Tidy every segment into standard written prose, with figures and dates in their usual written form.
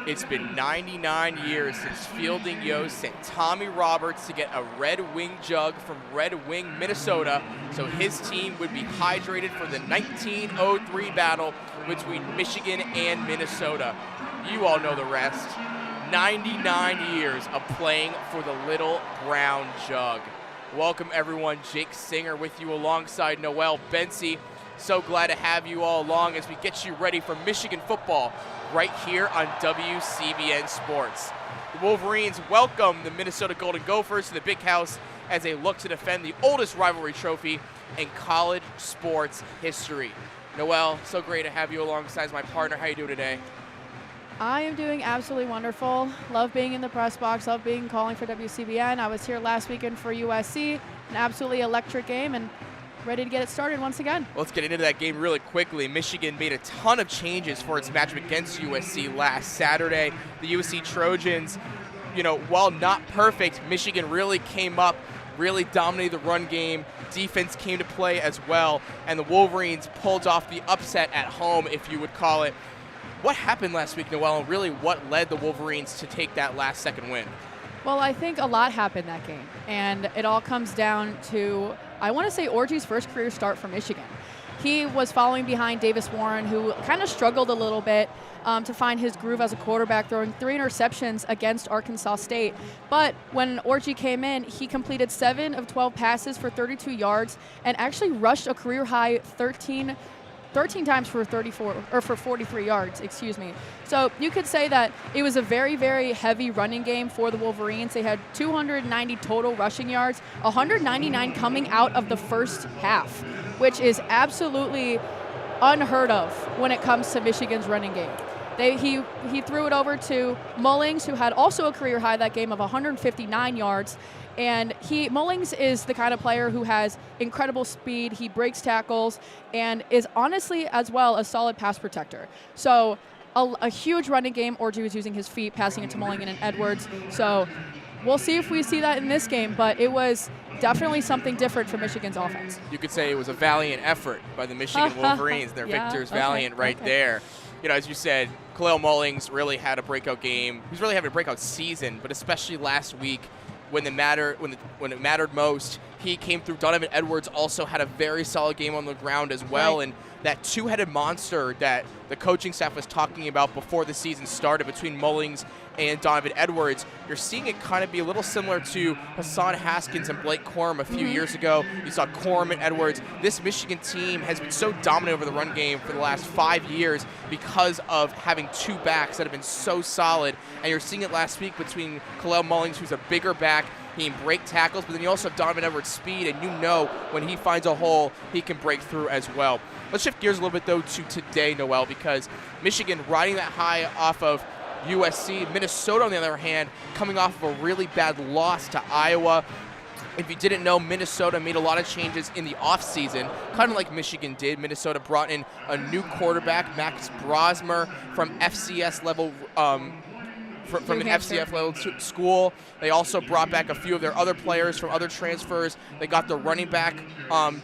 It's been 99 years since Fielding Yost sent Tommy Roberts to get a Red Wing jug from Red Wing, Minnesota, so his team would be hydrated for the 1903 battle between Michigan and Minnesota. You all know the rest. 99 years of playing for the Little Brown Jug. Welcome everyone, Jake Singer with you alongside Noelle Bencie. So glad to have you all along as we get you ready for Michigan football right here on WCBN Sports. The Wolverines welcome the Minnesota Golden Gophers to the Big House as they look to defend the oldest rivalry trophy in college sports history. Noelle, so great to have you alongside my partner. How you doing today? I am doing absolutely wonderful. Love being in the press box, love calling for WCBN. I was here last weekend for USC, an absolutely electric game, and ready to get it started once again. Let's get into that game really quickly. Michigan made a ton of changes for its matchup against USC last Saturday. The USC Trojans, while not perfect, Michigan really came up, really dominated the run game. Defense came to play as well, and the Wolverines pulled off the upset at home, if you would call it. What happened last week, Noelle, and really what led the Wolverines to take that last-second win? Well, I think a lot happened that game, and it all comes down to, I want to say, Orji's first career start for Michigan. He was following behind Davis Warren, who kind of struggled a little bit to find his groove as a quarterback, throwing 3 interceptions against Arkansas State. But when Orji came in, he completed 7 of 12 passes for 32 yards and actually rushed a career-high 13 times for 43 yards, excuse me. So you could say that it was a very, very heavy running game for the Wolverines. They had 290 total rushing yards, 199 coming out of the first half, which is absolutely unheard of when it comes to Michigan's running game. He threw it over to Mullings, who had also a career high that game of 159 yards. And Mullings is the kind of player who has incredible speed. He breaks tackles and is honestly as well a solid pass protector. So a huge running game. Orji was using his feet, passing it to Mullings and Edwards. So we'll see if we see that in this game, but it was definitely something different for Michigan's offense. You could say it was a valiant effort by the Michigan Wolverines. Their victor's valiant right there. As you said, Khalil Mullings really had a breakout game. He's really having a breakout season, but especially last week, when it mattered most, he came through. Donovan Edwards also had a very solid game on the ground as well. Right. And that two-headed monster that the coaching staff was talking about before the season started between Mullings and Donovan Edwards, you're seeing it kind of be a little similar to Hassan Haskins and Blake Corum a few years ago. You saw Corum and Edwards. This Michigan team has been so dominant over the run game for the last 5 years because of having 2 backs that have been so solid. And you're seeing it last week between Khalil Mullings, who's a bigger back. He can break tackles, but then you also have Donovan Edwards' speed, and when he finds a hole, he can break through as well. Let's shift gears a little bit, though, to today, Noelle, because Michigan riding that high off of USC. Minnesota, on the other hand, coming off of a really bad loss to Iowa. If you didn't know, Minnesota made a lot of changes in the offseason, kind of like Michigan did. Minnesota brought in a new quarterback, Max Brosmer, from FCS level from an FCS level school. They also brought back a few of their other players from other transfers. They got the running back,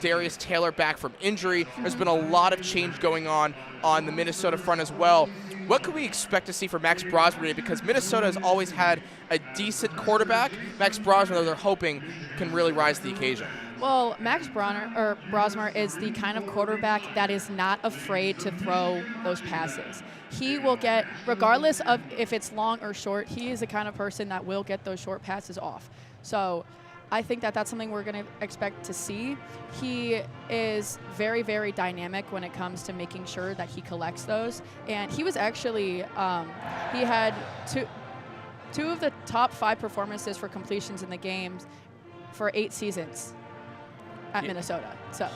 Darius Taylor, back from injury. There's been a lot of change going on the Minnesota front as well. What can we expect to see for Max Brosmer today? Because Minnesota has always had a decent quarterback. Max Brosmer, though, they're hoping can really rise to the occasion. Well, Max Brosmer is the kind of quarterback that is not afraid to throw those passes. He will get, regardless of if it's long or short, he is the kind of person that will get those short passes off. So I think that that's something we're going to expect to see. He is very, very dynamic when it comes to making sure that he collects those. And he was actually, he had two of the top 5 performances for completions in the games for 8 seasons at Minnesota. So,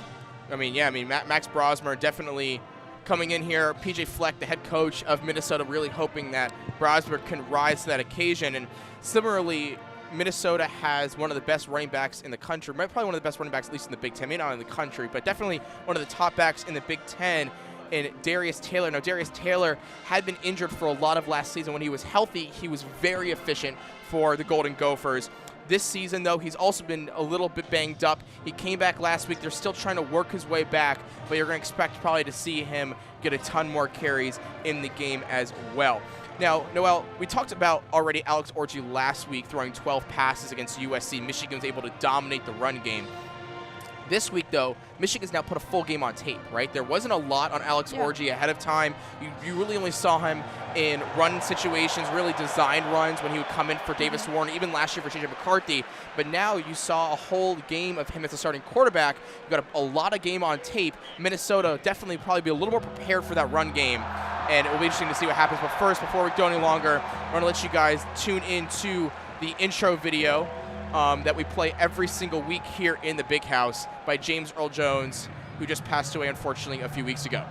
Max Brosmer definitely coming in here. PJ Fleck, the head coach of Minnesota, really hoping that Brosmer can rise to that occasion. And similarly, Minnesota has one of the best running backs in the country, probably one of the best running backs, at least in the Big Ten, maybe not in the country, but definitely one of the top backs in the Big Ten, in Darius Taylor. Now, Darius Taylor had been injured for a lot of last season. When he was healthy, he was very efficient for the Golden Gophers. this season, though. He's also been a little bit banged up. He came back last week. They're still trying to work his way back, but you're going to expect probably to see him get a ton more carries in the game as well. Now, Noelle, we talked about already Alex Orji last week throwing 12 passes against USC. Michigan was able to dominate the run game. This week, though, Michigan's now put a full game on tape, right? There wasn't a lot on Alex Orji ahead of time. You really only saw him in run situations, really designed runs when he would come in for Davis Warren, even last year for J.J. McCarthy. But now you saw a whole game of him as a starting quarterback. You've got a lot of game on tape. Minnesota definitely probably be a little more prepared for that run game, and it will be interesting to see what happens. But first, before we go any longer, I want to let you guys tune into the intro video that we play every single week here in the Big House by James Earl Jones, who just passed away, unfortunately, a few weeks ago.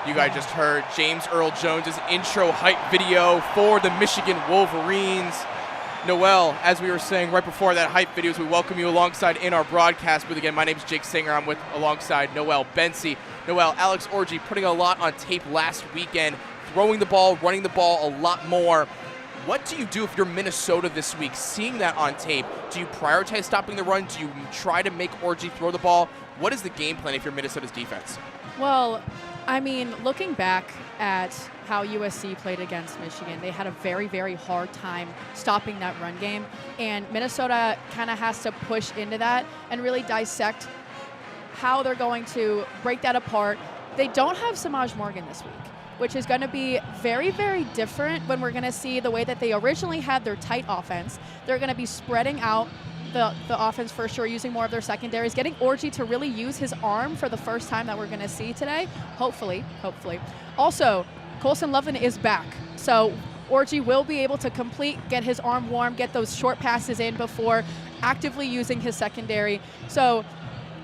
You guys just heard James Earl Jones' intro hype video for the Michigan Wolverines. Noelle, as we were saying right before that hype videos, we welcome you alongside in our broadcast booth. Again, my name is Jake Singer. I'm alongside Noelle Bencie. Noelle, Alex Orji putting a lot on tape last weekend, throwing the ball, running the ball a lot more. What do you do if you're Minnesota this week, seeing that on tape? Do you prioritize stopping the run? Do you try to make Orji throw the ball? What is the game plan if you're Minnesota's defense? Well, I mean, looking back at how USC played against Michigan, they had a very, very hard time stopping that run game. And Minnesota kind of has to push into that and really dissect how they're going to break that apart. They don't have Samaj Morgan this week, which is going to be very, very different when we're going to see the way that they originally had their tight offense. They're going to be spreading out the offense for sure, using more of their secondaries, getting Orji to really use his arm for the first time that we're going to see today, hopefully. Also, Colson Loveland is back, so Orji will be able to get his arm warm, get those short passes in before actively using his secondary. So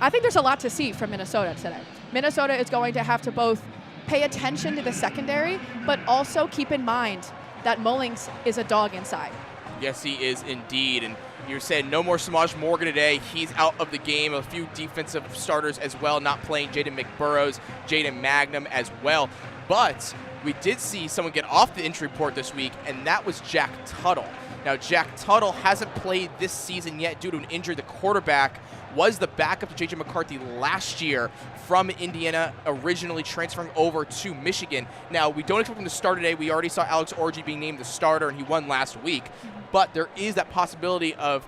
I think there's a lot to see from Minnesota today. Minnesota is going to have to both pay attention to the secondary, but also keep in mind that Mullings is a dog inside. Yes, he is indeed. And you said no more Samaj Morgan today. He's out of the game. A few defensive starters as well, not playing. Jaden McBurrows, Jaden Magnum as well. But we did see someone get off the injury report this week, and that was Jack Tuttle. Now, Jack Tuttle hasn't played this season yet due to an injury. The quarterback was the backup to J.J. McCarthy last year from Indiana, originally transferring over to Michigan. Now, we don't expect him to start today. We already saw Alex Orji being named the starter, and he won last week. But there is that possibility of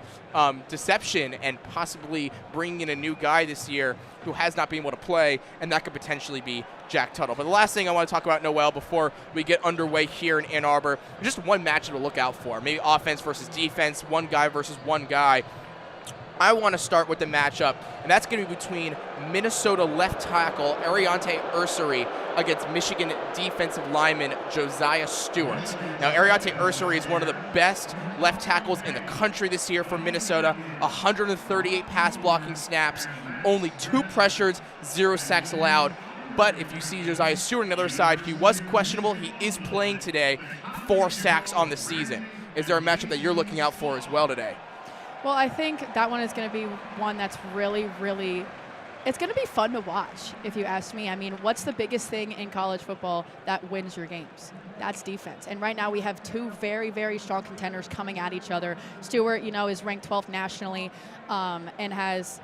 deception and possibly bringing in a new guy this year who has not been able to play, and that could potentially be Jack Tuttle. But the last thing I want to talk about, Noelle, before we get underway here in Ann Arbor, just one matchup to look out for. Maybe offense versus defense, one guy versus one guy. I want to start with the matchup, and that's going to be between Minnesota left tackle Ariante Ursary against Michigan defensive lineman Josiah Stewart. Now, Ariante Ursary is one of the best left tackles in the country this year for Minnesota. 138 pass blocking snaps, only 2 pressures, 0 sacks allowed. But if you see Josiah Stewart on the other side, he was questionable. He is playing today, 4 sacks on the season. Is there a matchup that you're looking out for as well today? Well, I think that one is going to be one that's really, really, it's going to be fun to watch, if you ask me. I mean, what's the biggest thing in college football that wins your games? That's defense. And right now we have 2 very, very strong contenders coming at each other. Stewart, is ranked 12th nationally and has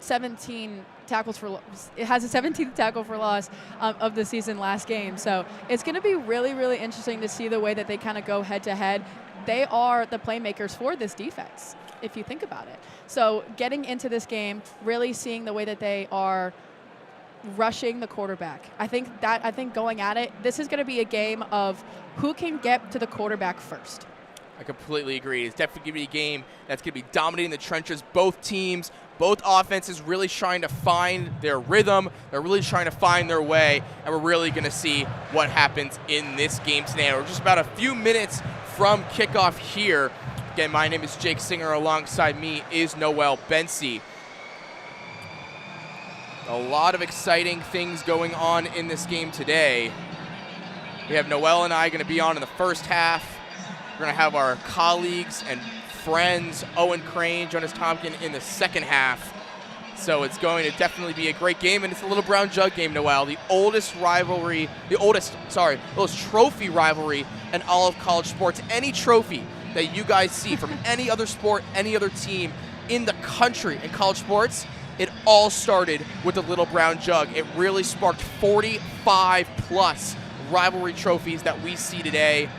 17 tackles for it has a 17th tackle for loss of the season last game. So it's going to be really, really interesting to see the way that they kind of go head to head. They are the playmakers for this defense, if you think about it. So getting into this game, really seeing the way that they are rushing the quarterback. I think going at it, this is going to be a game of who can get to the quarterback first. I completely agree. It's definitely going to be a game that's going to be dominating the trenches. Both teams, both offenses really trying to find their rhythm. They're really trying to find their way, and we're really going to see what happens in this game today. We're just about a few minutes from kickoff here. Again, my name is Jake Singer. Alongside me is Noelle Bencie. A lot of exciting things going on in this game today. We have Noelle and I going to be on in the first half. We're going to have our colleagues and friends, Owen Crain, Jonas Tomkin, in the second half. So it's going to definitely be a great game, and it's a Little Brown Jug game, Noelle. The oldest trophy rivalry in all of college sports. Any trophy that you guys see from any other sport, any other team in the country in college sports, it all started with the Little Brown Jug. It really sparked 45-plus rivalry trophies that we see today.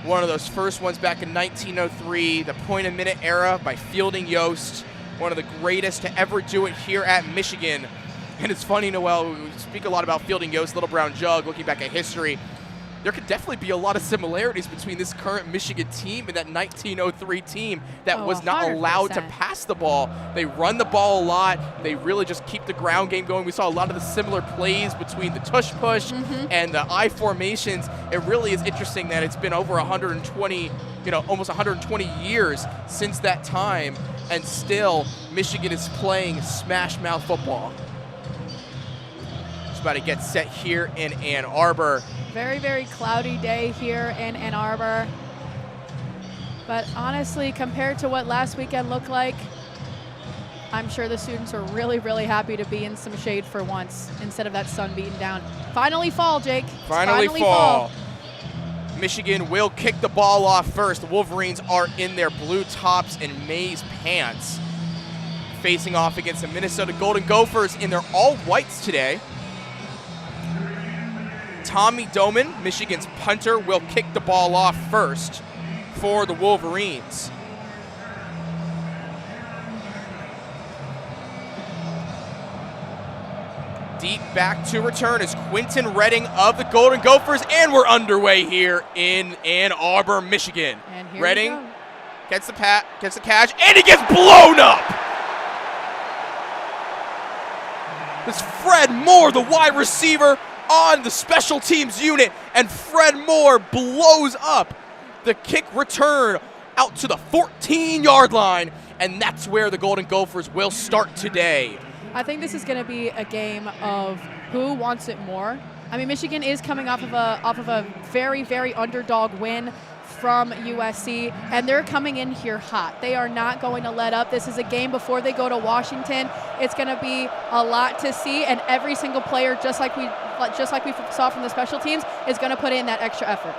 One of those first ones back in 1903, the point-a-minute era by Fielding Yost, one of the greatest to ever do it here at Michigan. And it's funny, Noelle, we speak a lot about Fielding Yost, Little Brown Jug, looking back at history. There could definitely be a lot of similarities between this current Michigan team and that 1903 team that was not 100%. allowed to pass the ball. They run the ball a lot. They really just keep the ground game going. We saw a lot of the similar plays between the tush push and the I formations. It really is interesting that it's been over 120, almost 120 years since that time, and still Michigan is playing smash mouth football. Just about to get set here in Ann Arbor. Very, very cloudy day here in Ann Arbor. But honestly, compared to what last weekend looked like, I'm sure the students are really, really happy to be in some shade for once instead of that sun beating down. Finally fall, Jake. Finally fall. Michigan will kick the ball off first. The Wolverines are in their blue tops and maize pants, facing off against the Minnesota Golden Gophers in their all-whites today. Tommy Doman, Michigan's punter, will kick the ball off first for the Wolverines. Deep back to return is Quinton Redding of the Golden Gophers, and we're underway here in Ann Arbor, Michigan. And here Redding gets the catch, and he gets blown up. It's Fred Moore, the wide receiver, on the special teams unit, and Fred Moore blows up the kick return out to the 14-yard line, and that's where the Golden Gophers will start today. I think this is going to be a game of who wants it more. I mean, Michigan is coming off of a very, very underdog win from USC, and they're coming in here hot. They are not going to let up. This is a game before they go to Washington. It's going to be a lot to see, and every single player, just like we saw from the special teams, is going to put in that extra effort.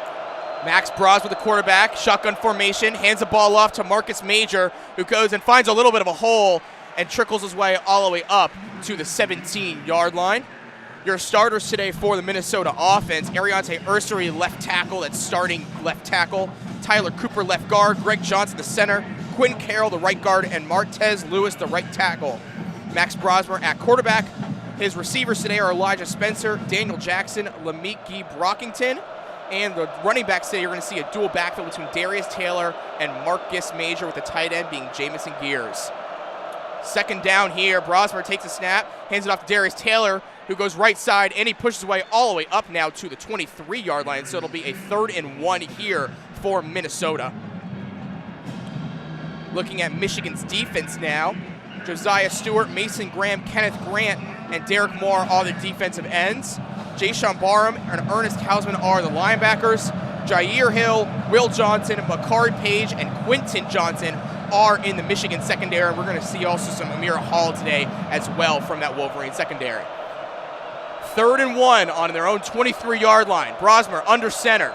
Max Braz with the quarterback, shotgun formation, hands the ball off to Marcus Major, who goes and finds a little bit of a hole and trickles his way all the way up to the 17-yard line. Your starters today for the Minnesota offense: Ariante Ursary, left tackle, that's starting left tackle; Tyler Cooper, left guard; Greg Johnson, the center; Quinn Carroll, the right guard; and Martez Lewis, the right tackle. Max Brosmer at quarterback. His receivers today are Elijah Spencer, Daniel Jackson, Lamiki Brockington. And the running backs today, you're going to see a dual backfield between Darius Taylor and Marcus Major, with the tight end being Jamison Gears. Second down here, Brosmer takes a snap, hands it off to Darius Taylor, who goes right side, and he pushes his way all the way up now to the 23-yard line. So it'll be a 3rd and 1 here for Minnesota. Looking at Michigan's defense now, Josiah Stewart, Mason Graham, Kenneth Grant, and Derek Moore are the defensive ends. Jayshawn Barham and Ernest Hausman are the linebackers. Jair Hill, Will Johnson, Makari Page, and Quinton Johnson are in the Michigan secondary. We're going to see also some Amir Hall today as well from that Wolverine secondary. 3rd and 1 on their own 23-yard line. Brosmer under center.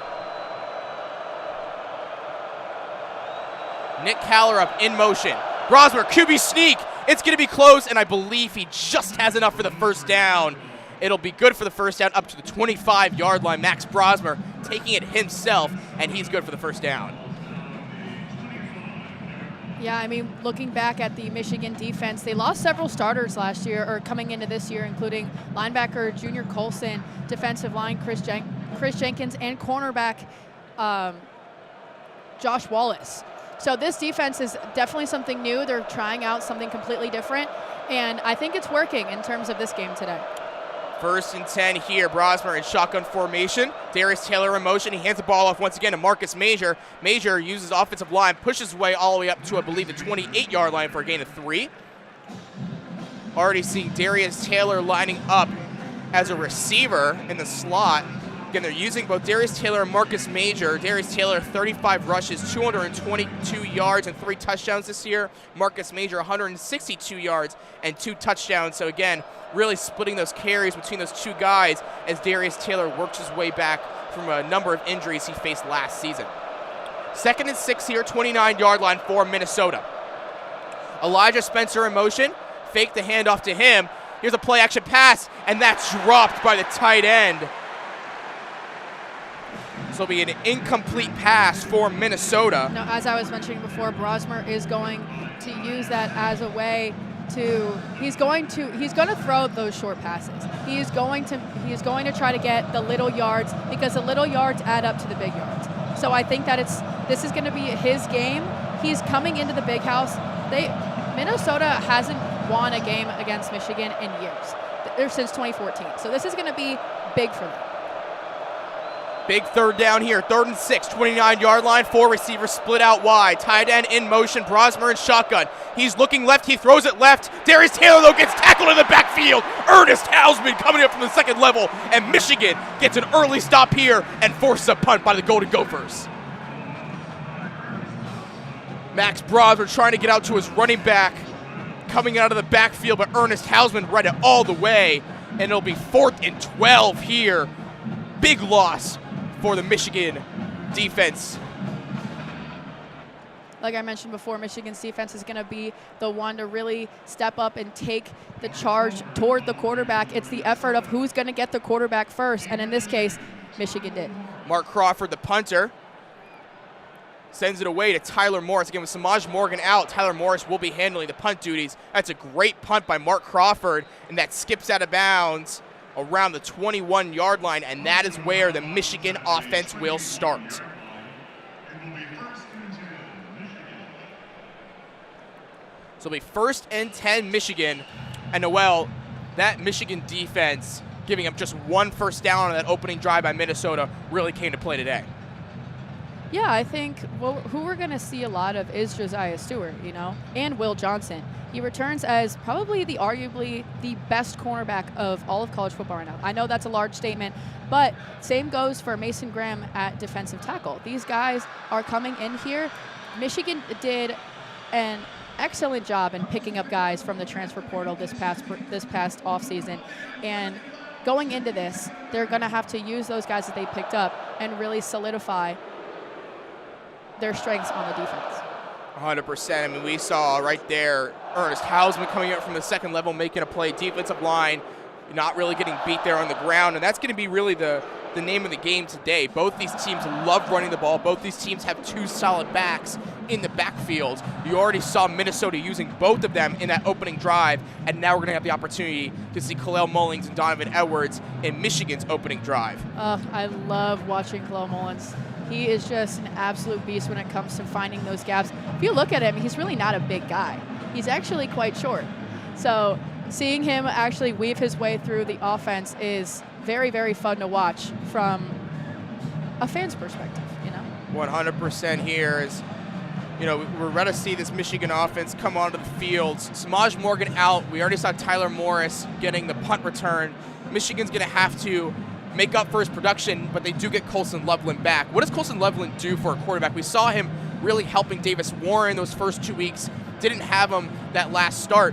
Nick Hallerup in motion. Brosmer, QB sneak. It's going to be close, and I believe he just has enough for the first down. It'll be good for the first down up to the 25-yard line. Max Brosmer taking it himself, and he's good for the first down. Yeah, I mean, looking back at the Michigan defense, they lost several starters last year, or coming into this year, including linebacker Junior Colson, defensive line Chris Jenkins, and cornerback Josh Wallace. So this defense is definitely something new. They're trying out something completely different, and I think it's working in terms of this game today. 1st and 10 here. Brosmer in shotgun formation. Darius Taylor in motion. He hands the ball off once again to Marcus Major. Major uses offensive line, pushes his way all the way up to, I believe, the 28-yard line for a gain of 3. Already seeing Darius Taylor lining up as a receiver in the slot. Again, they're using both Darius Taylor and Marcus Major. Darius Taylor, 35 rushes, 222 yards, and 3 touchdowns this year. Marcus Major, 162 yards and 2 touchdowns. So again, really splitting those carries between those two guys as Darius Taylor works his way back from a number of injuries he faced last season. 2nd and 6 here, 29-yard line for Minnesota. Elijah Spencer in motion, fake the handoff to him. Here's a play-action pass, and that's dropped by the tight end. So it'll be an incomplete pass for Minnesota. Now, as I was mentioning before, Brosmer is going to use that as a way to, he's going to throw those short passes. He is going to try to get the little yards, because the little yards add up to the big yards. So I think that this is going to be his game. He's coming into the big house. Minnesota hasn't won a game against Michigan in years. They're since 2014. So this is going to be big for them. Big 3rd down here, 3rd and 6, 29-yard line, 4 receivers split out wide. Tight end in motion, Brosmer in shotgun. He's looking left, he throws it left. Darius Taylor, though, gets tackled in the backfield. Ernest Hausman coming up from the 2nd level, and Michigan gets an early stop here and forces a punt by the Golden Gophers. Max Brosmer trying to get out to his running back, coming out of the backfield, but Ernest Hausman read it all the way, and it'll be 4th and 12 here. Big loss for the Michigan defense. Like I mentioned before, Michigan's defense is going to be the one to really step up and take the charge toward the quarterback. It's the effort of who's going to get the quarterback first, and in this case, Michigan did. Mark Crawford, the punter, sends it away to Tyler Morris. Again, with Samaj Morgan out, Tyler Morris will be handling the punt duties. That's a great punt by Mark Crawford, and that skips out of bounds around the 21-yard line, and that is where the Michigan offense will start. So it'll be 1st and 10 Michigan, and Noelle, that Michigan defense giving up just 1 first down on that opening drive by Minnesota really came to play today. Yeah, I think who we're going to see a lot of is Josiah Stewart, and Will Johnson. He returns as probably arguably the best cornerback of all of college football right now. I know that's a large statement, but same goes for Mason Graham at defensive tackle. These guys are coming in here. Michigan did an excellent job in picking up guys from the transfer portal this past offseason, and going into this, they're going to have to use those guys that they picked up and really solidify their strengths on the defense. 100%. I mean, we saw right there Ernest Hausman coming up from the second level, making a play. Defensive line not really getting beat there on the ground, and that's going to be really the name of the game today. Both these teams love running the ball. Both these teams have two solid backs in the backfield. You already saw Minnesota using both of them in that opening drive, and now we're going to have the opportunity to see Khalil Mullings and Donovan Edwards in Michigan's opening drive. I love watching Khalil Mullings. He is just an absolute beast when it comes to finding those gaps. If you look at him, he's really not a big guy. He's actually quite short. So seeing him actually weave his way through the offense is very, very fun to watch from a fan's perspective, 100% here is, we're ready to see this Michigan offense come onto the field. Samaj Morgan out. We already saw Tyler Morris getting the punt return. Michigan's going to have to make up for his production, but they do get Colson Loveland back. What does Colson Loveland do for a quarterback? We saw him really helping Davis Warren those first 2 weeks. Didn't have him that last start.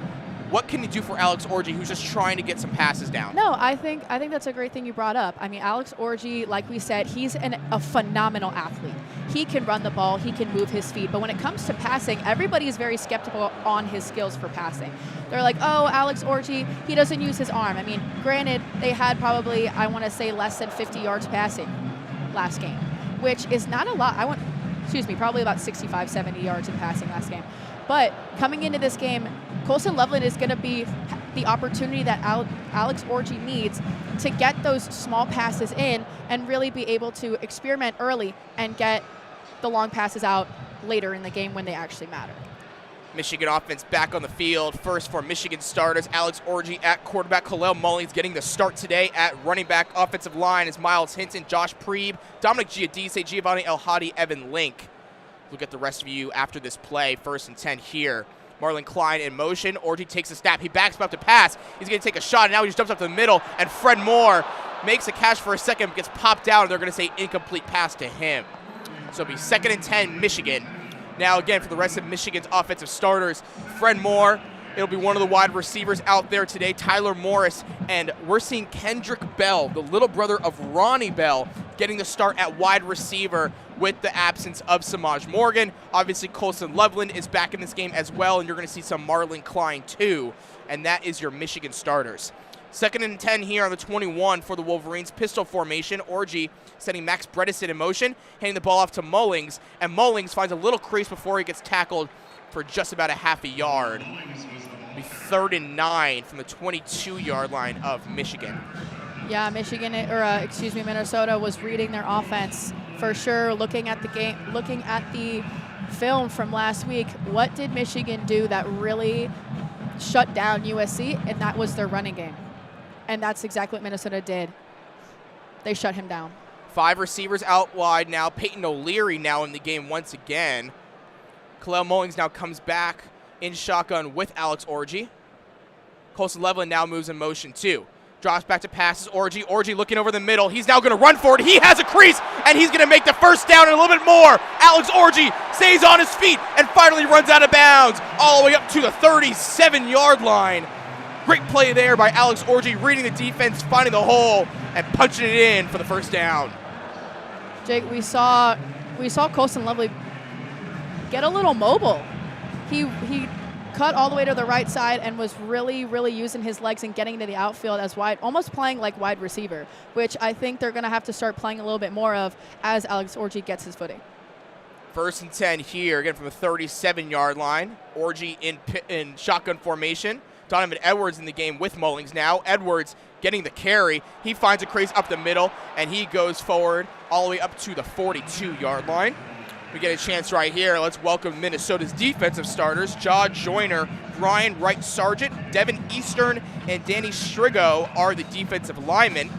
What can he do for Alex Orji, who's just trying to get some passes down? No, I think that's a great thing you brought up. I mean, Alex Orji, like we said, he's a phenomenal athlete. He can run the ball, he can move his feet, but when it comes to passing, everybody is very skeptical on his skills for passing. They're like, oh, Alex Orji, he doesn't use his arm. I mean, granted, they had probably, I want to say, less than 50 yards passing last game, which is not a lot. Probably about 65, 70 yards in passing last game. But coming into this game, Colson Loveland is going to be the opportunity that Alex Orji needs to get those small passes in and really be able to experiment early and get the long passes out later in the game when they actually matter. Michigan offense back on the field. First for Michigan starters, Alex Orji at quarterback. Khalil Mullings getting the start today at running back. Offensive line is Miles Hinton, Josh Preeb, Dominic Giudice, Giovanni El Hadi, Evan Link. Look at the rest of you after this play. 1st and 10 here. Marlon Klein in motion. Orji takes a snap. He backs up to pass. He's going to take a shot, and now he just jumps up to the middle, and Fred Moore makes a catch for a second, gets popped out, and they're going to say incomplete pass to him. So it'll be 2nd and 10, Michigan. Now again, for the rest of Michigan's offensive starters, Fred Moore, it'll be one of the wide receivers out there today, Tyler Morris, and we're seeing Kendrick Bell, the little brother of Ronnie Bell, getting the start at wide receiver with the absence of Samaj Morgan. Obviously, Colson Loveland is back in this game as well, and you're going to see some Marlon Klein too, and that is your Michigan starters. 2nd and 10 here on the 21 for the Wolverines. Pistol formation. Orji sending Max Bredesen in motion, handing the ball off to Mullings, and Mullings finds a little crease before he gets tackled for just about a half a yard. It'll be 3rd and 9 from the 22-yard line of Michigan. Yeah, Minnesota was reading their offense for sure. Looking at the game, looking at the film from last week, what did Michigan do that really shut down USC? And that was their running game. And that's exactly what Minnesota did. They shut him down. 5 receivers out wide now. Peyton O'Leary now in the game once again. Khalil Mullings now comes back in shotgun with Alex Orji. Colson Loveland now moves in motion too. Drops back to passes. Orji looking over the middle. He's now going to run for it. He has a crease, and he's going to make the first down and a little bit more. Alex Orji stays on his feet and finally runs out of bounds all the way up to the 37-yard line. Great play there by Alex Orji, reading the defense, finding the hole, and punching it in for the first down. Jake, we saw Colson Loveland get a little mobile. He cut all the way to the right side and was really, really using his legs and getting into the outfield as wide, almost playing like wide receiver, which I think they're going to have to start playing a little bit more of as Alex Orji gets his footing. 1st and 10 here, again from the 37-yard line. Orji in shotgun formation. Donovan Edwards in the game with Mullings now. Edwards getting the carry. He finds a crease up the middle, and he goes forward all the way up to the 42-yard line. We get a chance right here. Let's welcome Minnesota's defensive starters. Jaw Joyner, Brian Wright Sargent, Devin Eastern, and Danny Strigo are the defensive linemen.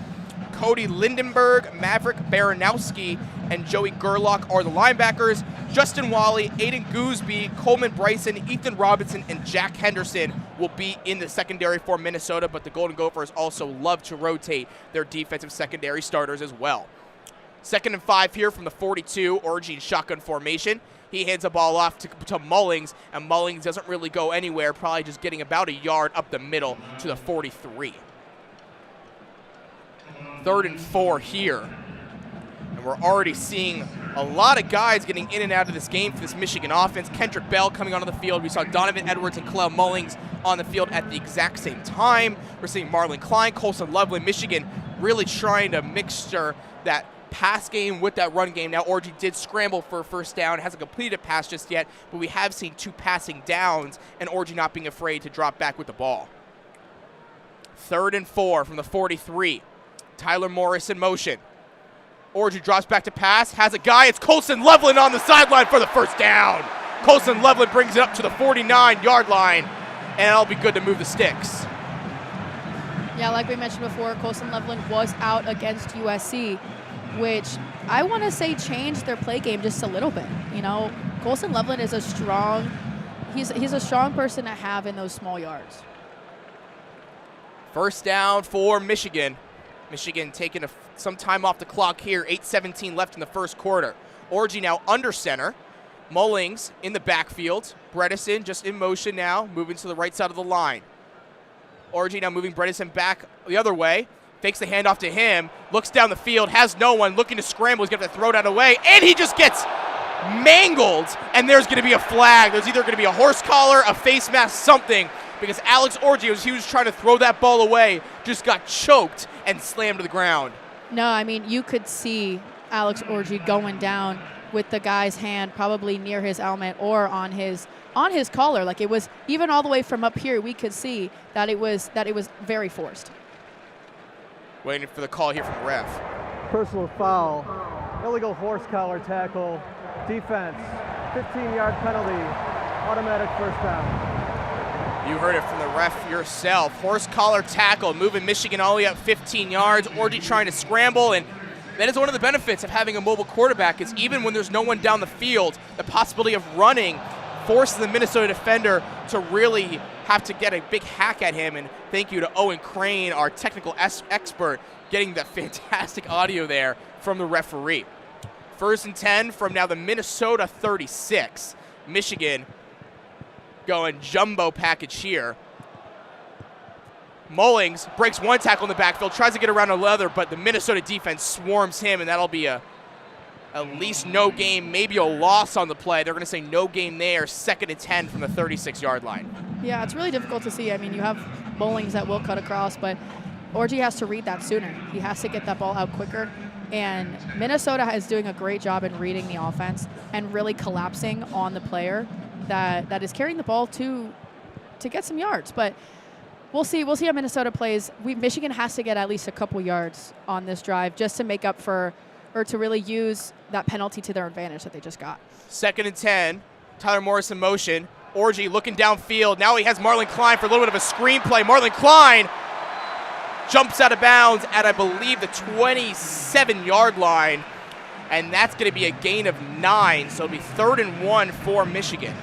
Cody Lindenberg, Maverick Baranowski, and Joey Gerlach are the linebackers. Justin Wally, Aiden Gooseby, Coleman Bryson, Ethan Robinson, and Jack Henderson will be in the secondary for Minnesota, but the Golden Gophers also love to rotate their defensive secondary starters as well. 2nd and 5 here from the 42, Orji in shotgun formation. He hands the ball off to Mullings, and Mullings doesn't really go anywhere, probably just getting about a yard up the middle to the 43. 3rd and 4 here. And we're already seeing A lot of guys getting in and out of this game for this Michigan offense. Kendrick Bell coming onto the field. We saw Donovan Edwards and Kalel Mullings on the field at the exact same time. We're seeing Marlon Klein, Colson Loveland, Michigan really trying to mixture that pass game with that run game. Now, Orji did scramble for a first down, hasn't completed a pass just yet, but we have seen 2 passing downs and Orji not being afraid to drop back with the ball. 3rd and 4 from the 43. Tyler Morris in motion. Orji drops back to pass, has a guy. It's Colson Loveland on the sideline for the first down. Colson Loveland brings it up to the 49-yard line, and that'll be good to move the sticks. Yeah, like we mentioned before, Colson Loveland was out against USC, which I want to say changed their play game just a little bit. You know, Colson Loveland is he's a strong person to have in those small yards. First down for Michigan. Michigan taking some time off the clock here. 8:17 left in the first quarter. Orji now under center. Mullings in the backfield. Bredesen just in motion now, moving to the right side of the line. Orji now moving Bredesen back the other way. Fakes the handoff to him. Looks down the field, has no one, looking to scramble. He's going to have to throw that away, and he just gets mangled, and there's going to be a flag. There's either going to be a horse collar, a face mask, something, because Alex Orji, as he was trying to throw that ball away, just got choked and slammed to the ground. No, I mean, you could see Alex Orji going down with the guy's hand probably near his helmet or on his collar. Like, it was, even all the way from up here, we could see that it was very forced. Waiting for the call here from the ref. Personal foul, illegal horse collar tackle, defense, 15-yard penalty, automatic first down. You heard it from the ref yourself. Horse collar tackle, moving Michigan all the way up 15 yards. Orji trying to scramble, and that is one of the benefits of having a mobile quarterback, is even when there's no one down the field, the possibility of running forces the Minnesota defender to really have to get a big hack at him. And thank you to Owen Crain, our technical expert, getting that fantastic audio there from the referee. 1st and 10 from now the Minnesota 36. Michigan going jumbo package here. Mullings breaks one tackle in the backfield, tries to get around another, but the Minnesota defense swarms him, and that'll be at least no game, maybe a loss on the play. They're going to say no game there. 2nd and 10 from the 36-yard line. Yeah, it's really difficult to see. I mean, you have Mullings that will cut across, but Orji has to read that sooner. He has to get that ball out quicker. And Minnesota is doing a great job in reading the offense and really collapsing on the player that is carrying the ball to get some yards. But we'll see how Minnesota plays. Michigan has to get at least a couple yards on this drive just to make up for, or to really use that penalty to their advantage that they just got. 2nd and 10. Tyler Morris in motion. Orji looking downfield. Now he has Marlon Klein for a little bit of a screen play. Marlon Klein jumps out of bounds at, I believe, the 27-yard line. And that's going to be a gain of 9. So it'll be 3rd and 1 for Michigan.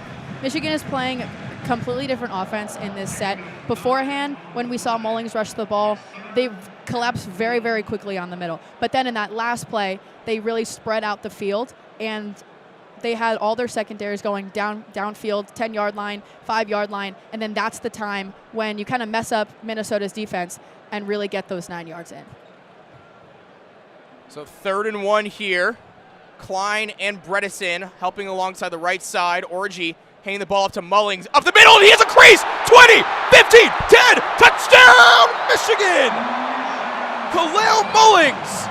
Michigan is playing a completely different offense in this set. Beforehand, when we saw Mullings rush the ball, they collapsed very, very quickly on the middle. But then in that last play, they really spread out the field, and they had all their secondaries going downfield, 10-yard line, 5-yard line, and then that's the time when you kind of mess up Minnesota's defense and really get those 9 yards in. So 3rd and 1 here. Klein and Bredesen helping alongside the right side. Orji handing the ball up to Mullings. Up the middle, and he has a crease! 20, 15, 10, touchdown, Michigan! Kalel Mullings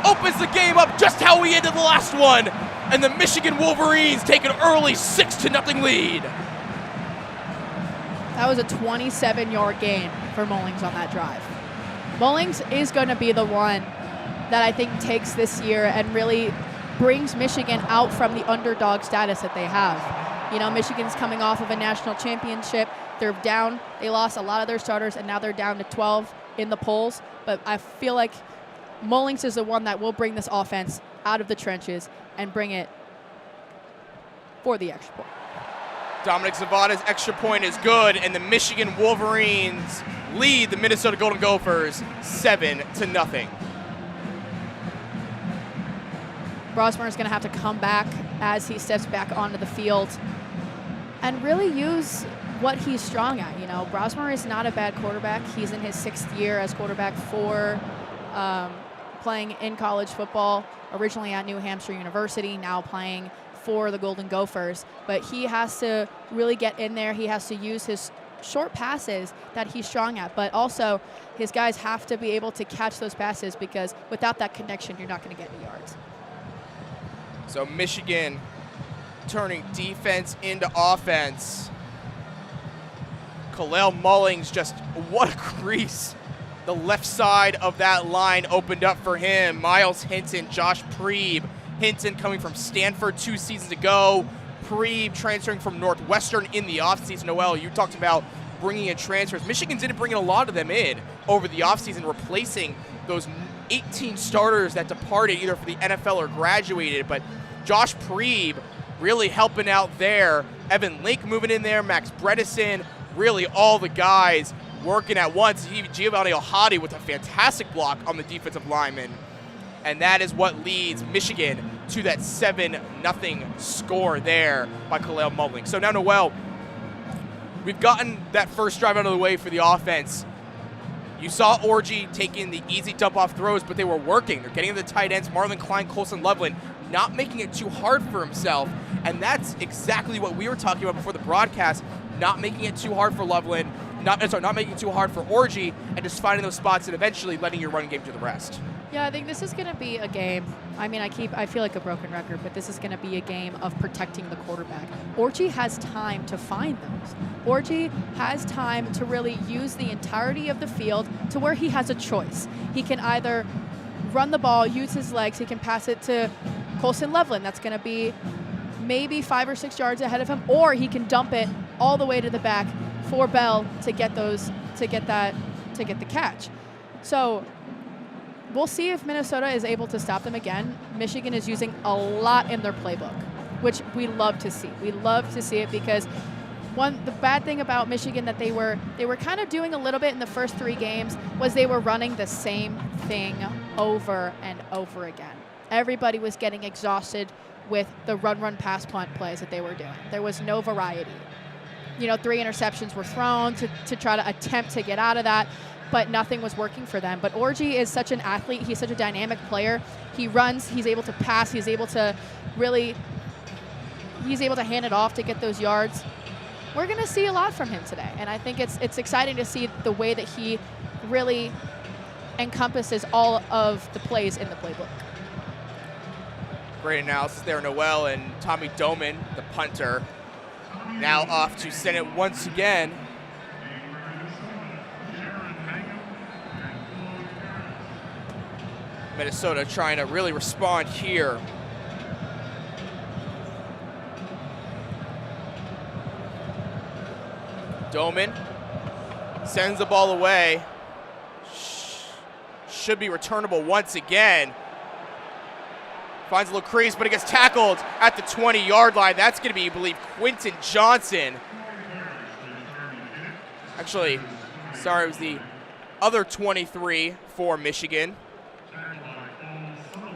opens the game up just how we ended the last one, and the Michigan Wolverines take an early 6-0 lead. That was a 27-yard gain for Mullings on that drive. Mullings is going to be the one that I think takes this year and really brings Michigan out from the underdog status that they have. You know, Michigan's coming off of a national championship. They're down. They lost a lot of their starters, and now they're down to 12 in the polls. But I feel like Mullings is the one that will bring this offense out of the trenches and bring it for the extra point. Dominic Zavada's extra point is good, and the Michigan Wolverines lead the Minnesota Golden Gophers 7-0. Brosmer is going to have to come back as he steps back onto the field and really use what he's strong at. You know, Brosmer is not a bad quarterback. He's in his 6th year as quarterback for playing in college football, originally at New Hampshire University, now playing for the Golden Gophers. But he has to really get in there. He has to use his short passes that he's strong at, but also his guys have to be able to catch those passes, because without that connection, you're not going to get any yards. So Michigan turning defense into offense. Kalel Mullings, just what a crease. The left side of that line opened up for him. Miles Hinton, Josh Preeb. Hinton coming from Stanford 2 seasons ago. Preeb transferring from Northwestern in the offseason. Noelle, you talked about bringing in transfers. Michigan didn't bring in a lot of them in over the offseason, replacing those 18 starters that departed either for the NFL or graduated. But Josh Preeb really helping out there. Evan Link moving in there. Max Bredesen. Really all the guys working at once. Giovanni Ohadi with a fantastic block on the defensive lineman. And that is what leads Michigan to that 7-0 score there by Kalel Mullings. So now, Noelle, we've gotten that first drive out of the way for the offense. You saw Orji taking the easy dump-off throws, but they were working. They're getting to the tight ends, Marlon Klein, Colson Loveland, not making it too hard for himself. And that's exactly what we were talking about before the broadcast, not making it too hard for Loveland, not making it too hard for Orji, and just finding those spots and eventually letting your run game do the rest. Yeah, I think this is going to be a game. I mean, I feel like a broken record, but this is going to be a game of protecting the quarterback. Orji has time to find those. Orji has time to really use the entirety of the field to where he has a choice. He can either run the ball, use his legs, he can pass it to Colson Loveland. That's going to be maybe 5 or 6 yards ahead of him, or he can dump it all the way to the back for Bell to get the catch. So we'll see if Minnesota is able to stop them again. Michigan is using a lot in their playbook, which we love to see. We love to see it because the bad thing about Michigan that they were kind of doing a little bit in the first 3 games was they were running the same thing over and over again. Everybody was getting exhausted with the run, pass, punt plays that they were doing. There was no variety. 3 interceptions were thrown to try to attempt to get out of that, but nothing was working for them. But Orji is such an athlete. He's such a dynamic player. He runs. He's able to pass. He's able to hand it off to get those yards. We're going to see a lot from him today, and I think it's exciting to see the way that he really encompasses all of the plays in the playbook. Great analysis there, Noelle, and Tommy Doman, the punter, now off to send it once again. Minnesota trying to really respond here. Doman sends the ball away. Should be returnable once again. Finds a little crease, but it gets tackled at the 20-yard line. That's going to be, I believe, Quentin Johnson. Actually, sorry, it was the other 23 for Michigan.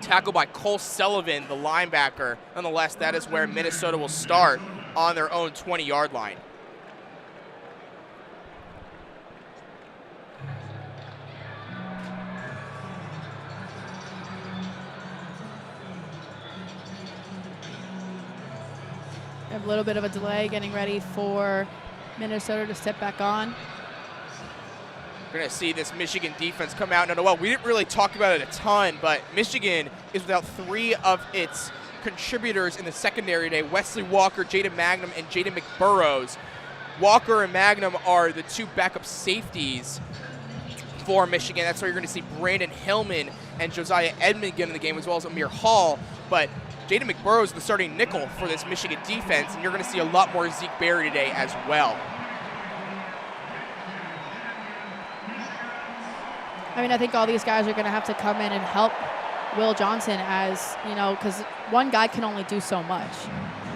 Tackled by Cole Sullivan, the linebacker. Nonetheless, that is where Minnesota will start on their own 20-yard line. A little bit of a delay getting ready for Minnesota to step back on. We're going to see this Michigan defense come out. Now, well, we didn't really talk about it a ton, but Michigan is without 3 of its contributors in the secondary today. Wesley Walker, Jaden Magnum, and Jaden McBurrows. Walker and Magnum are the 2 backup safeties for Michigan. That's why you're going to see Brandon Hillman and Josiah Edmond get in the game, as well as Amir Hall. But Jaden McBurrows is the starting nickel for this Michigan defense, and you're going to see a lot more Zeke Berry today as well. I mean, I think all these guys are going to have to come in and help Will Johnson, as, because one guy can only do so much.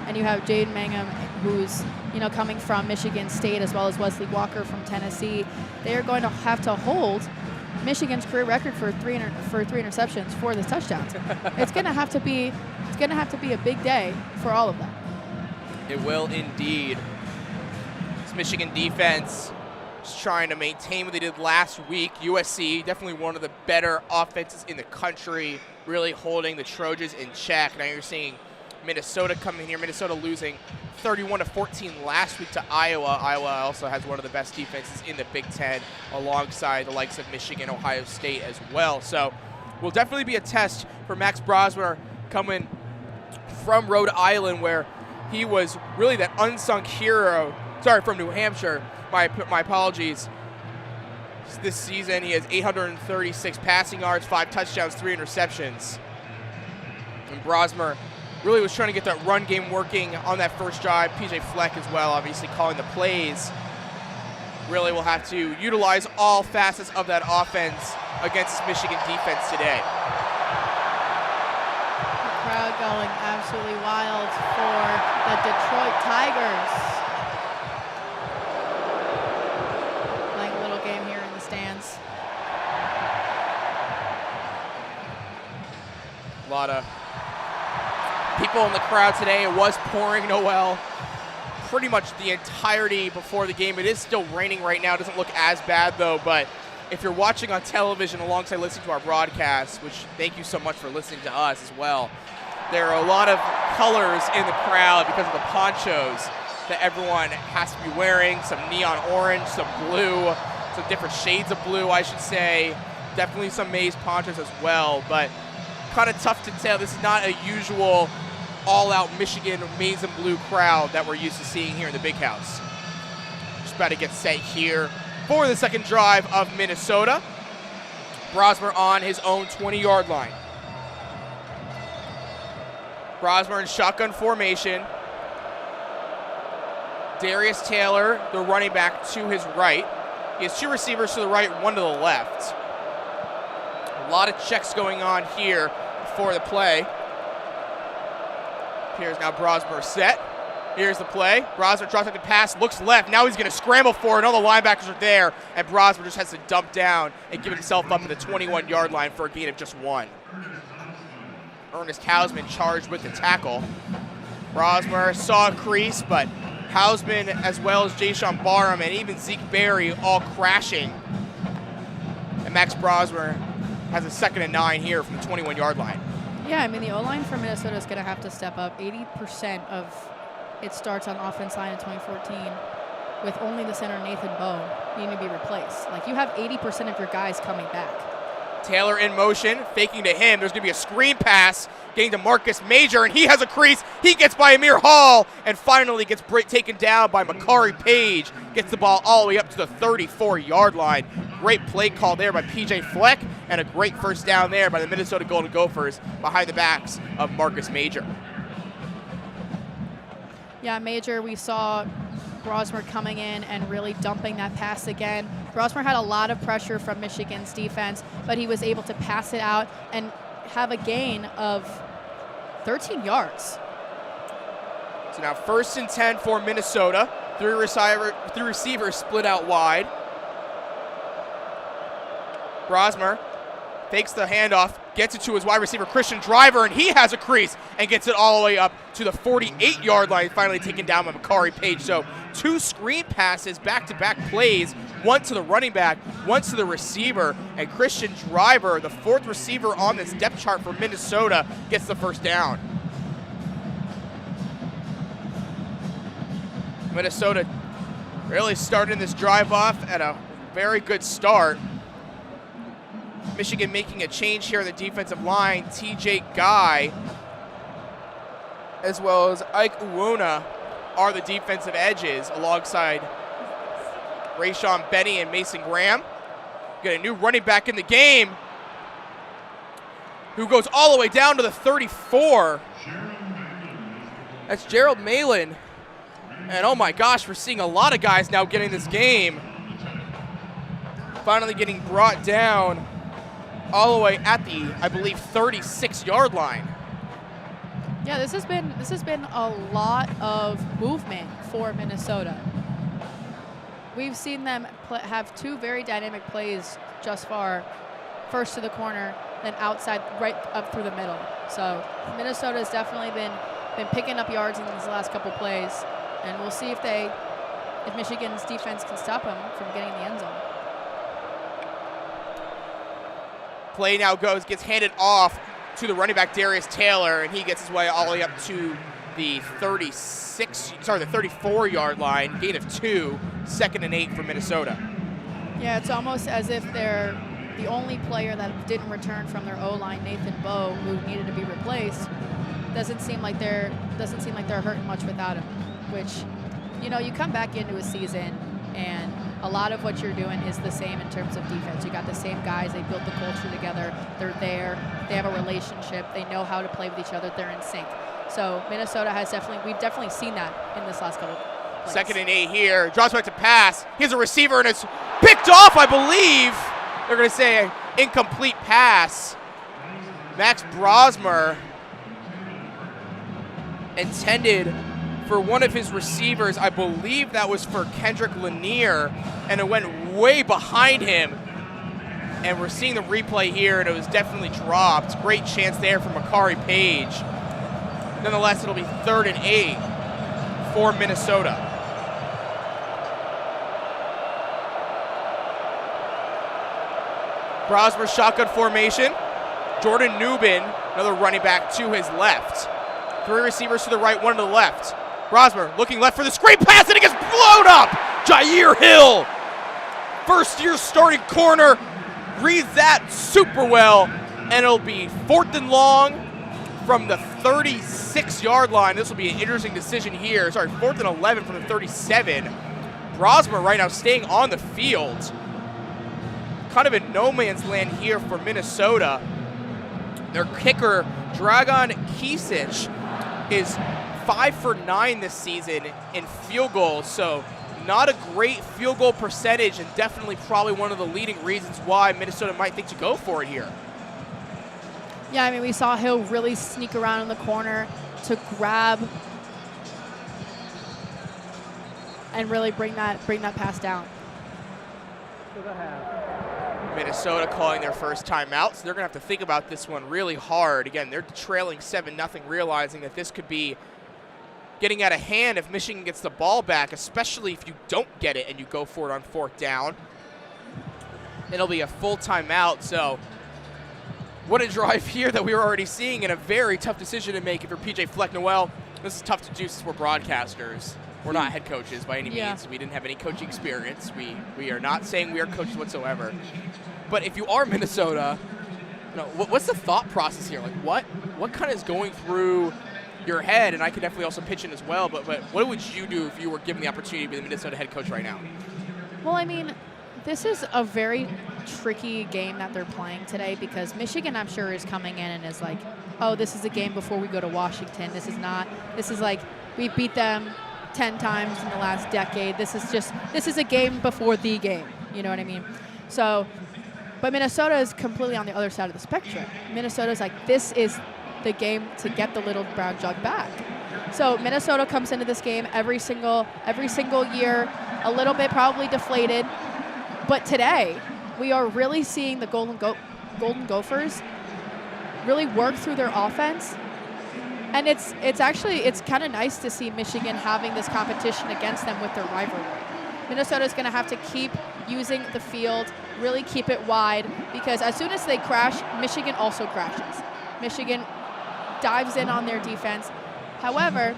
And you have Jaden Mangum, who's, coming from Michigan State, as well as Wesley Walker from Tennessee. They are going to have to hold Michigan's career record for 3 interceptions, 4 the touchdowns. It's going to have to be a big day for all of them. It will indeed. This Michigan defense just trying to maintain what they did last week. USC, definitely one of the better offenses in the country, really holding the Trojans in check. Now you're seeing Minnesota coming here. Minnesota losing 31-14 last week to Iowa. Iowa also has one of the best defenses in the Big Ten, alongside the likes of Michigan, Ohio State as well. So will definitely be a test for Max Brosmer coming from Rhode Island, where he was really that unsung hero. Sorry, from New Hampshire. My apologies. This season, he has 836 passing yards, 5 touchdowns, 3 interceptions. And Brosmer really was trying to get that run game working on that first drive. PJ Fleck as well, obviously calling the plays. Really will have to utilize all facets of that offense against this Michigan defense today. The crowd going absolutely wild for the Detroit Tigers. Playing a little game here in the stands. A lot of people in the crowd today. It was pouring, Noelle, pretty much the entirety before the game. It is still raining right now. It doesn't look as bad, though. But if you're watching on television alongside listening to our broadcast, which thank you so much for listening to us as well, there are a lot of colors in the crowd because of the ponchos that everyone has to be wearing. Some neon orange, some blue, some different shades of blue, I should say. Definitely some maize ponchos as well. But kind of tough to tell. This is not a usual all-out Michigan maize and blue crowd that we're used to seeing here in the Big House. Just about to get set here for the second drive of Minnesota. Brosmer on his own 20-yard line. Brosmer in shotgun formation. Darius Taylor, the running back, to his right. He has 2 receivers to the right, 1 to the left. A lot of checks going on here for the play. Here's now Brosmer set. Here's the play. Brosmer drops back the pass, looks left. Now he's going to scramble for it. All the linebackers are there, and Brosmer just has to dump down and give himself up at the 21-yard line for a gain of just 1. Ernest Hausman charged with the tackle. Brosmer saw a crease, but Hausman, as well as Jayshawn Barham and even Zeke Berry, all crashing. And Max Brosmer has a 2nd and 9 here from the 21-yard line. Yeah, I mean, the O-line for Minnesota is going to have to step up. 80% of its starts on offense line in 2014 with only the center Nathan Bowe needing to be replaced. Like, you have 80% of your guys coming back. Taylor in motion, faking to him. There's going to be a screen pass getting to Marcus Major, and he has a crease. He gets by Amir Hall and finally gets taken down by Makari Page. Gets the ball all the way up to the 34-yard line. Great play call there by PJ Fleck, and a great first down there by the Minnesota Golden Gophers behind the backs of Marcus Major. Yeah, Major, we saw Brosmer coming in and really dumping that pass again. Brosmer had a lot of pressure from Michigan's defense, but he was able to pass it out and have a gain of 13 yards. So now 1st and 10 for Minnesota. 3 receivers split out wide. Brosmer fakes the handoff, gets it to his wide receiver, Christian Driver, and he has a crease and gets it all the way up to the 48-yard line, finally taken down by Makari Page. So 2 screen passes, back-to-back plays, 1 to the running back, 1 to the receiver, and Christian Driver, the 4th receiver on this depth chart for Minnesota, gets the first down. Minnesota really starting this drive off at a very good start. Michigan making a change here in the defensive line. TJ Guy, as well as Ike Uwona, are the defensive edges alongside Rayshawn Benny and Mason Graham. Got a new running back in the game who goes all the way down to the 34. That's Gerald Malin. And oh my gosh, we're seeing a lot of guys now getting this game. Finally getting brought down all the way at the, I believe, 36-yard line. Yeah, this has been a lot of movement for Minnesota. We've seen them have 2 very dynamic plays just far. First to the corner, then outside, right up through the middle. So Minnesota has definitely been picking up yards in these last couple plays, and we'll see if they if Michigan's defense can stop him from getting in the end zone. Play now gets handed off to the running back Darius Taylor, and he gets his way all the way up to the 34-yard line, gain of 2, 2nd and 8 for Minnesota. Yeah, it's almost as if they're the only player that didn't return from their O-line, Nathan Bowe, who needed to be replaced. Doesn't seem like they're hurting much without him. Which, you know, you come back into a season and a lot of what you're doing is the same in terms of defense. You got the same guys. They built the culture together. They're there. They have a relationship. They know how to play with each other. They're in sync. So Minnesota we've definitely seen that in this last couple of plays. 2nd and 8 here. Draws back to pass. Here's a receiver, and it's picked off, I believe. They're going to say an incomplete pass. Max Brosmer intended for one of his receivers. I believe that was for Kendrick Lanier, and it went way behind him. And we're seeing the replay here, and it was definitely dropped. Great chance there for Makari Page. Nonetheless, it'll be 3rd and 8 for Minnesota. Brosmer shotgun formation. Jordan Newman, another running back to his left. 3 receivers to the right, 1 to the left. Brosmer looking left for the screen pass, and it gets blown up. Jair Hill, first-year starting corner, reads that super well, and it'll be 4th and long from the 36-yard line. This will be an interesting decision here. Sorry, 4th and 11 from the 37. Brosmer right now staying on the field. Kind of in no man's land here for Minnesota. Their kicker, Dragan Kisic, is 5 for 9 this season in field goals, so not a great field goal percentage, and definitely probably one of the leading reasons why Minnesota might think to go for it here. Yeah, I mean, we saw Hill really sneak around in the corner to grab and really bring that pass down. Minnesota calling their first timeout, so they're going to have to think about this one really hard. Again, they're trailing 7-0, realizing that this could be getting out of hand if Michigan gets the ball back, especially if you don't get it and you go for it on 4th down. It'll be a full timeout, so what a drive here that we were already seeing, and a very tough decision to make if you're PJ Fleck. Noelle, this is tough to do since we're broadcasters. We're not head coaches by any means. We didn't have any coaching experience. We are not saying we are coaches whatsoever. But if you are Minnesota, you know, what's the thought process here? Like, what kind of is going through your head? And I could definitely also pitch in as well, but what would you do if you were given the opportunity to be the Minnesota head coach right now? Well, I mean, this is a very tricky game that they're playing today, because Michigan, I'm sure, is coming in and is like, oh, this is a game before we go to Washington. This is like, we beat them 10 times in the last decade. This is a game before the game. You know what I mean? So, but Minnesota is completely on the other side of the spectrum. Minnesota's like, this is the game to get the Little Brown Jug back. So Minnesota comes into this game every single year, a little bit probably deflated. But today, we are really seeing the Golden Gophers really work through their offense. And it's kind of nice to see Michigan having this competition against them with their rivalry. Minnesota's going to have to keep using the field, really keep it wide, because as soon as they crash, Michigan also crashes. Michigan dives in on their defense. However,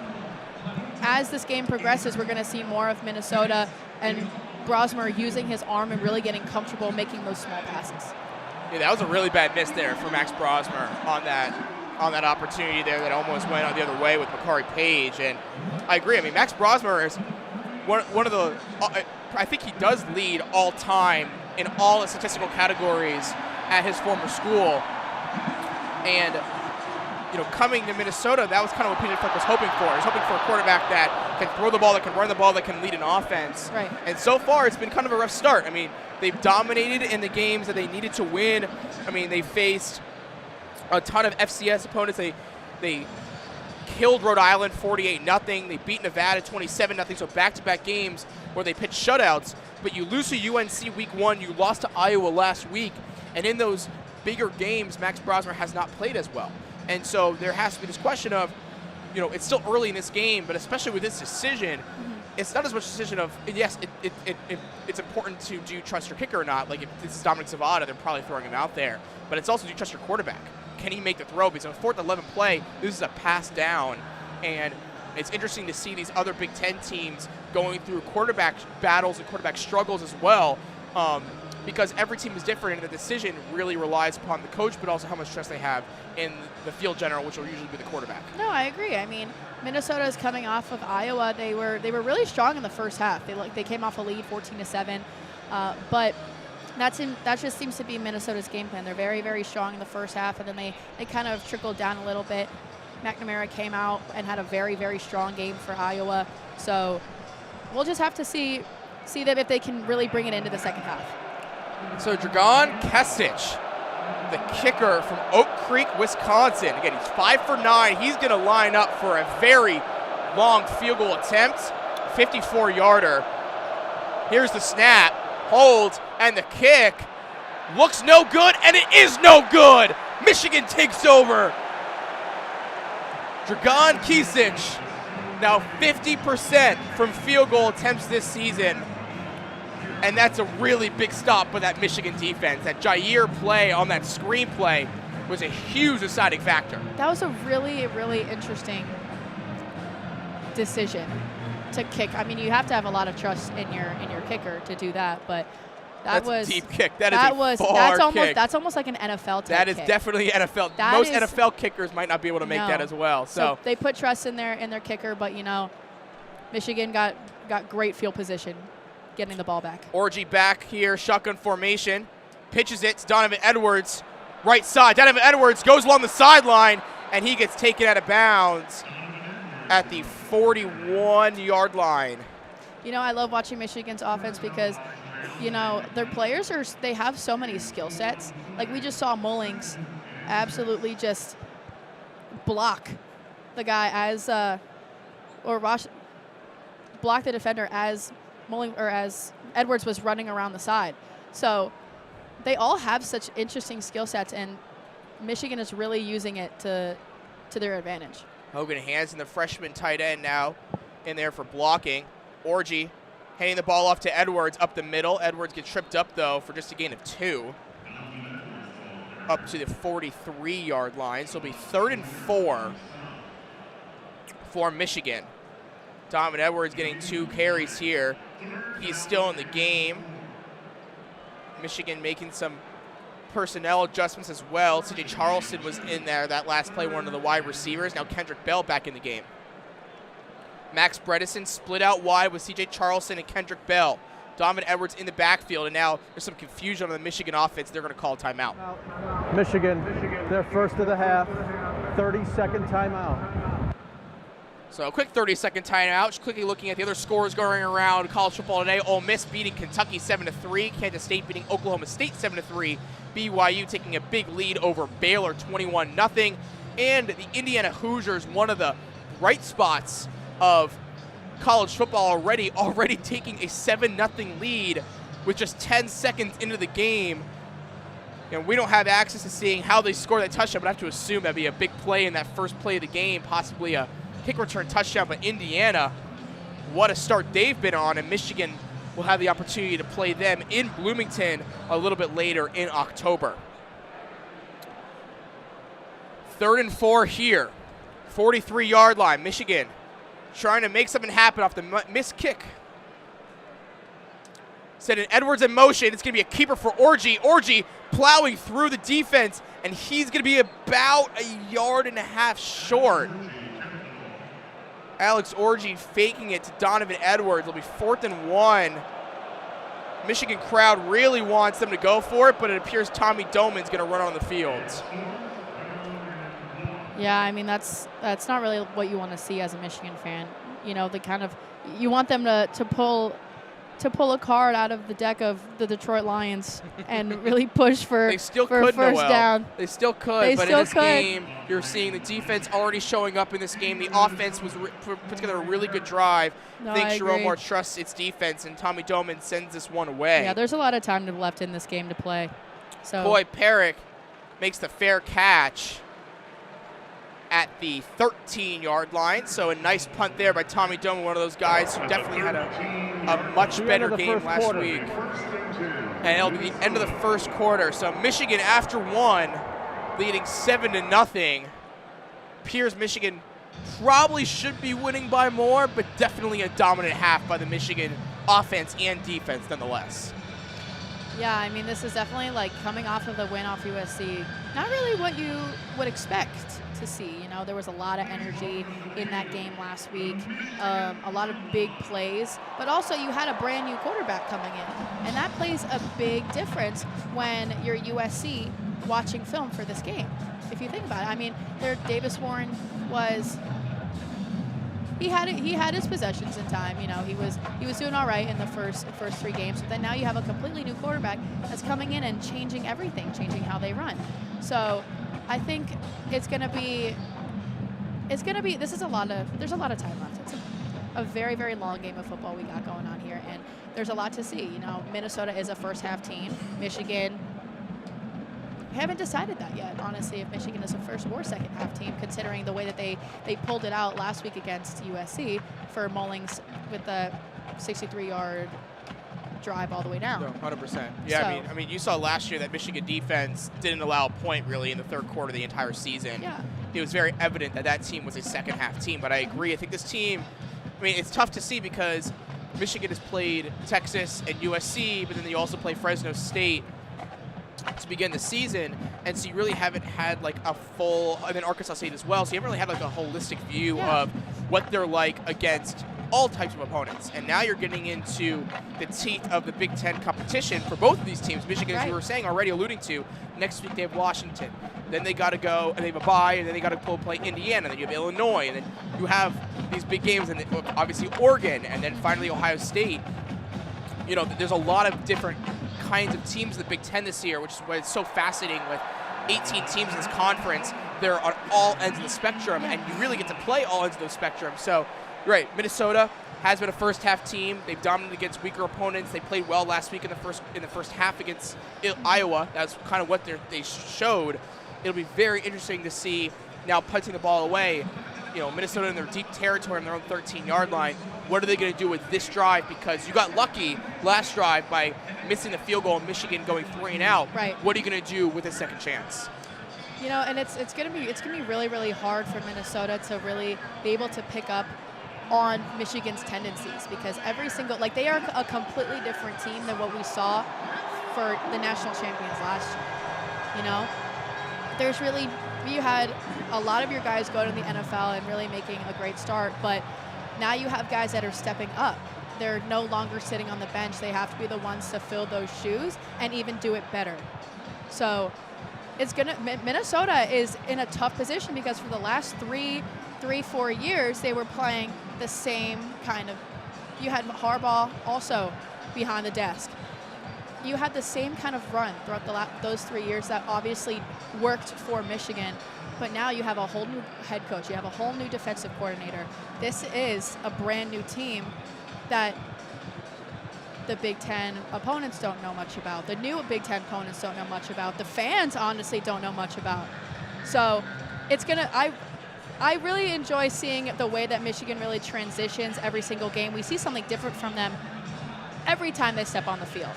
as this game progresses, we're going to see more of Minnesota and Brosmer using his arm and really getting comfortable making those small passes. Yeah, that was a really bad miss there for Max Brosmer on that opportunity there that almost went on the other way with Makari Page. And I agree. I mean, Max Brosmer is one of the I think he does lead all time in all the statistical categories at his former school. And you know, coming to Minnesota, that was kind of what Peter Fleck was hoping for. He was hoping for a quarterback that can throw the ball, that can run the ball, that can lead an offense. Right. And so far, it's been kind of a rough start. I mean, they've dominated in the games that they needed to win. I mean, they faced a ton of FCS opponents. They killed Rhode Island 48-0. They beat Nevada 27-0. So back-to-back games where they pitched shutouts. But you lose to UNC week 1. You lost to Iowa last week. And in those bigger games, Max Brosmer has not played as well. And so there has to be this question of, you know, it's still early in this game, but especially with this decision, it's not as much a decision of, yes, it's important to do you trust your kicker or not. Like, if this is Dominic Zavada, they're probably throwing him out there. But it's also, do you trust your quarterback? Can he make the throw? Because on a 4th and 11 play, this is a pass down. And it's interesting to see these other Big Ten teams going through quarterback battles and quarterback struggles as well, because every team is different, and the decision really relies upon the coach, but also how much trust they have in the field general, which will usually be the quarterback. No, I agree. I mean, Minnesota is coming off of Iowa. They were really strong in the first half. They came off a lead, 14-7, but that just seems to be Minnesota's game plan. They're very, very strong in the first half, and then they kind of trickled down a little bit. McNamara came out and had a very, very strong game for Iowa. So we'll just have to see them if they can really bring it into the second half. So Dragan Kesich, the kicker from Oak Creek, Wisconsin. Again, he's 5 for 9. He's going to line up for a very long field goal attempt, 54-yarder. Here's the snap, hold, and the kick. Looks no good, and it is no good. Michigan takes over. Dragan Kesich, now 50% from field goal attempts this season. And that's a really big stop by that Michigan defense. That Jair play on that screen play was a huge deciding factor. That was a really, really interesting decision to kick. I mean, you have to have a lot of trust in your kicker to do that, but that's a deep kick. That's almost like an NFL type That is kick. Definitely NFL. Most NFL kickers might not be able to make that as well. So they put trust in their kicker, but Michigan got great field position getting the ball back. Orji back here, shotgun formation, pitches it to Donovan Edwards, right side. Donovan Edwards goes along the sideline, and he gets taken out of bounds at the 41-yard line. I love watching Michigan's offense because their players they have so many skill sets. Like we just saw Mullings absolutely just block the guy block the defender as Edwards was running around the side. So they all have such interesting skill sets, and Michigan is really using it to their advantage. Hogan Hansen, the freshman tight end, now in there for blocking. Orji handing the ball off to Edwards up the middle. Edwards gets tripped up, though, for just a gain of 2. Up to the 43-yard line. So it'll be 3rd and 4 for Michigan. Donovan Edwards getting 2 carries here. He's still in the game. Michigan making some personnel adjustments as well. C.J. Charleston was in there that last play, one of the wide receivers. Now Kendrick Bell back in the game. Max Bredesen split out wide with C.J. Charleston and Kendrick Bell. Donovan Edwards in the backfield, and now there's some confusion on the Michigan offense. They're going to call a timeout. Michigan, their first of the half, 30-second timeout. So a quick 30-second timeout. Just quickly looking at the other scores going around college football today. Ole Miss beating Kentucky 7-3. Kansas State beating Oklahoma State 7-3. BYU taking a big lead over Baylor 21-0. And the Indiana Hoosiers, one of the bright spots of college football already taking a 7-0 lead with just 10 seconds into the game. And we don't have access to seeing how they score that touchdown, but I have to assume that'd be a big play in that first play of the game, possibly a kick return touchdown. But Indiana, what a start they've been on, and Michigan will have the opportunity to play them in Bloomington a little bit later in October. 3rd and 4 here, 43-yard line. Michigan trying to make something happen off the missed kick. Sending Edwards in motion. It's going to be a keeper for Orji. Orji plowing through the defense, and he's going to be about 1.5 yards short. Alex Orji faking it to Donovan Edwards. It'll be 4th and 1. Michigan crowd really wants them to go for it, but it appears Tommy Doman's going to run on the field. Yeah, I mean, that's not really what you want to see as a Michigan fan. You want them to pull a card out of the deck of the Detroit Lions and really push for first down. They still could, but in this game, you're seeing the defense already showing up in this game. The offense was put together a really good drive. I think Jerome Moore trusts its defense, and Tommy Doman sends this one away. Yeah, there's a lot of time left in this game to play. So Boy Perrick makes the fair catch at the 13-yard line. So a nice punt there by Tommy Doman, one of those guys who definitely had a much better game last week. And it'll be the end of the first quarter. So Michigan, after one, leading 7-0. Appears Michigan probably should be winning by more, but definitely a dominant half by the Michigan offense and defense nonetheless. Yeah, I mean, this is definitely like coming off of the win off USC. Not really what you would expect to see. You know, there was a lot of energy in that game last week, a lot of big plays, but also you had a brand new quarterback coming in. And that plays a big difference when you're USC watching film for this game. If you think about it, I mean, Davis Warren was, he had his possessions in time. You know, he was doing all right in the first 3 games. But then now you have a completely new quarterback that's coming in and changing everything, changing how they run. So I think there's a lot of time left. It's a very, very long game of football we got going on here, and there's a lot to see. You know, Minnesota is a first half team. Michigan, we haven't decided that yet, honestly, if Michigan is a first or second half team, considering the way that they pulled it out last week against USC for Mullings with the 63-yard drive all the way down. No, 100%. Yeah, So, I mean, you saw last year that Michigan defense didn't allow a point really in the third quarter of the entire season. Yeah. It was very evident that team was a second half team, but I agree. I think this team, I mean, it's tough to see because Michigan has played Texas and USC, but then they also play Fresno State to begin the season, and so you really haven't had like a full, and then Arkansas State as well, so you haven't really had like a holistic view of what they're like against all types of opponents. And now you're getting into the teeth of the Big Ten competition for both of these teams. Michigan, as we were saying, already alluding to, next week they have Washington, then they got to go, and they have a bye, and then they got to play Indiana, and then you have Illinois, and then you have these big games, and obviously Oregon, and then finally Ohio State. You know, there's a lot of different kinds of teams in the Big Ten this year, which is why it's so fascinating with 18 teams in this conference. They're on all ends of the spectrum, and you really get to play all ends of the spectrum. So, right, Minnesota has been a first-half team. They've dominated against weaker opponents. They played well last week in the first half against Iowa. That's kind of what they showed. It'll be very interesting to see now punting the ball away. You know, Minnesota in their deep territory on their own 13-yard line. What are they going to do with this drive? Because you got lucky last drive by missing the field goal and Michigan going 3 and out. Right. What are you going to do with a second chance? You know, and it's going to be really, really hard for Minnesota to really be able to pick up on Michigan's tendencies, because every single, like, they are a completely different team than what we saw for the national champions last year. You know, there's really, you had a lot of your guys go to the NFL and really making a great start, but now you have guys that are stepping up. They're no longer sitting on the bench. They have to be the ones to fill those shoes and even do it better. So it's Minnesota is in a tough position because for the last 4 years, they were playing the same kind of, you had Harbaugh also behind the desk. You had the same kind of run throughout those 3 years that obviously worked for Michigan. But now you have a whole new head coach. You have a whole new defensive coordinator. This is a brand new team that the Big Ten opponents don't know much about. The new Big Ten opponents don't know much about. The fans honestly don't know much about. So it's going to, I really enjoy seeing the way that Michigan really transitions every single game. We see something different from them every time they step on the field.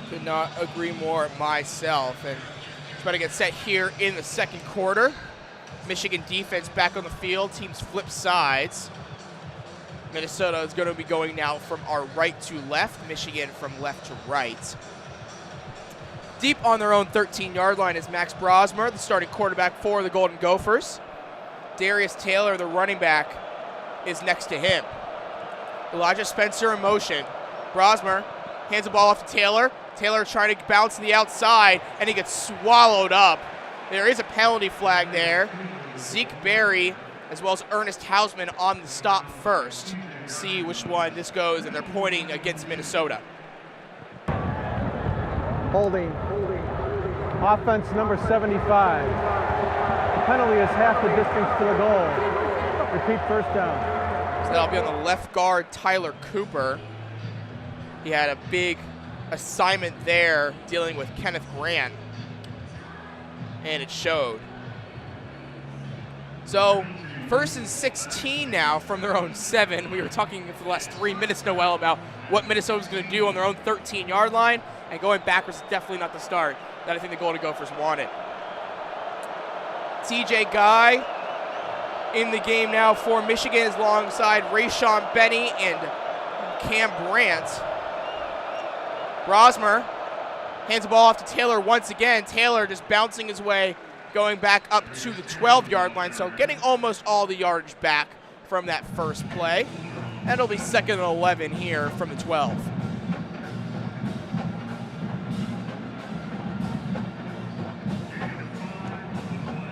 Could not agree more myself. And it's about to get set here in the second quarter. Michigan defense back on the field. Teams flip sides. Minnesota is going to be going now from our right to left. Michigan from left to right. Deep on their own 13-yard line is Max Brosmer, the starting quarterback for the Golden Gophers. Darius Taylor, the running back, is next to him. Elijah Spencer in motion. Brosmer hands the ball off to Taylor. Taylor trying to bounce to the outside, and he gets swallowed up. There is a penalty flag there. Zeke Berry, as well as Ernest Hausman on the stop first. See which one this goes, and they're pointing against Minnesota. Holding. Offense number 75. The penalty is half the distance to the goal. Repeat first down. So that'll be on the left guard, Tyler Cooper. He had a big assignment there dealing with Kenneth Grant, and it showed. So 1st and 16 now from their own 7. We were talking for the last 3 minutes, Noelle, about what Minnesota's going to do on their own 13-yard line, and going backwards is definitely not the start that I think the Golden Gophers wanted. TJ Guy in the game now for Michigan is alongside Rayshawn Benny and Cam Brandt. Brosmer hands the ball off to Taylor once again. Taylor just bouncing his way, going back up to the 12-yard line, so getting almost all the yardage back from that first play. And it'll be 2nd and 11 here from the 12.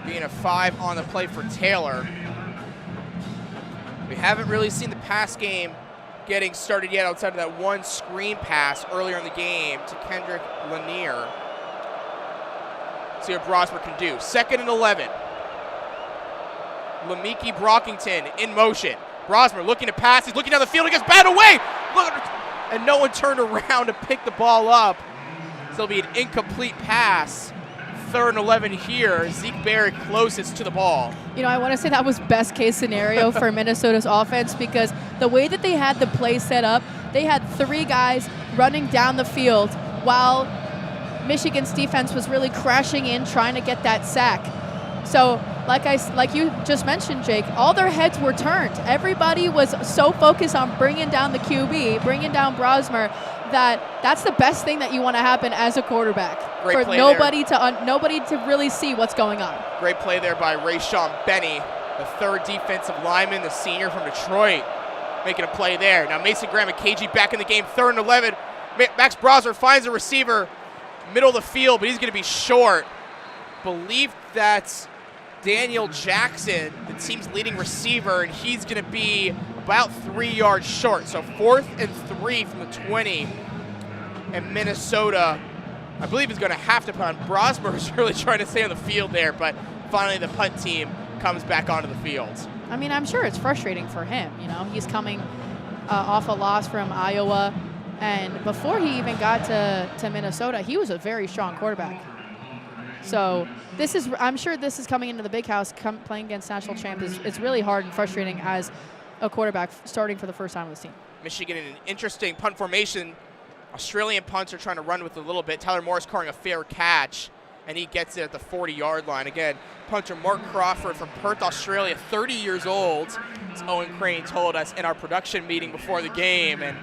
Being a 5 on the play for Taylor. We haven't really seen the pass game getting started yet outside of that one screen pass earlier in the game to Kendrick Lanier. See what Brosmer can do. 2nd and 11. Lamiki Brockington in motion. Brosmer looking to pass. He's looking down the field. He gets batted away. And no one turned around to pick the ball up. So it'll be an incomplete pass. 3rd and 11 here. Zeke Berry closest to the ball. You know, I want to say that was best case scenario for Minnesota's offense, because the way that they had the play set up, they had 3 guys running down the field while Michigan's defense was really crashing in trying to get that sack. So like you just mentioned, Jake, all their heads were turned. Everybody was so focused on bringing down the QB, bringing down Brosmer, that's the best thing that you want to happen as a quarterback. Great for play nobody to really see what's going on. Great play there by Rayshawn Benny, the 3rd defensive lineman, the senior from Detroit, making a play there. Now Mason Graham and KG back in the game, 3rd and 11. Max Brosmer finds a receiver, middle of the field, but he's going to be short. Believe that's Daniel Jackson, the team's leading receiver, and he's going to be about 3 yards short. So 4th and 3 from the 20. And Minnesota, I believe, is going to have to punt. Brosmer is really trying to stay on the field there, but finally the punt team comes back onto the field. I mean, I'm sure it's frustrating for him. You know, he's coming off a loss from Iowa, and before he even got to Minnesota, he was a very strong quarterback. So I'm sure this is coming into the big house, playing against national champs. It's really hard and frustrating as a quarterback starting for the first time with this team. Michigan in an interesting punt formation. Australian punts are trying to run with it a little bit. Tyler Morris calling a fair catch, and he gets it at the 40-yard line. Again, punter Mark Crawford from Perth, Australia, 30 years old, as Owen Crain told us in our production meeting before the game, and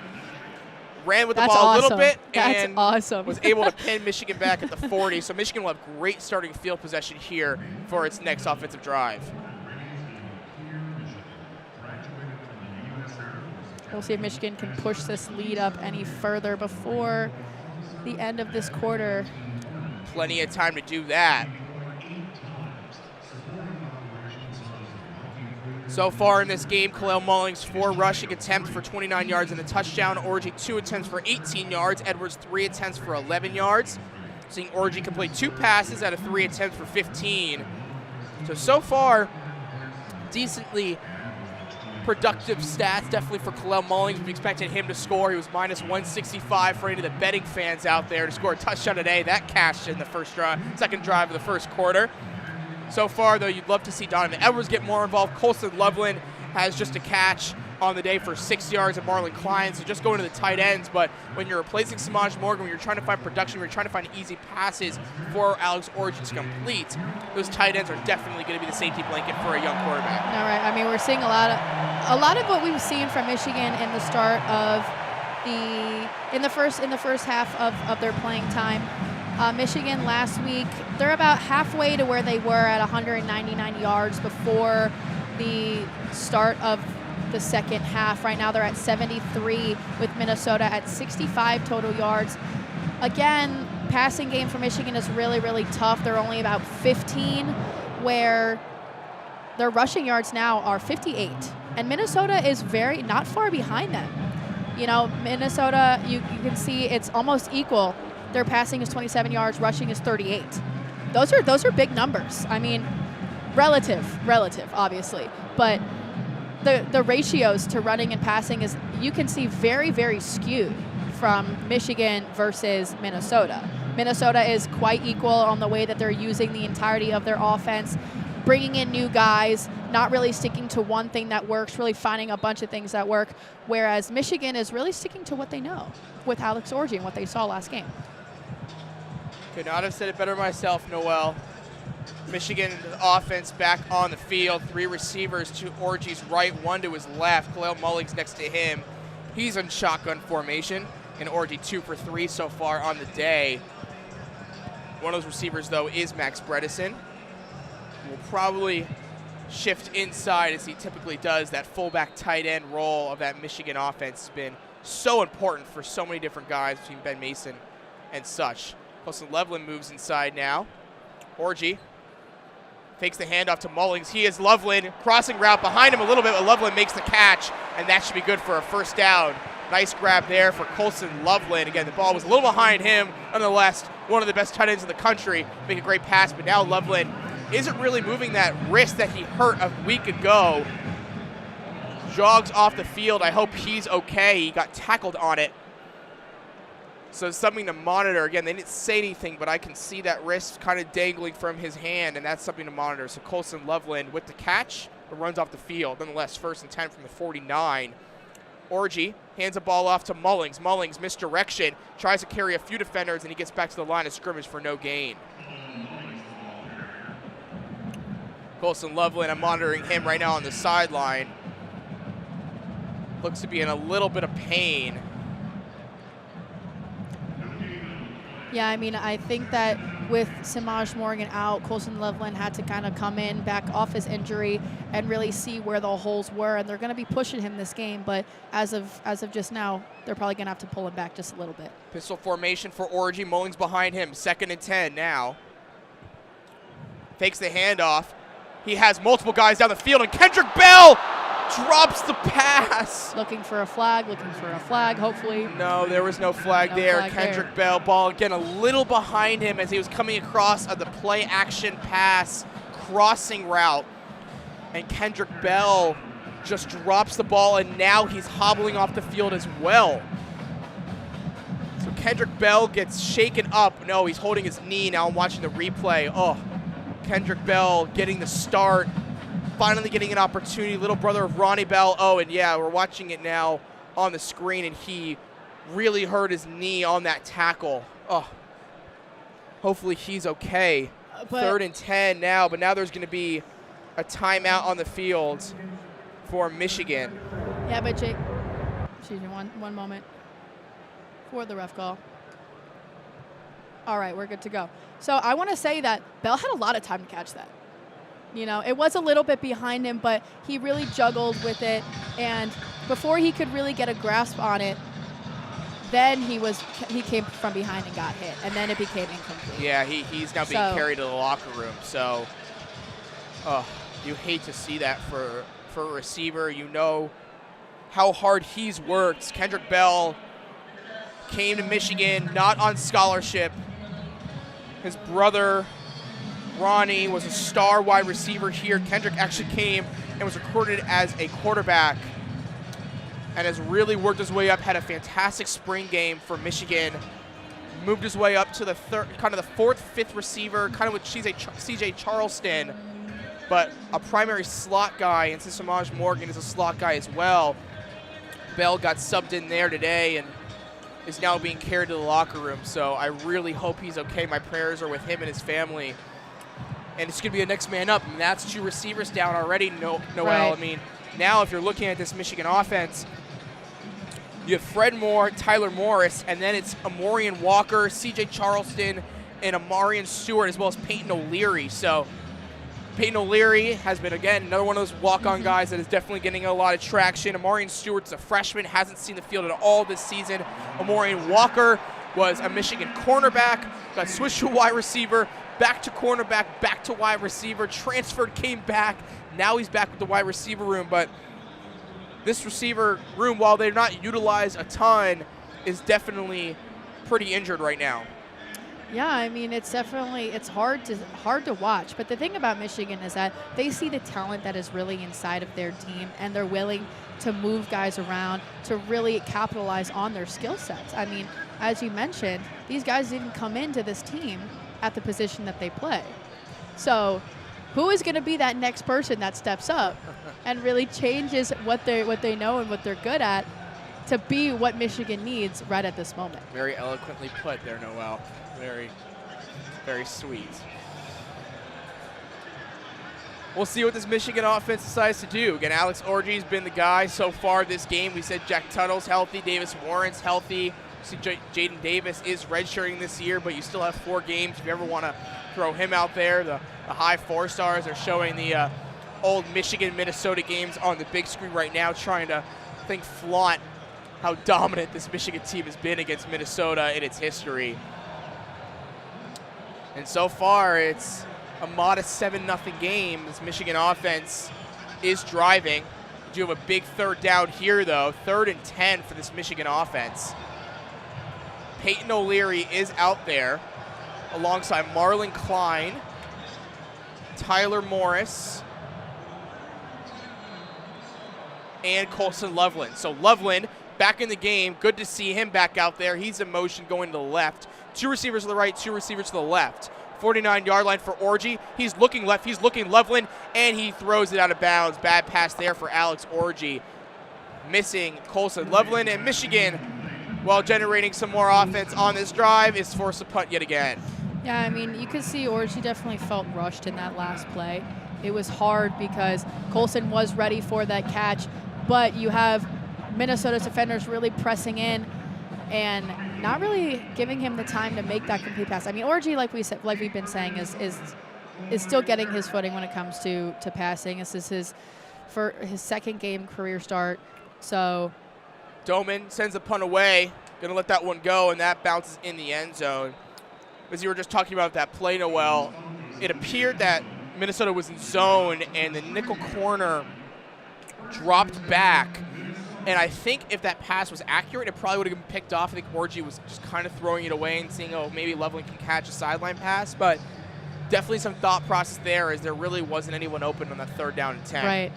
ran with the ball a little bit and was able to pin Michigan back at the 40. So Michigan will have great starting field possession here for its next offensive drive. We'll see if Michigan can push this lead up any further before the end of this quarter. Plenty of time to do that. So far in this game, Kalel Mullings 4 rushing attempts for 29 yards and a touchdown. Orji 2 attempts for 18 yards. Edwards 3 attempts for 11 yards. Seeing Orji complete 2 passes out of 3 attempts for 15. So far, decently productive stats, definitely for Kalel Mullings. We expected him to score. He was minus 165 for any of the betting fans out there to score a touchdown today. That cashed in the second drive of the first quarter. So far, though, you'd love to see Donovan Edwards get more involved. Colson Loveland has just a catch on the day for 6 yards, and Marlon Klein, so just going to the tight ends. But when you're replacing Samaj Morgan, when you're trying to find production, when you're trying to find easy passes for Alex Orji to complete, those tight ends are definitely going to be the safety blanket for a young quarterback. All right. I mean, we're seeing a lot of what we've seen from Michigan in the start of in the first half of their playing time. Michigan last week, they're about halfway to where they were at 199 yards before the start of the second half. Right now they're at 73 with Minnesota at 65 total yards. Again, passing game for Michigan is really, really tough. They're only about 15, where their rushing yards now are 58. And Minnesota is not far behind them. You know, Minnesota, you can see it's almost equal. Their passing is 27 yards, rushing is 38. Those are big numbers. I mean, relative, obviously. But the ratios to running and passing is, you can see, very, very skewed from Michigan versus Minnesota. Minnesota is quite equal on the way that they're using the entirety of their offense. bringing in new guys, not really sticking to one thing that works, really finding a bunch of things that work, whereas Michigan is really sticking to what they know with Alex Orji and what they saw last game. Could not have said it better myself, Noelle. Michigan offense back on the field. 3 receivers to Orji's right, 1 to his left. Khalil Mullings next to him. He's in shotgun formation, and Orji 2 for 3 so far on the day. One of those receivers, though, is Max Bredesen. Will probably shift inside as he typically does. That fullback tight end role of that Michigan offense has been so important for so many different guys between Ben Mason and such. Colson Loveland moves inside now. Orji fakes the handoff to Mullings. He is Loveland, crossing route behind him a little bit, but Loveland makes the catch, and that should be good for a first down. Nice grab there for Colson Loveland. Again, the ball was a little behind him. Nonetheless, one of the best tight ends in the country. Make a great pass, but now Loveland isn't really moving that wrist that he hurt a week ago. Jogs off the field. I hope he's okay. He got tackled on it. So it's something to monitor. Again, they didn't say anything, but I can see that wrist kind of dangling from his hand, and that's something to monitor. So Colson Loveland with the catch, but runs off the field. Nonetheless, 1st and 10 from the 49. Orji hands the ball off to Mullings. Mullings, misdirection, tries to carry a few defenders, and he gets back to the line of scrimmage for no gain. Colson Loveland, I'm monitoring him right now on the sideline. Looks to be in a little bit of pain. Yeah, I mean, I think that with Samaj Morgan out, Colson Loveland had to kind of come in back off his injury and really see where the holes were, and they're going to be pushing him this game, but as of just now, they're probably going to have to pull him back just a little bit. Pistol formation for Orji. Mullings behind him, 2nd and 10 now. Fakes the handoff. He has multiple guys down the field, and Kendrick Bell drops the pass. Looking for a flag, hopefully. No, there was no flag there. Kendrick Bell, ball again a little behind him as he was coming across the play action pass crossing route. And Kendrick Bell just drops the ball, and now he's hobbling off the field as well. So Kendrick Bell gets shaken up. No, he's holding his knee. Now I'm watching the replay. Oh, Kendrick Bell getting the start. Finally getting an opportunity, little brother of Ronnie Bell. Oh, and yeah, we're watching it now on the screen, and he really hurt his knee on that tackle. Oh, hopefully he's okay. 3rd and 10 now, but now there's going to be a timeout on the field for Michigan. Yeah, but Jake, excuse me, one moment for the ref call. All right, we're good to go. So I want to say that Bell had a lot of time to catch that. You know, it was a little bit behind him, but he really juggled with it. And before he could really get a grasp on it, then he came from behind and got hit, and then it became incomplete. Yeah, he's now being carried to the locker room. So, you hate to see that for a receiver. You know how hard he's worked. Kendrick Bell came to Michigan not on scholarship. His brother Ronnie was a star wide receiver here. Kendrick actually came and was recruited as a quarterback and has really worked his way up, had a fantastic spring game for Michigan, moved his way up to the third, kind of the 4th, 5th receiver, kind of with CJ Charleston, but a primary slot guy, and since Samaj Morgan is a slot guy as well, Bell got subbed in there today and is now being carried to the locker room. So I really hope he's okay. My prayers are with him and his family. And it's going to be a next man up. And that's 2 receivers down already, Noelle. Right. I mean, now if you're looking at this Michigan offense, you have Fred Moore, Tyler Morris, and then it's Amorian Walker, C.J. Charleston, and Amarian Stewart, as well as Peyton O'Leary. So Peyton O'Leary has been, again, another one of those walk-on guys that is definitely getting a lot of traction. Amarian Stewart's a freshman, hasn't seen the field at all this season. Amorian Walker was a Michigan cornerback, got switched to a wide receiver, back to cornerback, back to wide receiver, transferred, came back. Now he's back with the wide receiver room. But this receiver room, while they're not utilized a ton, is definitely pretty injured right now. Yeah, I mean, it's hard to watch. But the thing about Michigan is that they see the talent that is really inside of their team, and they're willing to move guys around to really capitalize on their skill sets. I mean, as you mentioned, these guys didn't come into this team at the position that they play. So who is going to be that next person that steps up and really changes what they know and what they're good at to be what Michigan needs right at this moment. Very eloquently put there, Noelle. Very, very sweet. We'll see what this Michigan offense decides to do. Again, Alex Orji's been the guy so far this game. We said Jack Tuttle's healthy, Davis Warren's healthy. See, Jaden Davis is redshirting this year, but you still have 4 games if you ever want to throw him out there. The high 4-stars are showing the old Michigan-Minnesota games on the big screen right now, trying to, I think, flaunt how dominant this Michigan team has been against Minnesota in its history. And so far, it's a modest 7-0 game. This Michigan offense is driving. You do have a big 3rd down here, though. 3rd and 10 for this Michigan offense. Peyton O'Leary is out there alongside Marlon Klein, Tyler Morris, and Colson Loveland. So Loveland back in the game. Good to see him back out there. He's in motion going to the left. 2 receivers to the right, 2 receivers to the left. 49-yard line for Orji. He's looking left. He's looking Loveland, and he throws it out of bounds. Bad pass there for Alex Orji. Missing Colson Loveland, and Michigan, while generating some more offense on this drive, is forced to punt yet again. Yeah, I mean, you could see Orji definitely felt rushed in that last play. It was hard because Colson was ready for that catch, but you have Minnesota's defenders really pressing in and not really giving him the time to make that complete pass. I mean, Orji, like we've been saying, is still getting his footing when it comes to passing. This is his 2nd game career start. So Doman sends a punt away. Going to let that one go, and that bounces in the end zone. As you were just talking about that play, Noelle, it appeared that Minnesota was in zone, and the nickel corner dropped back. And I think if that pass was accurate, it probably would have been picked off. I think Orji was just kind of throwing it away and seeing, oh, maybe Loveland can catch a sideline pass. But definitely some thought process there, as there really wasn't anyone open on that 3rd down and 10. Right.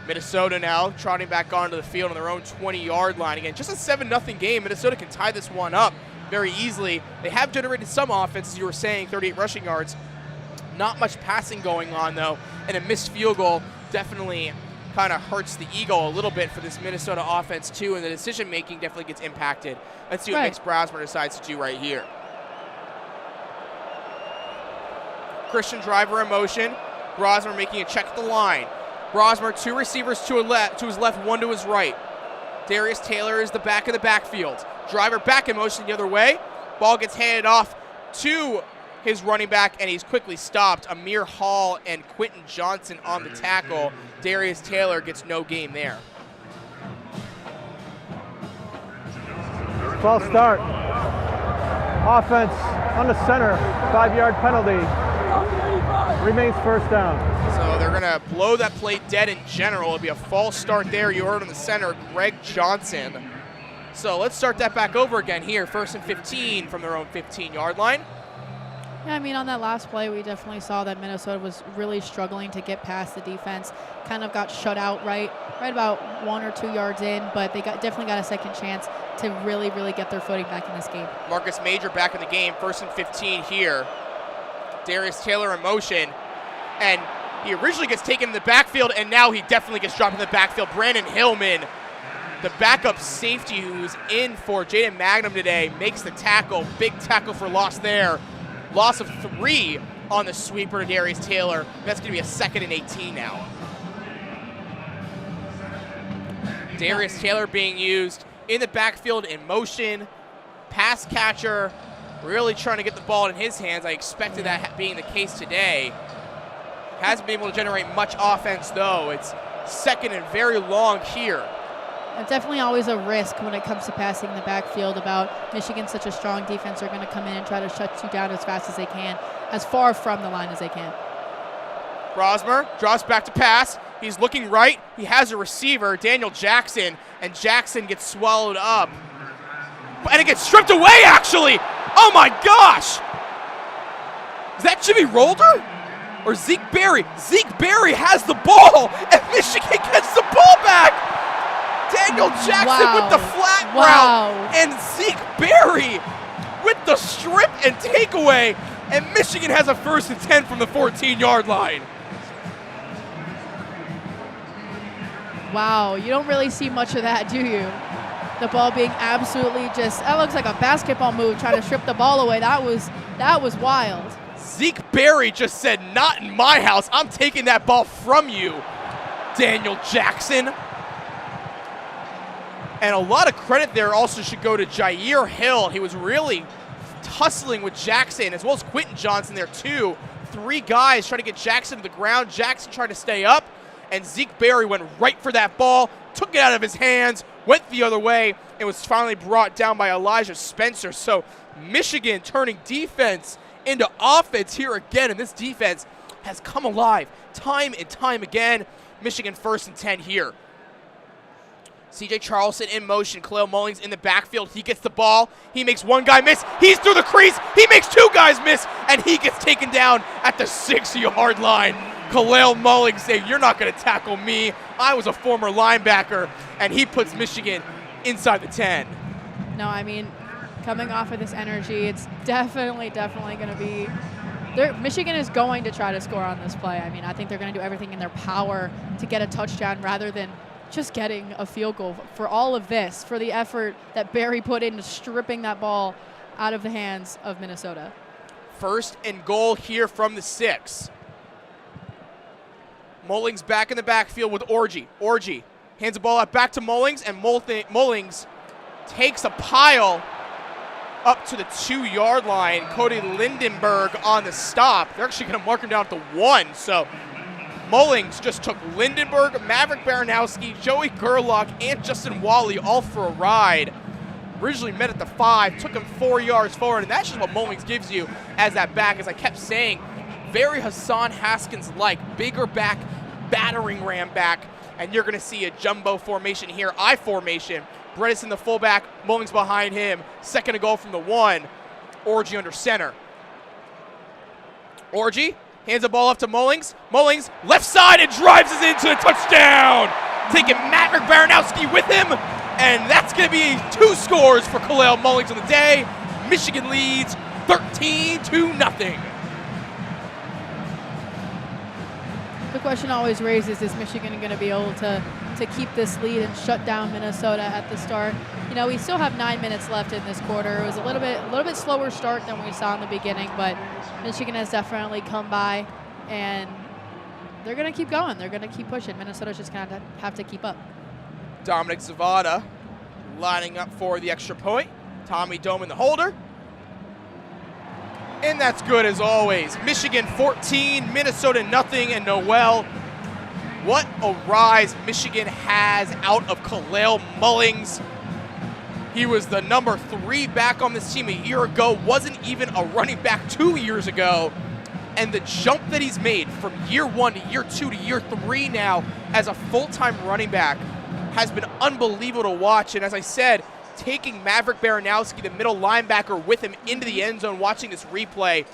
Minnesota now trotting back onto the field on their own 20-yard line. Again, just a 7-0 game. Minnesota can tie this one up very easily. They have generated some offense, as you were saying, 38 rushing yards. Not much passing going on, though, and a missed field goal definitely kind of hurts the ego a little bit for this Minnesota offense, too, and the decision-making definitely gets impacted. Let's see what Mix Brasmer decides to do right here. Christian Driver in motion. Brasmer making a check at the line. Brasmer, 2 receivers to his left, 1 to his right. Darius Taylor is the back of the backfield. Driver back in motion the other way. Ball gets handed off to his running back, and he's quickly stopped. Amir Hall and Quentin Johnson on the tackle. Darius Taylor gets no gain there. False start. Offense on the center. 5-yard penalty. Remains 1st down. So they're going to blow that play dead in general. It'll be a false start there. You heard on the center, Greg Johnson. So let's start that back over again here. 1st and 15 from their own 15-yard line. Yeah, I mean, on that last play, we definitely saw that Minnesota was really struggling to get past the defense. Kind of got shut out right about 1 or 2 yards in, but they definitely got a second chance to really, really get their footing back in this game. Marcus Major back in the game, 1st and 15 here. Darius Taylor in motion, and he originally gets taken in the backfield, and now he definitely gets dropped in the backfield. Brandon Hillman, the backup safety who's in for Jaden Magnum today, makes the tackle. Big tackle for loss there. Loss of 3 on the sweeper to Darius Taylor. That's going to be a 2nd and 18 now. Darius Taylor being used in the backfield in motion. Pass catcher, really trying to get the ball in his hands. I expected that being the case today. Hasn't been able to generate much offense, though. It's 2nd and very long here. It's definitely always a risk when it comes to passing in the backfield. About Michigan's such a strong defense, they're going to come in and try to shut you down as fast as they can, as far from the line as they can. Brasmer drops back to pass. He's looking right. He has a receiver, Daniel Jackson, and Jackson gets swallowed up. And it gets stripped away, actually. Oh, my gosh. Is that Jimmy Rolder or Zeke Berry? Zeke Berry has the ball, and Michigan gets the ball back. Daniel Jackson with the flat route, and Zeke Berry with the strip and takeaway. and Michigan has a 1st and 10 from the 14-yard line. Wow, you don't really see much of that, do you? The ball being absolutely that looks like a basketball move, trying to strip the ball away. That was wild. Zeke Berry just said, "Not in my house. I'm taking that ball from you, Daniel Jackson." And a lot of credit there also should go to Jair Hill. He was really tussling with Jackson, as well as Quentin Johnson there too. 3 guys trying to get Jackson to the ground. Jackson tried to stay up, and Zeke Berry went right for that ball, took it out of his hands, went the other way, and was finally brought down by Elijah Spencer. So Michigan turning defense into offense here again, and this defense has come alive time and time again. Michigan 1st and 10 here. C.J. Charleston in motion. Khalil Mullings in the backfield. He gets the ball. He makes 1 guy miss. He's through the crease. He makes 2 guys miss, and he gets taken down at the 6-yard line. Khalil Mullings saying, "You're not going to tackle me. I was a former linebacker," and he puts Michigan inside the 10. No, I mean, coming off of this energy, it's definitely going to be Michigan is going to try to score on this play. I mean, I think they're going to do everything in their power to get a touchdown rather than just getting a field goal. For all of this, for the effort that Berry put into stripping that ball out of the hands of Minnesota. 1st and goal here from the 6. Mullings back in the backfield with Orji. Orji hands the ball out back to Mullings, and Mullings takes a pile up to the 2-yard line. Cody Lindenberg on the stop. They're actually going to mark him down at the 1. So Mullings just took Lindenberg, Maverick Baranowski, Joey Gerlach, and Justin Wally all for a ride. Originally met at the 5, took him 4 yards forward, and that's just what Mullings gives you as that back. As I kept saying, very Hassan Haskins-like, bigger back, battering ram back, and you're going to see a jumbo formation here, I formation. Bredesen the fullback, Mullings behind him, 2nd and goal from the 1. Orji under center. Orji hands the ball off to Mullings. Mullings, left side, and drives us into the touchdown. Taking Maverick Baranowski with him, and that's going to be 2 scores for Khalil Mullings on the day. Michigan leads 13-0. The question always raises, is Michigan going to be able to keep this lead and shut down Minnesota at the start? You know, we still have 9 minutes left in this quarter. It was a little bit slower start than we saw in the beginning, but Michigan has definitely come by, and they're going to keep going. They're going to keep pushing. Minnesota's just going to have to keep up. Dominic Zavada lining up for the extra point. Tommy Doman the holder. And that's good as always. Michigan 14, Minnesota nothing, and Noelle, what a rise Michigan has out of Khalil Mullings. He was the number 3 back on this team a year ago, wasn't even a running back 2 years ago. And the jump that he's made from year 1 to year 2 to year 3 now as a full-time running back has been unbelievable to watch. And as I said, taking Maverick Baranowski, the middle linebacker, with him into the end zone, watching this replay,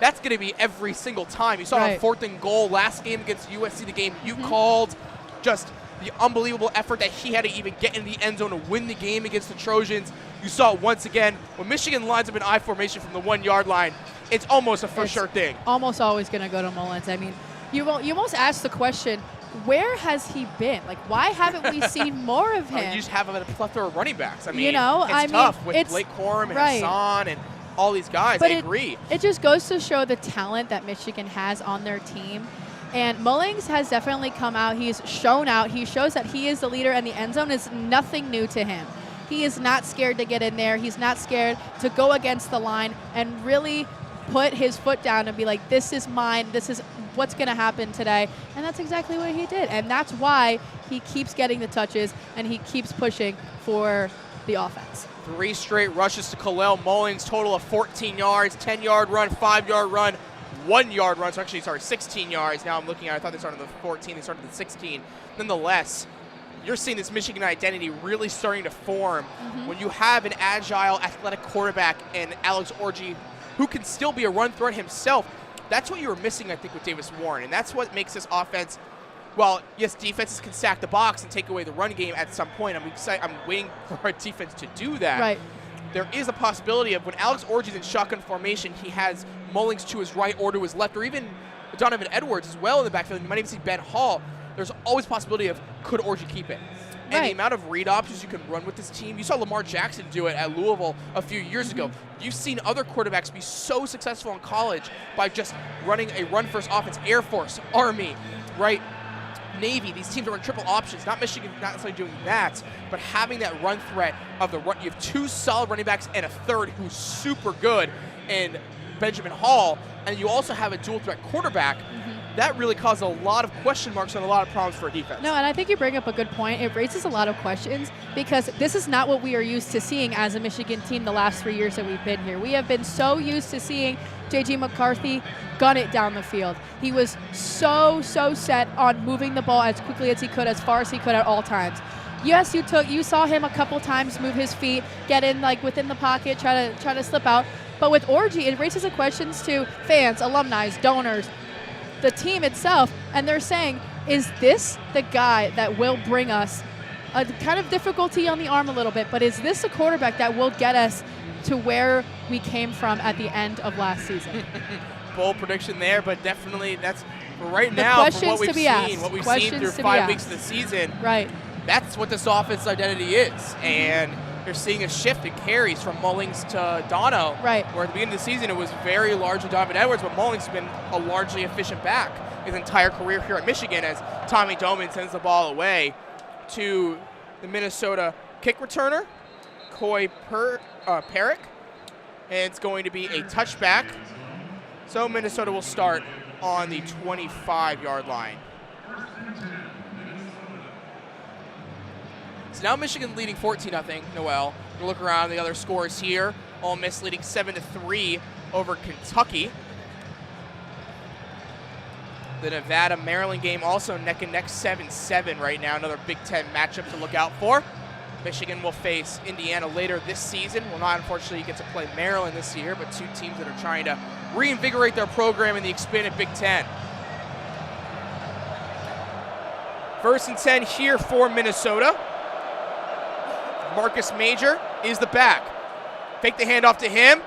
that's going to be every single time. You saw a 4th and goal last game against USC, the game you called. Just the unbelievable effort that he had to even get in the end zone to win the game against the Trojans. You saw it once again. When Michigan lines up in I formation from the 1-yard line, it's almost a for sure thing. Almost always going to go to Mullins. I mean, you almost ask the question, where has he been? Like, why haven't we seen more of him? You just have a plethora of running backs. I mean, you know, it's tough with Blake Corum and Hassan and all these guys. But I agree. It just goes to show the talent that Michigan has on their team. And Mullings has definitely come out. He's shown out. He shows that he is the leader, and the end zone is nothing new to him. He is not scared to get in there. He's not scared to go against the line and really put his foot down and be like, this is mine. This is what's going to happen today. And that's exactly what he did. And that's why he keeps getting the touches and he keeps pushing for the offense. 3 straight rushes to Khalil Mullings, total of 14 yards, 10-yard run, 5-yard run, 1-yard run. So actually, sorry, 16 yards. Now I'm looking at it. I thought they started at the 14. They started at the 16. Nonetheless, you're seeing this Michigan identity really starting to form when you have an agile, athletic quarterback and Alex Orji, who can still be a run threat himself. That's what you were missing, I think, with Davis Warren. And that's what makes this offense, well, yes, defenses can stack the box and take away the run game at some point. I'm waiting for our defense to do that. Right. there is a possibility of when Alex Orji's in shotgun formation, he has Mullings to his right or to his left, or even Donovan Edwards as well in the backfield. You might even see Ben Hall. There's always a possibility of could Orji keep it. Right. And the amount of read options you can run with this team. You saw Lamar Jackson do it at Louisville a few years ago. You've seen other quarterbacks be so successful in college by just running a run-first offense. Air Force, Army, right? Navy, these teams are in triple options. Not Michigan, not necessarily doing that, but having that run threat of the run. You have 2 solid running backs and a third who's super good in Benjamin Hall, and you also have a dual threat quarterback. That really caused a lot of question marks and a lot of problems for a defense. No, and I think you bring up a good point. It raises a lot of questions because this is not what we are used to seeing as a Michigan team the last 3 years that we've been here. We have been so used to seeing J.J. McCarthy gun it down the field. He was so set on moving the ball as quickly as he could, as far as he could at all times. Yes, you saw him a couple times move his feet, get in like within the pocket, try to slip out. But with Orji, it raises the questions to fans, alumni, donors, the team itself, and they're saying, is this the guy that will bring us a kind of difficulty on the arm a little bit, but is this a quarterback that will get us to where we came from at the end of last season? Bold prediction there, but definitely that's right now from what we've seen through 5 weeks of the season. Right. That's what this offense identity is, and you're seeing a shift in carries from Mullings to Dono. Right. Where at the beginning of the season it was very largely Donovan Edwards, but Mullings has been a largely efficient back his entire career here at Michigan as Tommy Doman sends the ball away to the Minnesota kick returner, Coy Perrick, and it's going to be a touchback. So Minnesota will start on the 25-yard line. So now Michigan leading 14-0, Noelle. We'll look around the other scores here. Ole Miss leading 7-3 over Kentucky. The Nevada-Maryland game also neck and neck 7-7 right now. Another Big Ten matchup to look out for. Michigan will face Indiana later this season. Will not unfortunately get to play Maryland this year, but 2 teams that are trying to reinvigorate their program in the expanded Big Ten. 1st and 10 here for Minnesota. Marcus Major is the back. Fake the handoff to him.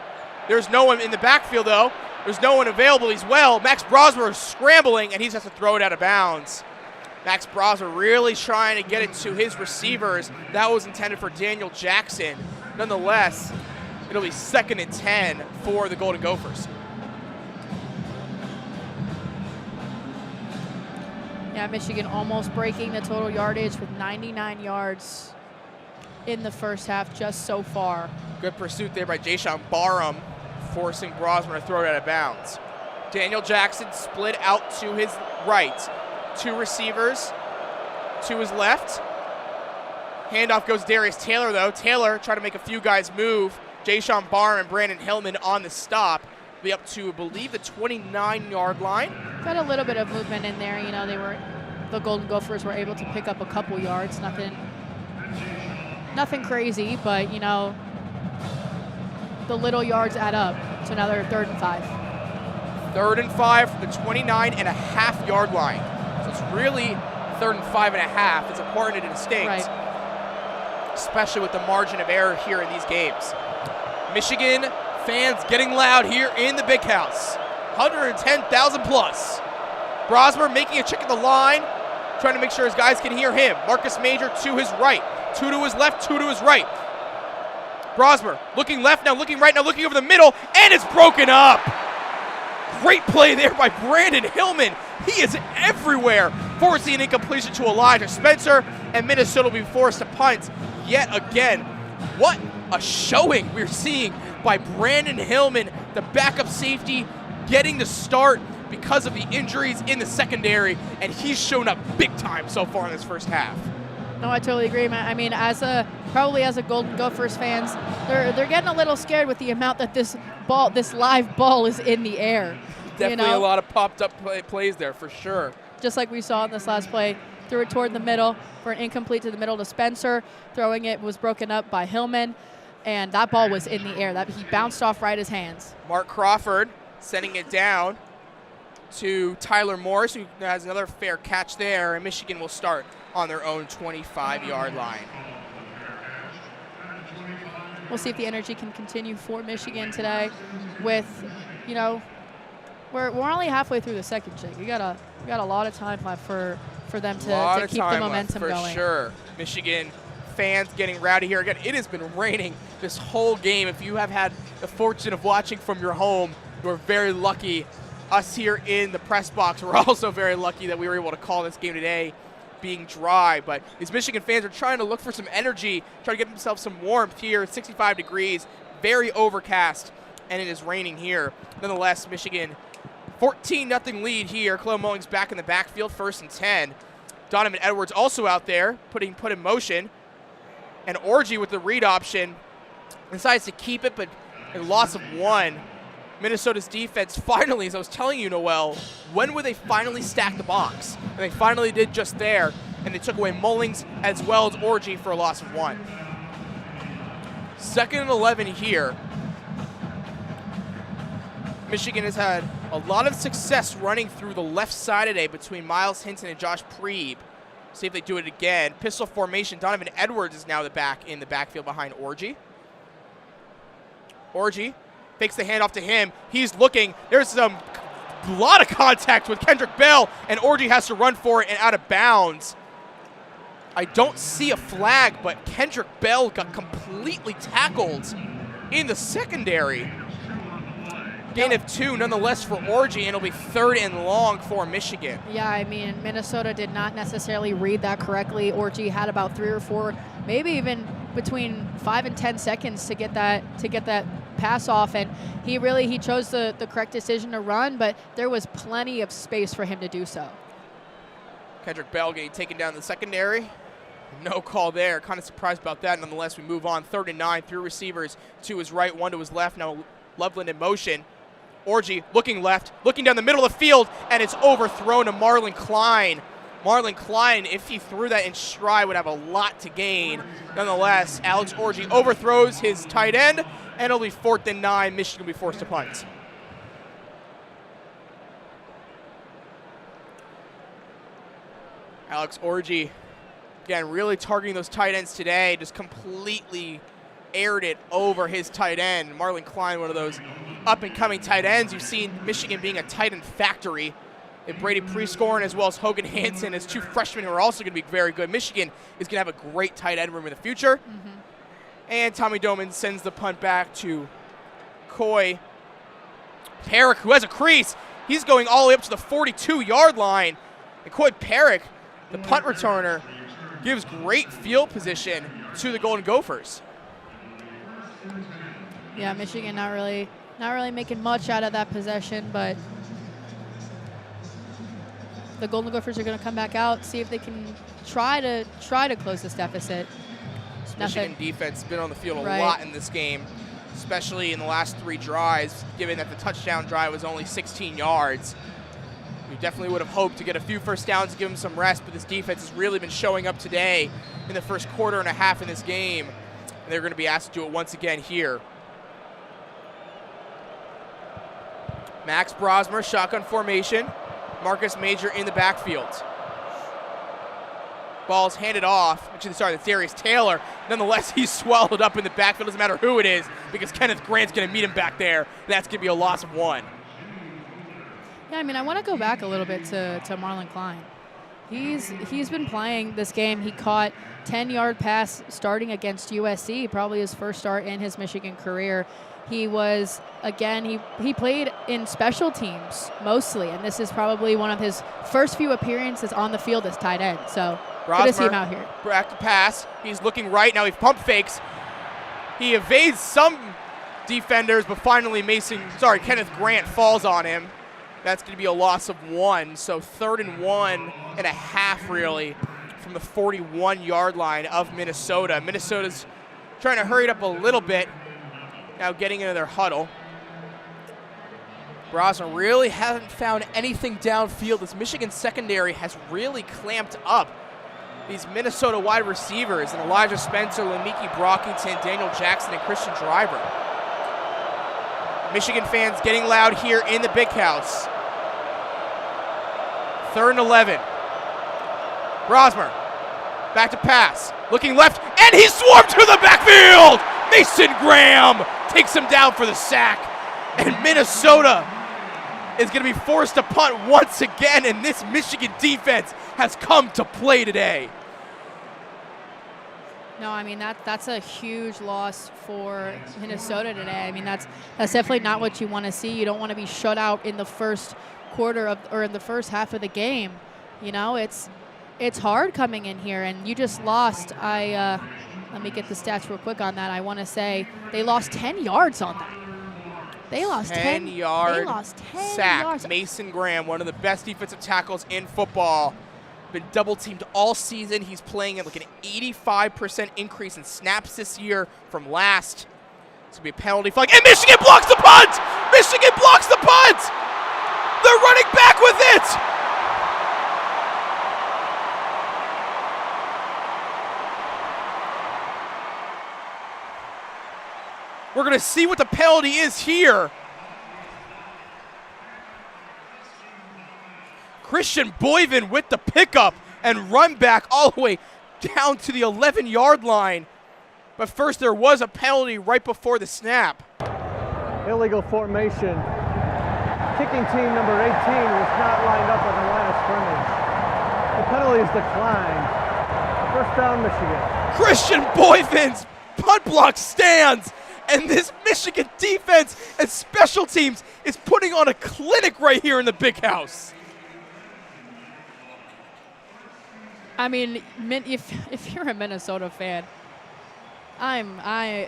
There's no one in the backfield, though. There's no one available as well. Max Brosmer is scrambling, and he has to throw it out of bounds. Max Brosmer really trying to get it to his receivers. That was intended for Daniel Jackson. Nonetheless, it'll be 2nd and 10 for the Golden Gophers. Yeah, Michigan almost breaking the total yardage with 99 yards in the first half just so far. Good pursuit there by Jayshawn Barham, forcing Brosmer to throw it out of bounds. Daniel Jackson split out to his right. 2 receivers to his left. Handoff goes Darius Taylor, though. Taylor trying to make a few guys move. Jayshawn Barham and Brandon Hillman on the stop. Be up to, I believe, the 29-yard line. Got a little bit of movement in there. You know, the Golden Gophers were able to pick up a couple yards. Nothing crazy, but, you know, the little yards add up to another 3rd and 5. 3rd and 5 from the 29.5-yard line. So it's really 3rd and 5.5. It's important and distinct, right, especially with the margin of error here in these games. Michigan fans getting loud here in the Big House. 110,000 plus. Brosmer making a check at the line, trying to make sure his guys can hear him. Marcus Major to his right. 2 to his left, 2 to his right. Brosmer looking left, now looking right, now looking over the middle, and it's broken up. Great play there by Brandon Hillman. He is everywhere, forcing an incompletion to Elijah Spencer, and Minnesota will be forced to punt yet again. What a showing we're seeing by Brandon Hillman, the backup safety, getting the start because of the injuries in the secondary, and he's shown up big time so far in this first half. No, I totally agree, man. I mean, probably as a Golden Gophers fans, they're getting a little scared with the amount that this live ball is in the air. Definitely a lot of popped up plays there for sure. Just like we saw in this last play, threw it toward the middle for an incomplete to the middle to Spencer. Throwing it was broken up by Hillman, and that ball was in the air. He bounced off right his hands. Mark Crawford sending it down to Tyler Morris, who has another fair catch there, and Michigan will start on their own 25-yard line. We'll see if the energy can continue for Michigan today. With, you know, we're only halfway through the second, Jake. We got a lot of time left for them to keep the momentum going. For sure. Michigan fans getting rowdy here again. It has been raining this whole game. If you have had the fortune of watching from your home, you're very lucky. Us here in the press box, we're also very lucky that we were able to call this game today being dry. But these Michigan fans are trying to look for some energy, trying to get themselves some warmth here. 65 degrees, very overcast, and it is raining here. Nonetheless, Michigan 14-0 lead here. Khalil Mullings back in the backfield, 1st and 10. Donovan Edwards also out there, put in motion. And Orji with the read option decides to keep it, but a loss of 1. Minnesota's defense finally, as I was telling you, Noelle, when would they finally stack the box? And they finally did just there, and they took away Mullings as well as Orji for a loss of 1. 2nd and 11 here. Michigan has had a lot of success running through the left side today between Miles Hinton and Josh Preeb. See if they do it again. Pistol formation. Donovan Edwards is now in the backfield behind Orji. Orji fakes the handoff to him. He's looking. There's a lot of contact with Kendrick Bell, and Orji has to run for it and out of bounds. I don't see a flag, but Kendrick Bell got completely tackled in the secondary. Gain of 2 nonetheless for Orji, and it'll be 3rd and long for Michigan. Yeah, I mean, Minnesota did not necessarily read that correctly. Orji had about 3 or 4, maybe even between 5 and 10 seconds to get that pass off, and he chose the correct decision to run, but there was plenty of space for him to do so. Kendrick Bell getting taken down in the secondary. No call there. Kind of surprised about that. Nonetheless, we move on. 3rd and 9, 3 receivers to his right, 1 to his left. Now Loveland in motion. Orji looking left, looking down the middle of the field, and it's overthrown to Marlon Klein. Marlon Klein, if he threw that in stride, would have a lot to gain. Nonetheless, Alex Orji overthrows his tight end, and it'll be 4th and 9. Michigan will be forced to punt. Alex Orji, again, really targeting those tight ends today, just completely aired it over his tight end. Marlon Klein, one of those up-and-coming tight ends. You've seen Michigan being a tight end factory. And Brady Prescorn as well as Hogan Hansen as 2 freshmen who are also going to be very good. Michigan is going to have a great tight end room in the future. And Tommy Doman sends the punt back to Coy Perrick, who has a crease. He's going all the way up to the 42-yard line. And Coy Perrick, the punt returner, gives great field position to the Golden Gophers. Yeah, Michigan not really making much out of that possession, but the Golden Gophers are going to come back out, see if they can try to close this deficit. Michigan defense has been on the field a lot in this game, especially in the last 3 drives, given that the touchdown drive was only 16 yards. We definitely would have hoped to get a few first downs to give them some rest, but this defense has really been showing up today in the first quarter and a half in this game, and they're going to be asked to do it once again here. Max Brosmer, shotgun formation. Marcus Major in the backfield. Ball's handed off. Actually, sorry, that's Darius Taylor. Nonetheless, he's swallowed up in the backfield. Doesn't matter who it is because Kenneth Grant's going to meet him back there. That's going to be a loss of 1. Yeah, I mean, I want to go back a little bit to Marlon Klein. He's been playing this game. He caught 10-yard pass starting against USC, probably his first start in his Michigan career. He was, again, he played in special teams mostly, and this is probably one of his first few appearances on the field as tight end. So good to see him out here. Back to pass. He's looking right. Now he pump fakes. He evades some defenders, but finally Kenneth Grant falls on him. That's going to be a loss of 1. So 3rd and 1.5 really from the 41-yard line of Minnesota. Minnesota's trying to hurry it up a little bit. Now getting into their huddle. Brosnan really hasn't found anything downfield. This Michigan secondary has really clamped up these Minnesota wide receivers, and Elijah Spencer, Lamiki Brockington, Daniel Jackson, and Christian Driver. Michigan fans getting loud here in the Big House. 3rd and 11. Brosmer back to pass, looking left, and he swarmed to the backfield! Mason Graham takes him down for the sack. And Minnesota is going to be forced to punt once again, and this Michigan defense has come to play today. No, I mean, that's a huge loss for Minnesota today. I mean, that's definitely not what you want to see. You don't want to be shut out in the first quarter or in the first half of the game. You know, it's hard coming in here, and you just lost. Let me get the stats real quick on that. I want to say they lost 10 yards on that. They lost 10 yards. They lost 10 sack. yards. Mason Graham, one of the best defensive tackles in football. Been double teamed all season. He's playing at like an 85% increase in snaps this year from last. It's going to be a penalty flag. And Michigan blocks the punt! Michigan blocks the punt! They're running back with it! We're going to see what the penalty is here. Christian Boyven with the pickup and run back all the way down to the 11-yard line. But first, there was a penalty right before the snap. Illegal formation. Kicking team number 18 was not lined up on the line of scrimmage. The penalty is declined. First down, Michigan. Christian Boyven's punt block stands, and this Michigan defense and special teams is putting on a clinic right here in the big house. I mean, if you're a Minnesota fan, I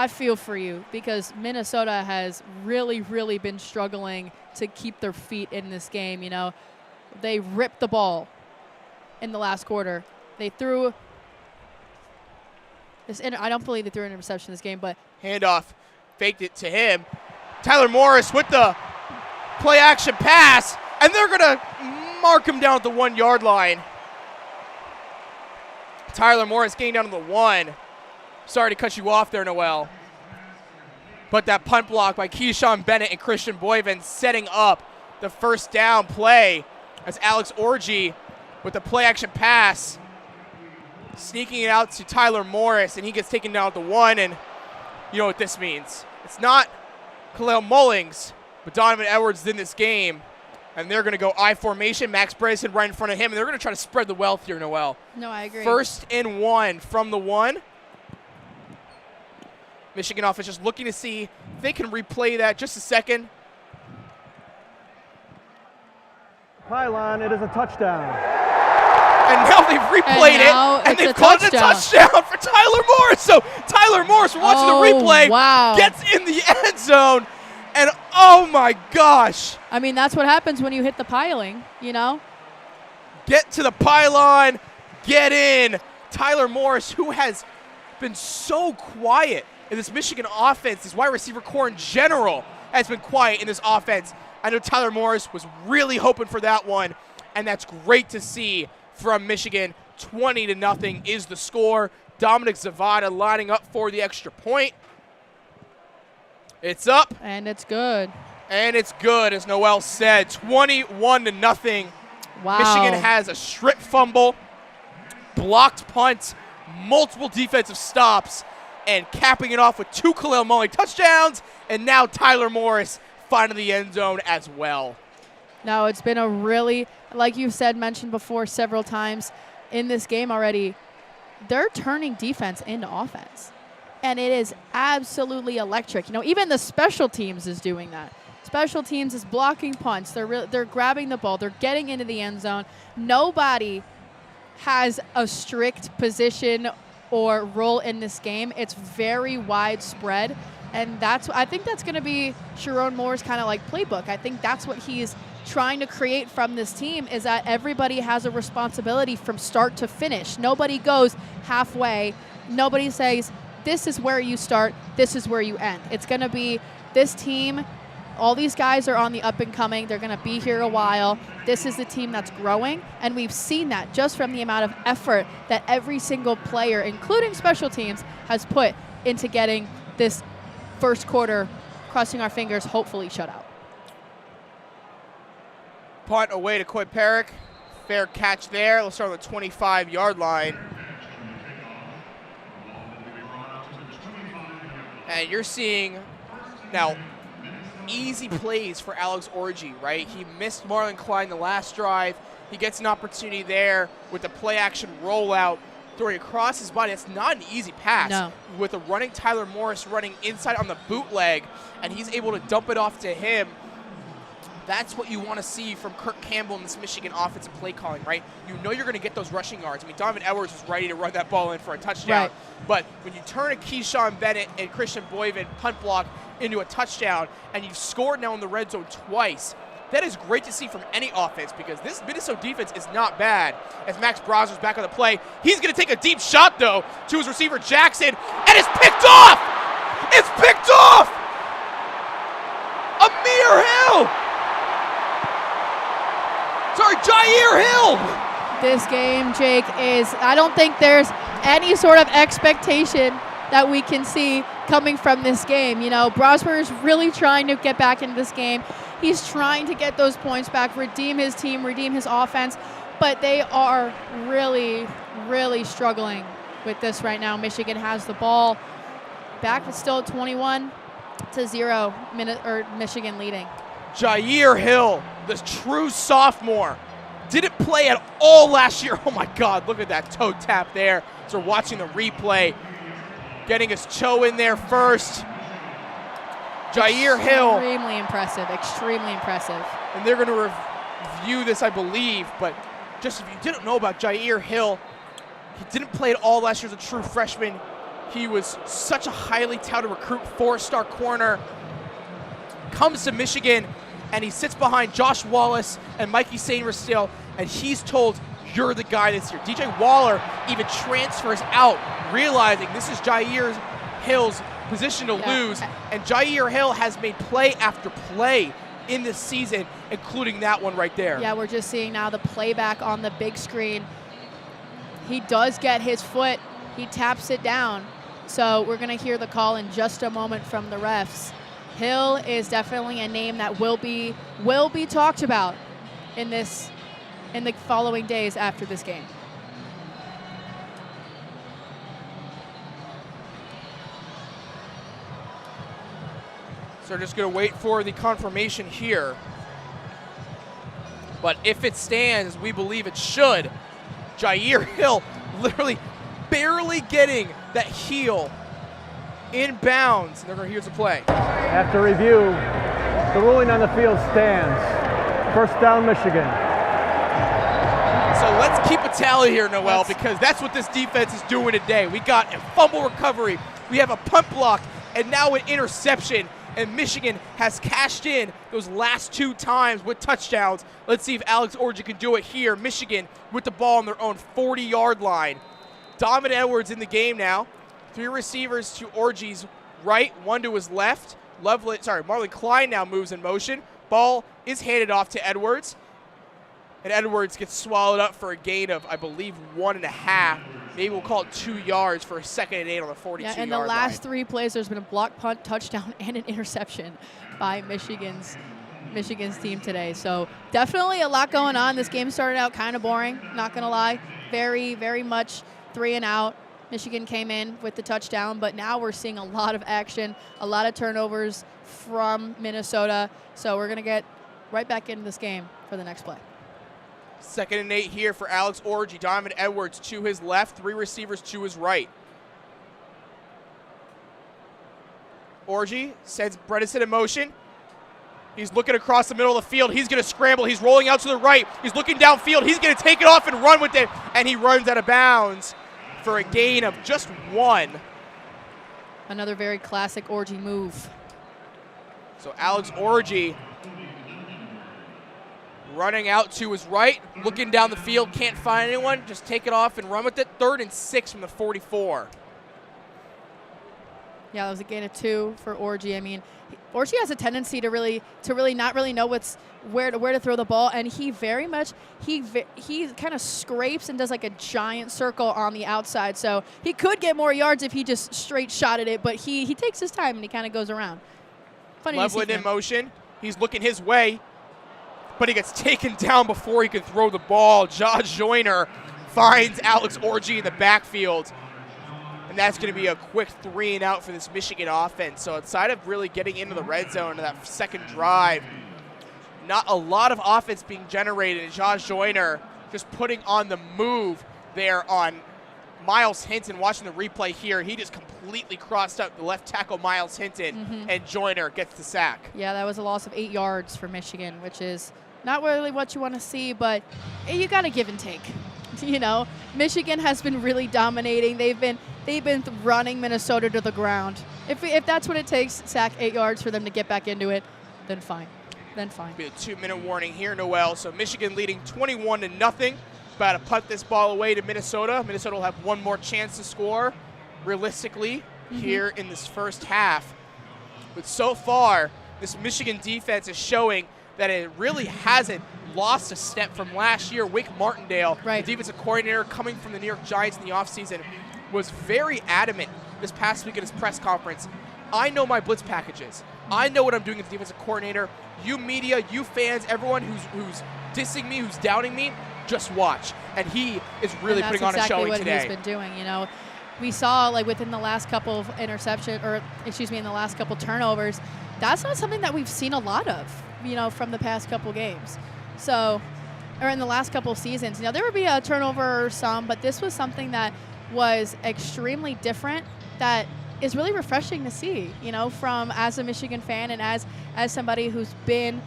feel for you, because Minnesota has really, really been struggling to keep their feet in this game. You know, they ripped the ball in the last quarter. They threw this. I don't believe they threw an interception in this game, but handoff, faked it to him. Tyler Morris with the play action pass, and they're gonna mark him down at the 1-yard line. Tyler Morris getting down to the 1. Sorry to cut you off there, Noelle. But that punt block by Keyshawn Bennett and Christian Boyven setting up the first down play as Alex Orji with the play action pass, sneaking it out to Tyler Morris, and he gets taken down at the 1. And you know what this means. It's not Khalil Mullings, but Donovan Edwards in this game. And they're going to go I formation. Max Bryson right in front of him, and they're going to try to spread the wealth here, Noelle. No, I agree. 1st and 1 from the 1. Michigan offense just looking to see if they can replay that. Just a second. Pylon, it is a touchdown. And now they've replayed it, and they've called it a touchdown for Tyler Morris. So Tyler Morris, we're watching the replay, gets in the end zone. And oh my gosh. I mean, that's what happens when you hit the piling, you know? Get to the pylon, get in. Tyler Morris, who has been so quiet in this Michigan offense, this wide receiver core in general has been quiet in this offense. I know Tyler Morris was really hoping for that one, and that's great to see from Michigan. 20-0 is the score. Dominic Zavada lining up for the extra point. It's up. And it's good. And it's good, as Noelle said. 21-0. Wow. Michigan has a strip fumble, blocked punts, multiple defensive stops, and capping it off with 2 Khalil Mulling touchdowns, and now Tyler Morris finding the end zone as well. No, it's been a really, like you said, mentioned before several times in this game already, they're turning defense into offense. And it is absolutely electric. You know, even the special teams is doing that. Special teams is blocking punts. They're grabbing the ball. They're getting into the end zone. Nobody has a strict position or role in this game. It's very widespread. And I think that's going to be Sharon Moore's kind of like playbook. I think that's what he's trying to create from this team, is that everybody has a responsibility from start to finish. Nobody goes halfway. Nobody says, this is where you start, this is where you end. It's going to be this team. All these guys are on the up and coming. They're going to be here a while. This is the team that's growing, and we've seen that just from the amount of effort that every single player, including special teams, has put into getting this first quarter, crossing our fingers, hopefully shut out. Punt away to Coy Perrick. Fair catch there. Let's start on the 25-yard line. And you're seeing now easy plays for Alex Orji, right? He missed Marlon Klein the last drive. He gets an opportunity there with the play action rollout, throwing across his body. It's not an easy pass. No. With a running Tyler Morris running inside on the bootleg, and he's able to dump it off to him. That's what you want to see from Kirk Campbell in this Michigan offensive play calling, right? You know you're going to get those rushing yards. I mean, Donovan Edwards was ready to run that ball in for a touchdown. Right. But when you turn a Keyshawn Bennett and Christian Boyven punt block into a touchdown, and you've scored now in the red zone twice, that is great to see from any offense, because this Minnesota defense is not bad. As Max Browser's back on the play, he's going to take a deep shot, though, to his receiver, Jackson, and it's picked off! It's picked off! Amir Hill! Sorry, Jair Hill! This game, Jake, I don't think there's any sort of expectation that we can see coming from this game. You know, Brosper is really trying to get back into this game. He's trying to get those points back, redeem his team, redeem his offense, but they are really, really struggling with this right now. Michigan has the ball back, but still at 21-0, Michigan leading. Jair Hill, the true sophomore, didn't play at all last year. Oh my God, look at that toe tap there. So we're watching the replay. Getting his Cho in there first. Jair Hill. Extremely impressive, extremely impressive. And they're going to review this, I believe, but just if you didn't know about Jair Hill, he didn't play at all last year as a true freshman. He was such a highly touted recruit, 4-star corner. Comes to Michigan, and he sits behind Josh Wallace and Mikey Sainristil, and he's told, you're the guy this year. DJ Waller even transfers out, realizing this is Jair Hill's position to lose, and Jair Hill has made play after play in this season, including that one right there. Yeah, we're just seeing now the playback on the big screen. He does get his foot. He taps it down. So we're going to hear the call in just a moment from the refs. Hill is definitely a name that will be talked about in the following days after this game. So we're just going to wait for the confirmation here. But if it stands, we believe it should. Jair Hill literally barely getting that heel in bounds. They're going to here's the play. After review, the ruling on the field stands. First down, Michigan. So let's keep a tally here, Noelle, because that's what this defense is doing today. We got a fumble recovery, we have a punt block, and now an interception. And Michigan has cashed in those last 2 times with touchdowns. Let's see if Alex Orji can do it here. Michigan with the ball on their own 40-yard line. Donovan Edwards in the game now. 3 receivers to Orji's right, 1 to his left. Marlon Klein now moves in motion. Ball is handed off to Edwards. And Edwards gets swallowed up for a gain of, I believe, 1.5. Maybe we'll call it 2 yards for a 2nd and 8 on the 42-yard line. Yeah, in the last 3 plays, there's been a block, punt, touchdown, and an interception by Michigan's team today. So definitely a lot going on. This game started out kind of boring, not going to lie. Very, very much 3 and out. Michigan came in with the touchdown, but now we're seeing a lot of action, a lot of turnovers from Minnesota. So we're going to get right back into this game for the next play. 2nd and 8 here for Alex Orji. Donovan Edwards to his left, 3 receivers to his right. Orji sends Bredesen in motion. He's looking across the middle of the field. He's going to scramble. He's rolling out to the right. He's looking downfield. He's going to take it off and run with it, and he runs out of bounds for a gain of just 1. Another very classic Orji move. So Alex Orji running out to his right, looking down the field, can't find anyone, just take it off and run with it. 3rd and 6 from the 44. Yeah, that was a gain of 2 for Orji. I mean, Orji has a tendency to really not really know where to throw the ball, and he kind of scrapes and does like a giant circle on the outside. So he could get more yards if he just straight shotted it, but he takes his time and he kind of goes around. Funny to see Loveland in him. motion. He's looking his way, but he gets taken down before he can throw the ball. Josh Joyner finds Alex Orji in the backfield. And that's going to be a quick 3-and-out for this Michigan offense. So outside of really getting into the red zone in that second drive, not a lot of offense being generated. And Josh Joyner just putting on the move there on Miles Hinton. Watching the replay here, he just completely crossed out the left tackle Miles Hinton, and Joyner gets the sack. Yeah, that was a loss of 8 yards for Michigan, which is not really what you want to see, but you got to give and take. You know, Michigan has been really dominating. They've been running Minnesota to the ground. If that's what it takes, sack 8 yards for them to get back into it, then fine. Then fine. Be a 2-minute warning here, Noelle. So Michigan leading 21-0. About to punt this ball away to Minnesota. Minnesota will have one more chance to score, realistically, here in this first half. But so far, this Michigan defense is showing that it really hasn't lost a step from last year. Wake Martindale, the defensive coordinator coming from the New York Giants in the offseason, was very adamant this past week at his press conference. I know my blitz packages. I know what I'm doing as defensive coordinator. You media, you fans, everyone who's dissing me, who's doubting me, just watch. And he is really putting on a showing today. That's exactly what he's been doing. You know, we saw like within the last couple of in the last couple turnovers, that's not something that we've seen a lot of, you know, from the past couple games. So, or in the last couple seasons. You know, there would be a turnover or some, but this was something that was extremely different that is really refreshing to see, you know, from as a Michigan fan and as somebody who's been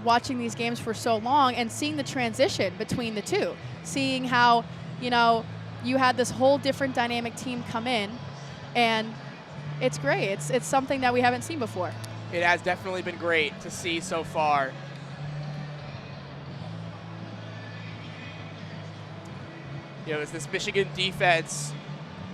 watching these games for so long and seeing the transition between the two, seeing how, you know, you had this whole different dynamic team come in, and it's great. It's something that we haven't seen before. It has definitely been great to see so far. You know, it's this Michigan defense,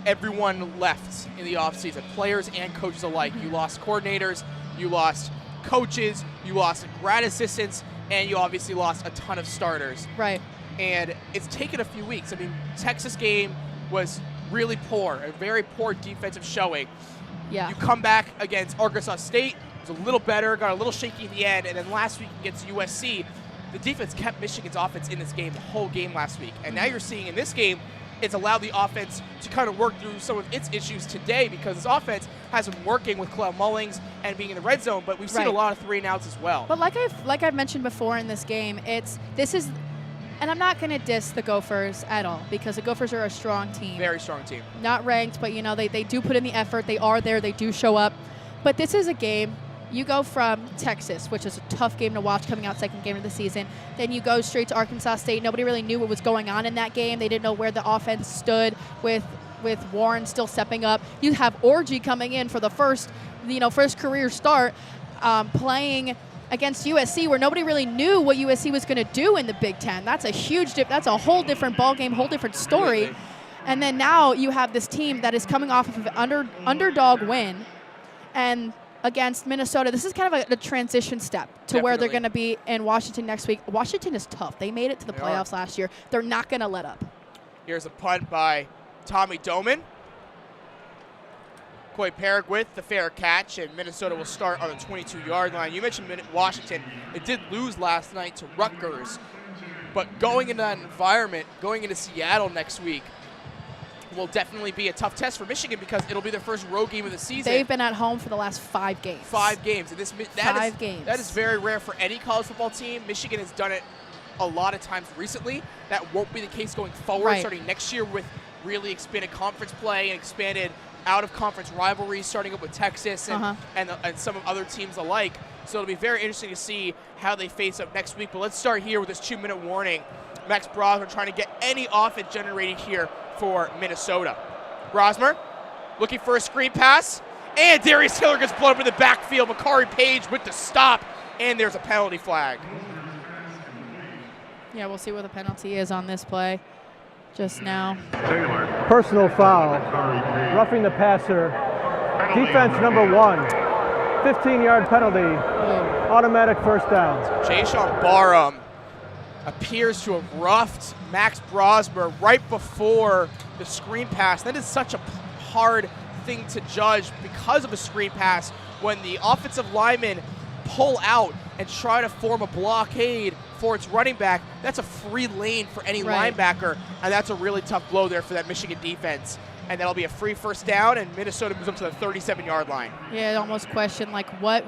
everyone left in the offseason, players and coaches alike. You lost coordinators, you lost coaches, you lost grad assistants, and you obviously lost a ton of starters. Right. And it's taken a few weeks. I mean, Texas game was really poor, a very poor defensive showing. Yeah. You come back against Arkansas State, it was a little better, got a little shaky at the end, and then last week against USC, the defense kept Michigan's offense in this game the whole game last week. And now you're seeing in this game, it's allowed the offense to kind of work through some of its issues today because this offense has been working with Noelle Mullings and being in the red zone, but we've seen a lot of 3-and-outs as well. But like I've mentioned before in this game, and I'm not going to diss the Gophers at all because the Gophers are a strong team. Very strong team. Not ranked, but, you know, they do put in the effort. They are there. They do show up. But this is a game. You go from Texas, which is a tough game to watch coming out second game of the season. Then you go straight to Arkansas State. Nobody really knew what was going on in that game. They didn't know where the offense stood with Warren still stepping up. You have Orji coming in for the first career start, playing against USC, where nobody really knew what USC was going to do in the Big Ten. That's a huge that's a whole different ball game, whole different story. Really? And then now you have this team that is coming off of an underdog win, and against Minnesota, this is kind of a transition step to where they're going to be in Washington next week. Washington is tough. They made it to the playoffs last year. They're not going to let up. Here's a punt by Tommy Doman. Coy Perrick with the fair catch, and Minnesota will start on the 22-yard line. You mentioned Washington. It did lose last night to Rutgers, but going into that environment, going into Seattle next week, will definitely be a tough test for Michigan because it'll be their first road game of the season. They've been at home for the last 5 games. 5 games. And that is very rare for any college football team. Michigan has done it a lot of times recently. That won't be the case going forward, starting next year with really expanded conference play and expanded out-of-conference rivalries, starting up with Texas and some of other teams alike. So it'll be very interesting to see how they face up next week. But let's start here with this 2-minute warning. Max Brosmer trying to get any offense generated here for Minnesota. Brosmer looking for a screen pass, and Darius Hiller gets blown up in the backfield. Makari Page with the stop, and there's a penalty flag. Yeah, we'll see what the penalty is on this play just now. Personal foul, roughing the passer. Defense number 1, 15-yard penalty, automatic first down. Jayshawn Barham appears to have roughed Max Brosmer right before the screen pass. That is such a hard thing to judge because of a screen pass when the offensive linemen pull out and try to form a blockade for its running back, that's a free lane for any linebacker, and that's a really tough blow there for that Michigan defense. And that'll be a free first down, and Minnesota moves up to the 37-yard line. Yeah, I almost question, like, what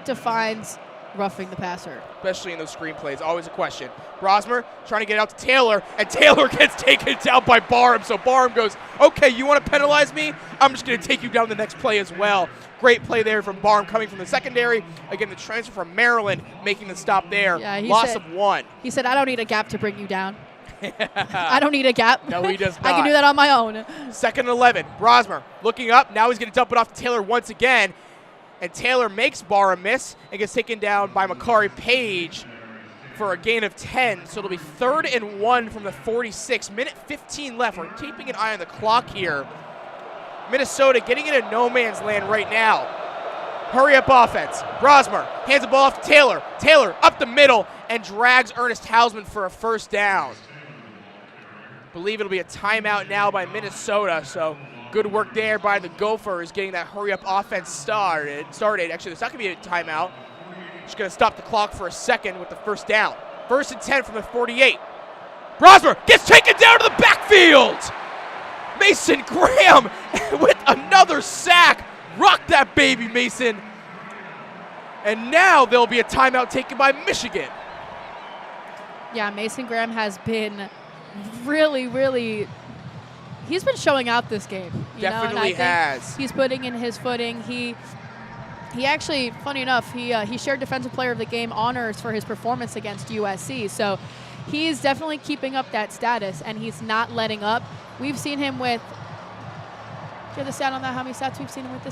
defines roughing the passer? Especially in those screenplays, always a question. Brosmer trying to get out to Taylor, and Taylor gets taken down by Barham. So Barham goes, okay, you want to penalize me? I'm just going to take you down the next play as well. Great play there from Barham coming from the secondary. Again, the transfer from Maryland making the stop there. Yeah, Loss of 1. He said, I don't need a gap to bring you down. I don't need a gap. No, he does not. I can do that on my own. 2nd and 11. Brosmer looking up. Now he's going to dump it off to Taylor once again. And Taylor makes Barham miss and gets taken down by Makari Page for a gain of 10. So it'll be 3rd and 1 from the 46. Minute 15 left. We're keeping an eye on the clock here. Minnesota getting into no man's land right now. Hurry up offense. Brosmer hands the ball off to Taylor. Taylor up the middle and drags Ernest Hausman for a first down. Believe it'll be a timeout now by Minnesota, so good work there by the Gophers getting that hurry-up offense started. Actually, there's not going to be a timeout. Just going to stop the clock for a second with the first down. 1st and 10 from the 48. Brosmer gets taken down to the backfield. Mason Graham with another sack. Rock that baby, Mason. And now there'll be a timeout taken by Michigan. Yeah, Mason Graham has been really, he's been showing out this game. Definitely has. He's putting in his footing. He actually, funny enough, he shared Defensive Player of the Game honors for his performance against USC. So he's definitely keeping up that status, and he's not letting up. We've seen him with. Do you have the stat on that? How many stats we've seen him with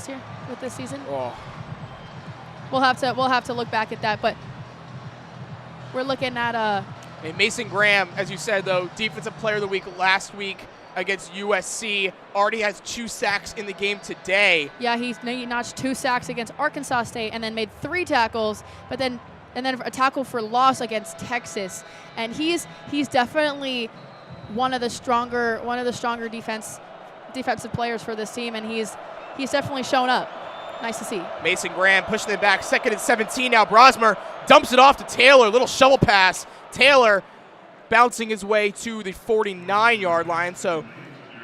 this season? Oh. We'll have to look back at that, but we're looking at And Mason Graham, as you said, though, Defensive Player of the Week last week against USC, already has 2 sacks in the game today. Yeah, he notched 2 sacks against Arkansas State and then made 3 tackles, and then a tackle for loss against Texas. And he's definitely one of the stronger defensive players for this team, and he's definitely shown up. Nice to see. Mason Graham pushing it back. 2nd and 17 now. Brosmer dumps it off to Taylor. Little shovel pass. Taylor bouncing his way to the 49-yard line. So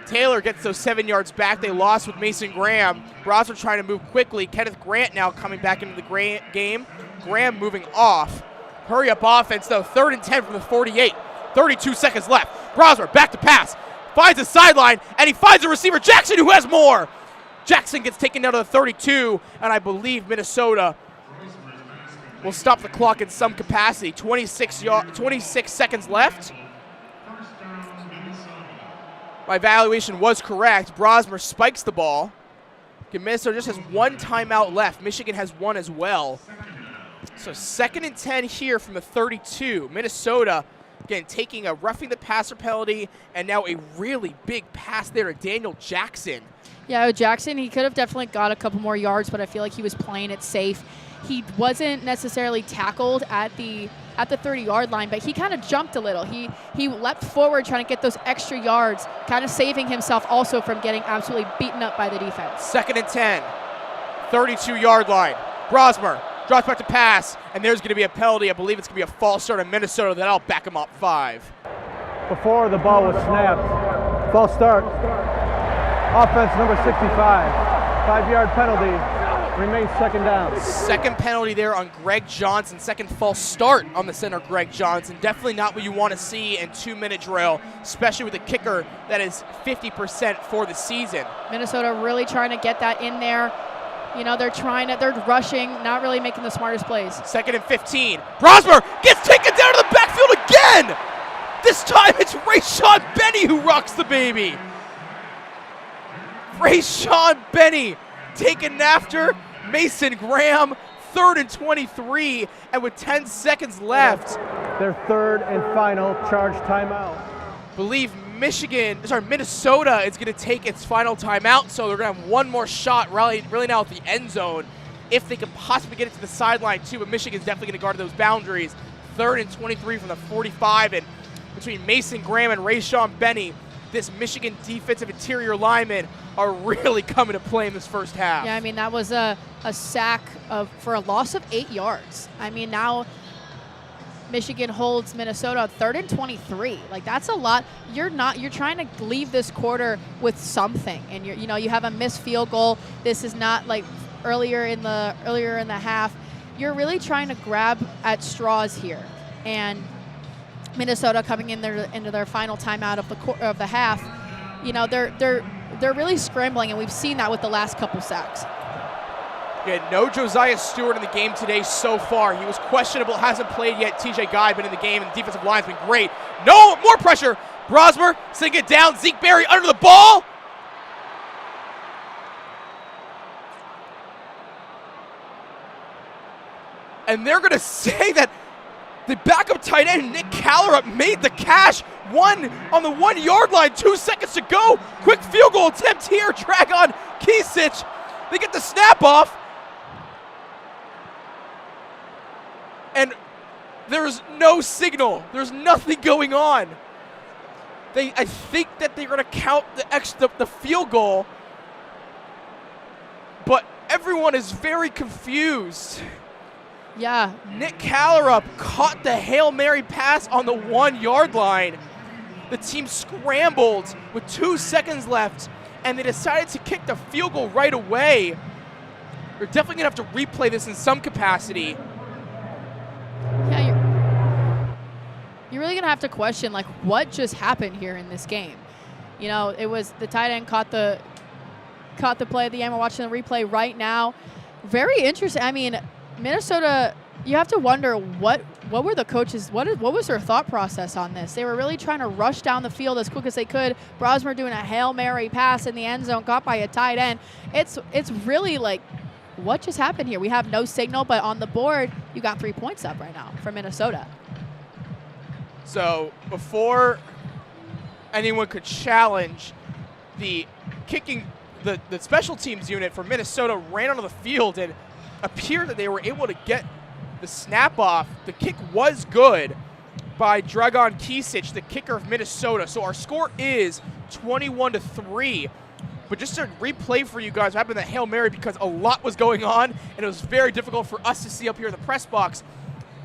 Taylor gets those 7 yards back. They lost with Mason Graham. Brosmer trying to move quickly. Kenneth Grant now coming back into the game. Graham moving off. Hurry up offense, though. 3rd and 10 from the 48. 32 seconds left. Brosmer back to pass. Finds a sideline, and he finds a receiver, Jackson, who has more. Jackson gets taken down to the 32, and I believe Minnesota will stop the clock in some capacity. 26 seconds left. My evaluation was correct. Brosmer spikes the ball. Minnesota just has 1 timeout left. Michigan has 1 as well. So 2nd and 10 here from the 32. Minnesota, again, taking a roughing the passer penalty, and now a really big pass there to Daniel Jackson. Yeah, Jackson, he could have definitely got a couple more yards, but I feel like he was playing it safe. He wasn't necessarily tackled at the 30-yard line, but he kind of jumped a little. He leapt forward trying to get those extra yards, kind of saving himself also from getting absolutely beaten up by the defense. 2nd and 10, 32-yard line. Brosmer drops back to pass, and there's going to be a penalty. I believe it's going to be a false start in Minnesota. That'll back him up 5. Before the ball was snapped, false start. Offense number 65, 5-yard penalty, remains 2nd down. 2nd penalty there on Greg Johnson, 2nd false start on the center, Greg Johnson. Definitely not what you want to see in 2-minute drill, especially with a kicker that is 50% for the season. Minnesota really trying to get that in there. You know, they're rushing, not really making the smartest plays. 2nd and 15. Brosmer gets taken down to the backfield again. This time it's Rayshawn Benny who rocks the baby. Rayshawn Benny taken after Mason Graham. 3rd and 23, and with 10 seconds left. Their 3rd and final charge timeout. Believe Minnesota is going to take its final timeout, so they're going to have 1 more shot really now at the end zone if they can possibly get it to the sideline too, but Michigan's definitely going to guard those boundaries. 3rd and 23 from the 45, and between Mason Graham and Rayshawn Benny, this Michigan defensive interior linemen are really coming to play in this first half. Yeah, I mean, that was a sack for a loss of 8 yards. I mean, now Michigan holds Minnesota 3rd and 23. Like, that's a lot. You're trying to leave this quarter with something, and you have a missed field goal. This is not like earlier in the half. You're really trying to grab at straws here, and Minnesota coming into their final timeout of the half. They're really scrambling, and we've seen that with the last couple sacks. Yeah, no Josiah Stewart in the game today so far. He was questionable, hasn't played yet. TJ Guy been in the game, and the defensive line's been great. No, more pressure. Brosmer sitting it down. Zeke Berry under the ball. And they're going to say that the backup tight end, Nick Callerup, made the catch. One on the 1 yard line, 2 seconds to go. Quick field goal attempt here. Drag on Kisich. They get the snap off. And there's no signal. There's nothing going on. I think that they're going to count the field goal. But everyone is very confused. Yeah. Nick Callerup caught the Hail Mary pass on the 1 yard line. The team scrambled with 2 seconds left, and they decided to kick the field goal right away. They're definitely going to have to replay this in some capacity. Yeah, you're really going to have to question, like, what just happened here in this game. It was the tight end caught the play at the end. We're watching the replay right now. Very interesting. I mean, Minnesota, you have to wonder what were the coaches, what was their thought process on this? They were really trying to rush down the field as quick as they could. Brosmer doing a Hail Mary pass in the end zone, caught by a tight end. It's really like, what just happened here? We have no signal, but on the board, you got 3 points up right now for Minnesota. So before anyone could challenge the kicking, the special teams unit for Minnesota ran onto the field and appeared that they were able to get the snap off. The kick was good by Dragan Kisich, the kicker of Minnesota. So our score is 21-3. But just to replay for you guys what happened in that Hail Mary, because a lot was going on and it was very difficult for us to see up here in the press box.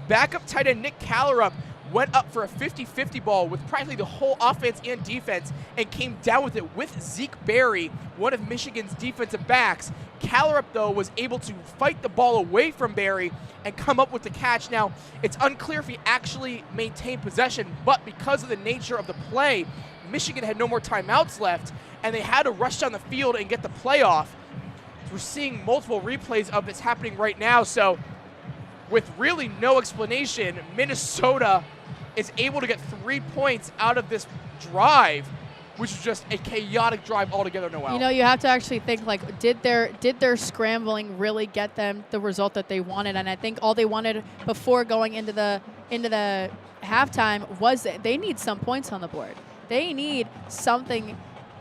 Backup tight end Nick Callerup went up for a 50-50 ball with practically the whole offense and defense and came down with it with Zeke Berry, one of Michigan's defensive backs. Callerup, though, was able to fight the ball away from Berry and come up with the catch. Now, it's unclear if he actually maintained possession, but because of the nature of the play, Michigan had no more timeouts left, and they had to rush down the field and get the play off. We're seeing multiple replays of this happening right now, so with really no explanation, Minnesota is able to get 3 points out of this drive, which is just a chaotic drive altogether, Noelle. You have to actually think, like, did their scrambling really get them the result that they wanted? And I think all they wanted before going into the halftime was that they need some points on the board. They need something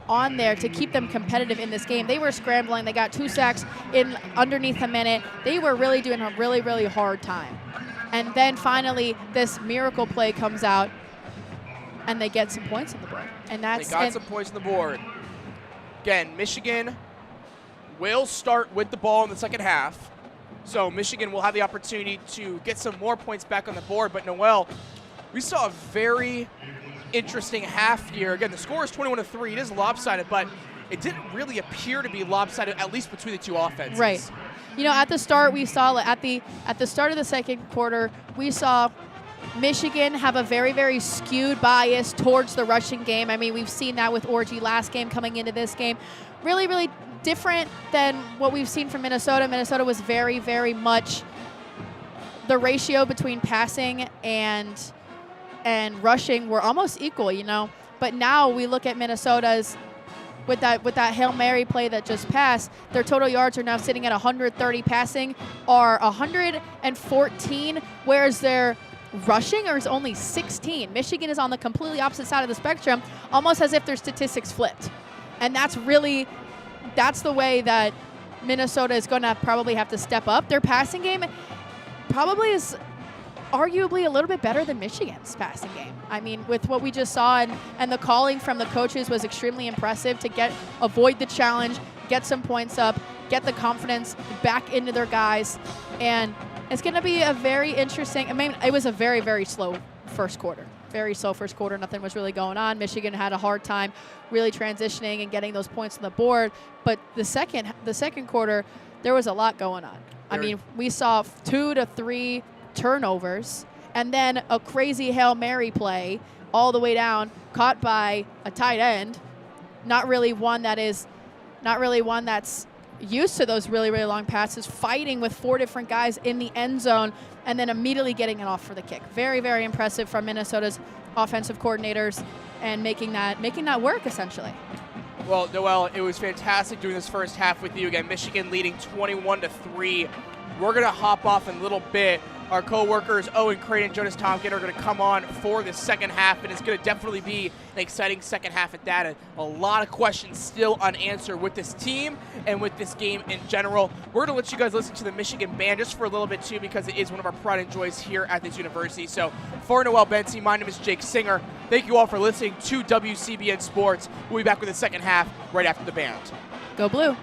on there to keep them competitive in this game. They were scrambling. They got 2 sacks in underneath a minute. They were really doing a really, really hard time. And then finally, this miracle play comes out, and they get some points on the board. And they got some points on the board. Again, Michigan will start with the ball in the second half. So Michigan will have the opportunity to get some more points back on the board. But Noelle, we saw a very interesting half here. Again, the score is 21-3. It is lopsided, but it didn't really appear to be lopsided, at least between the two offenses. Right. At the start, we saw at the start of the second quarter, we saw Michigan have a very, very skewed bias towards the rushing game. I mean, we've seen that with Orgy last game coming into this game. Really, really different than what we've seen from Minnesota. Minnesota was very, very much the ratio between passing and rushing were almost equal, But now we look at Minnesota's with that Hail Mary play that just passed, their total yards are now sitting at 130 passing, are 114, whereas their rushing is only 16. Michigan is on the completely opposite side of the spectrum, almost as if their statistics flipped. And that's the way that Minnesota is going to probably have to step up. Their passing game probably is arguably a little bit better than Michigan's passing game. I mean, with what we just saw, and the calling from the coaches was extremely impressive to avoid the challenge, get some points up, get the confidence back into their guys. And It's going to be a very interesting. I mean, it was a very, very slow first quarter. Very slow first quarter. Nothing was really going on. Michigan had a hard time really transitioning and getting those points on the board. But the second quarter, there was a lot going on. I mean, we saw 2 to 3 turnovers and then a crazy Hail Mary play all the way down, caught by a tight end. Not really one that's used to those really, really long passes, fighting with 4 different guys in the end zone, and then immediately getting it off for the kick. Very, very impressive from Minnesota's offensive coordinators and making that work, essentially. Well, Noelle, it was fantastic doing this first half with you. Again, Michigan leading 21-3. We're going to hop off in a little bit. Our co-workers, Owen Crain and Jonas Tomkin, are going to come on for the second half, and it's going to definitely be an exciting second half at that. A lot of questions still unanswered with this team and with this game in general. We're going to let you guys listen to the Michigan band just for a little bit, too, because it is one of our pride and joys here at this university. So for Noelle Bencie, my name is Jake Singer. Thank you all for listening to WCBN Sports. We'll be back with the second half right after the band. Go Blue.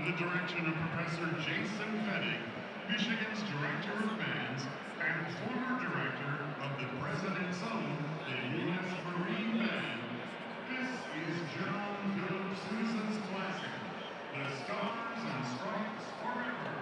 under the direction of Professor Jason Fettig, Michigan's Director of Bands and former Director of the President's Own, the U.S. Marine Band. This is John Philip Sousa's classic, The Stars and Stripes Forever.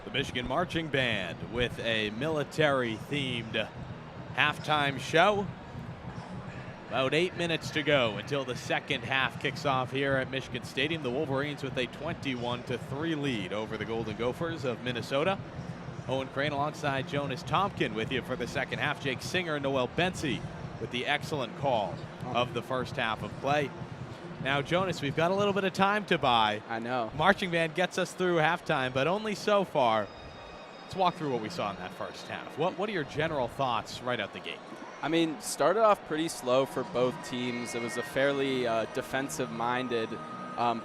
The Michigan Marching Band with a military-themed halftime show. About 8 minutes to go until the second half kicks off here at Michigan Stadium. The Wolverines with a 21-3 lead over the Golden Gophers of Minnesota. Owen Crain alongside Jonas Tomkin with you for the second half. Jake Singer and Noelle Bencie with the excellent call of the first half of play. Now, Jonas, we've got a little bit of time to buy. I know. Marching band gets us through halftime, but only so far. Let's walk through what we saw in that first half. What are your general thoughts right out the gate? I mean, started off pretty slow for both teams. It was a fairly defensive-minded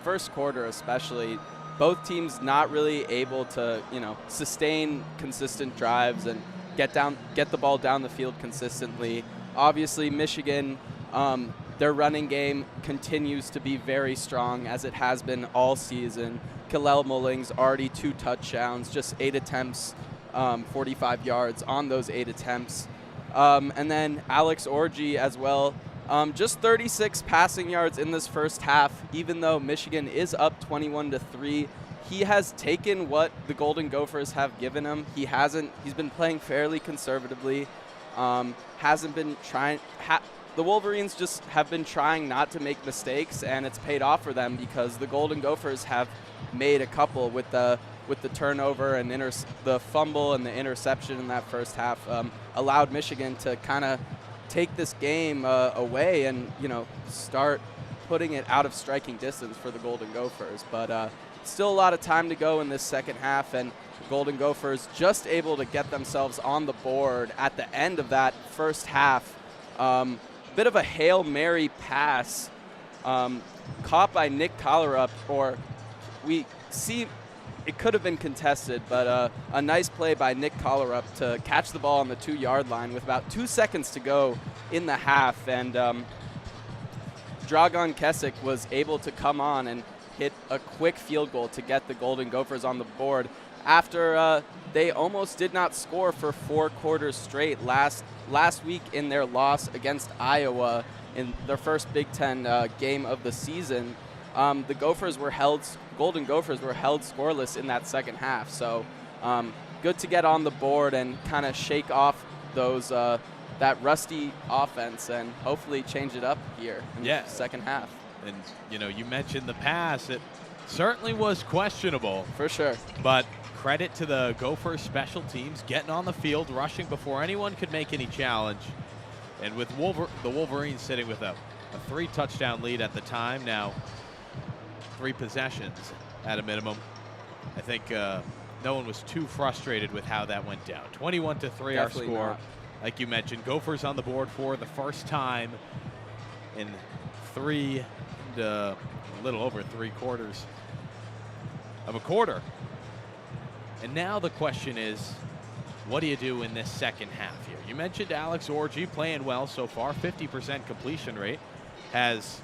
first quarter, especially. Both teams not really able to, sustain consistent drives and get the ball down the field consistently. Obviously, Michigan, their running game continues to be very strong, as it has been all season. Noelle Mullings already 2 touchdowns, just 8 attempts, 45 yards on those 8 attempts. And then Alex Orji as well, just 36 passing yards in this first half. Even though Michigan is up 21-3, he has taken what the Golden Gophers have given him. He's been playing fairly conservatively. Hasn't been trying. The Wolverines just have been trying not to make mistakes, and it's paid off for them because the Golden Gophers have made a couple with the turnover and the fumble and the interception in that first half. Allowed Michigan to kind of take this game away and, start putting it out of striking distance for the Golden Gophers. But still a lot of time to go in this second half, and the Golden Gophers just able to get themselves on the board at the end of that first half. Bit of a Hail Mary pass caught by Nick Collerup, or we see it could have been contested, but a nice play by Nick Collerup to catch the ball on the 2-yard line with about 2 seconds to go in the half. And Dragan Kesik was able to come on and hit a quick field goal to get the Golden Gophers on the board after they almost did not score for 4 quarters straight last week in their loss against Iowa in their first Big Ten game of the season. The Golden Gophers were held scoreless in that second half. So good to get on the board and kind of shake off those that rusty offense and hopefully change it up here in the second half. And, you mentioned the pass. It certainly was questionable. For sure. But credit to the Gophers special teams getting on the field, rushing before anyone could make any challenge. And with the Wolverines sitting with a 3-touchdown lead at the time, now 3 possessions at a minimum. I think no one was too frustrated with how that went down. 21-3 our score. Not. Like you mentioned, Gophers on the board for the first time in a little over 3 quarters of a quarter. And now the question is, what do you do in this second half here? You mentioned Alex Orji playing well so far. 50% completion rate, has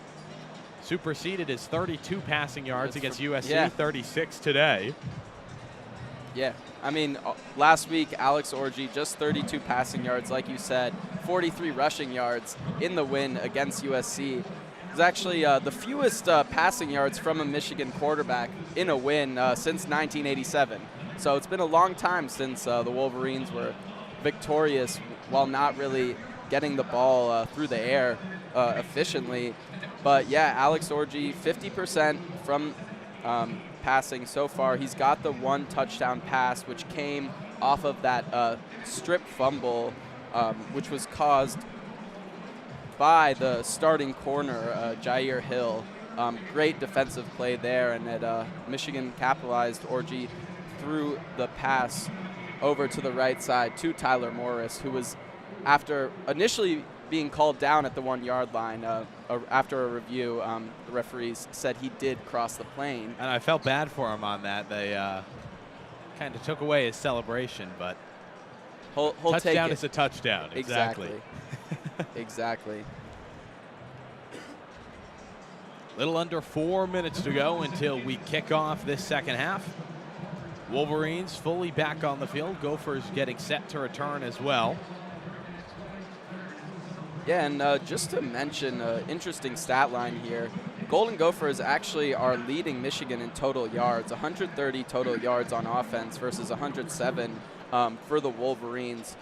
superseded his 32 passing yards against USC, 36 today. Yeah, I mean, last week, Alex Orji, just 32 passing yards, like you said, 43 rushing yards in the win against USC. It was actually the fewest passing yards from a Michigan quarterback in a win since 1987. So it's been a long time since the Wolverines were victorious while not really getting the ball through the air efficiently. But yeah, Alex Orji, 50% from passing so far. He's got the 1 touchdown pass, which came off of that strip fumble, which was caused by the starting corner, Jair Hill. Great defensive play there, and Michigan capitalized. Orji threw the pass over to the right side to Tyler Morris, who was, after initially being called down at the 1-yard line, after a review, the referees said he did cross the plane. And I felt bad for him on that. They kind of took away his celebration, but he'll touchdown take is a touchdown. Exactly. Exactly. Little under 4 minutes to go until we kick off this second half. Wolverines fully back on the field. Gophers getting set to return as well. Yeah, and just to mention an interesting stat line here, Golden Gophers actually are leading Michigan in total yards, 130 total yards on offense versus 107 for the Wolverines.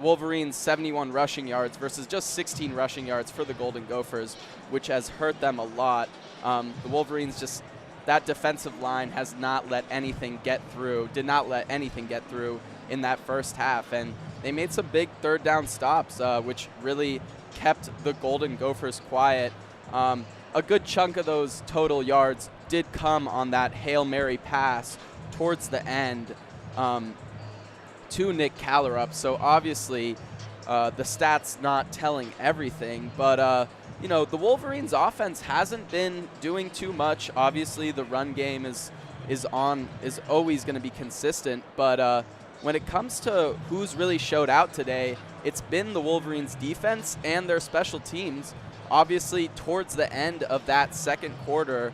Wolverines 71 rushing yards versus just 16 rushing yards for the Golden Gophers, which has hurt them a lot. The Wolverines that defensive line has not let anything get through, did not let anything get through in that first half. And they made some big 3rd down stops, which really kept the Golden Gophers quiet. A good chunk of those total yards did come on that Hail Mary pass towards the end to Nick Collerup. So obviously the stats not telling everything, but the Wolverines offense hasn't been doing too much. Obviously the run game is always going to be consistent, but when it comes to who's really showed out today, it's been the Wolverines defense and their special teams. Obviously towards the end of that second quarter,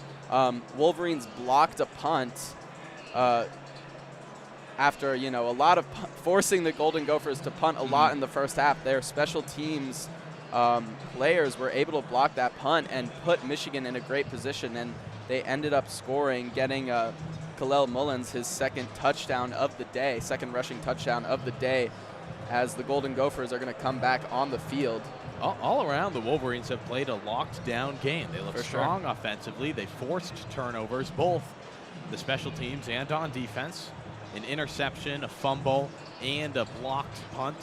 Wolverines blocked a punt after a lot of forcing the Golden Gophers to punt a lot in the first half. Their special teams players were able to block that punt and put Michigan in a great position, and they ended up scoring, getting Kalel Mullins his second touchdown of the day, second rushing touchdown of the day, as the Golden Gophers are going to come back on the field. All around, the Wolverines have played a locked-down game. They look strong offensively. They forced turnovers, both the special teams and on defense. An interception, a fumble, and a blocked punt.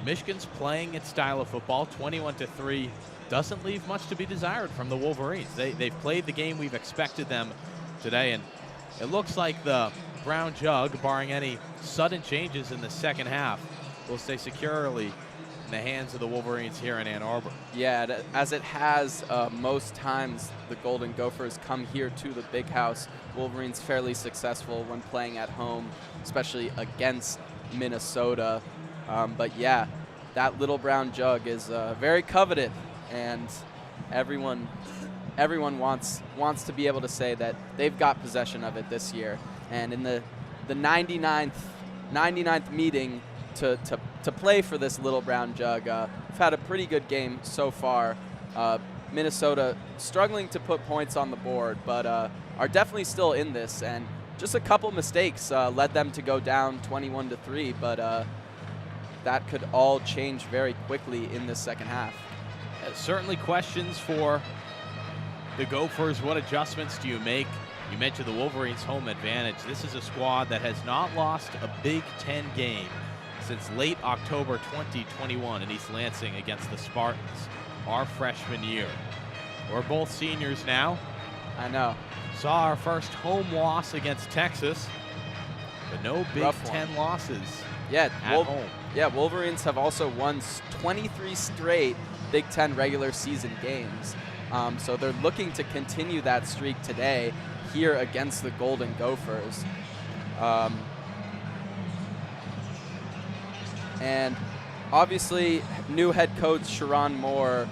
Michigan's playing its style of football. 21-3 doesn't leave much to be desired from the Wolverines. They've played the game we've expected them today, and it looks like the Brown Jug, barring any sudden changes in the second half, will stay securely in the hands of the Wolverines here in Ann Arbor. Yeah, as it has most times, the Golden Gophers come here to the Big House. Wolverines fairly successful when playing at home, especially against Minnesota. But yeah, that Little Brown Jug is very coveted, and everyone wants to be able to say that they've got possession of it this year. And in the 99th meeting to play for this Little Brown Jug, we've had a pretty good game so far. Minnesota struggling to put points on the board, but are definitely still in this. And just a couple mistakes led them to go down 21-3, but that could all change very quickly in this second half. Certainly questions for the Gophers. What adjustments do you make? You mentioned the Wolverines' home advantage. This is a squad that has not lost a Big Ten game since late October 2021 in East Lansing against the Spartans, our freshman year. We're both seniors now. I know. Saw our first home loss against Texas, but no Big Ten losses at home. Yeah, Wolverines have also won 23 straight Big Ten regular season games. So they're looking to continue that streak today here against the Golden Gophers. And obviously, new head coach Sharon Moore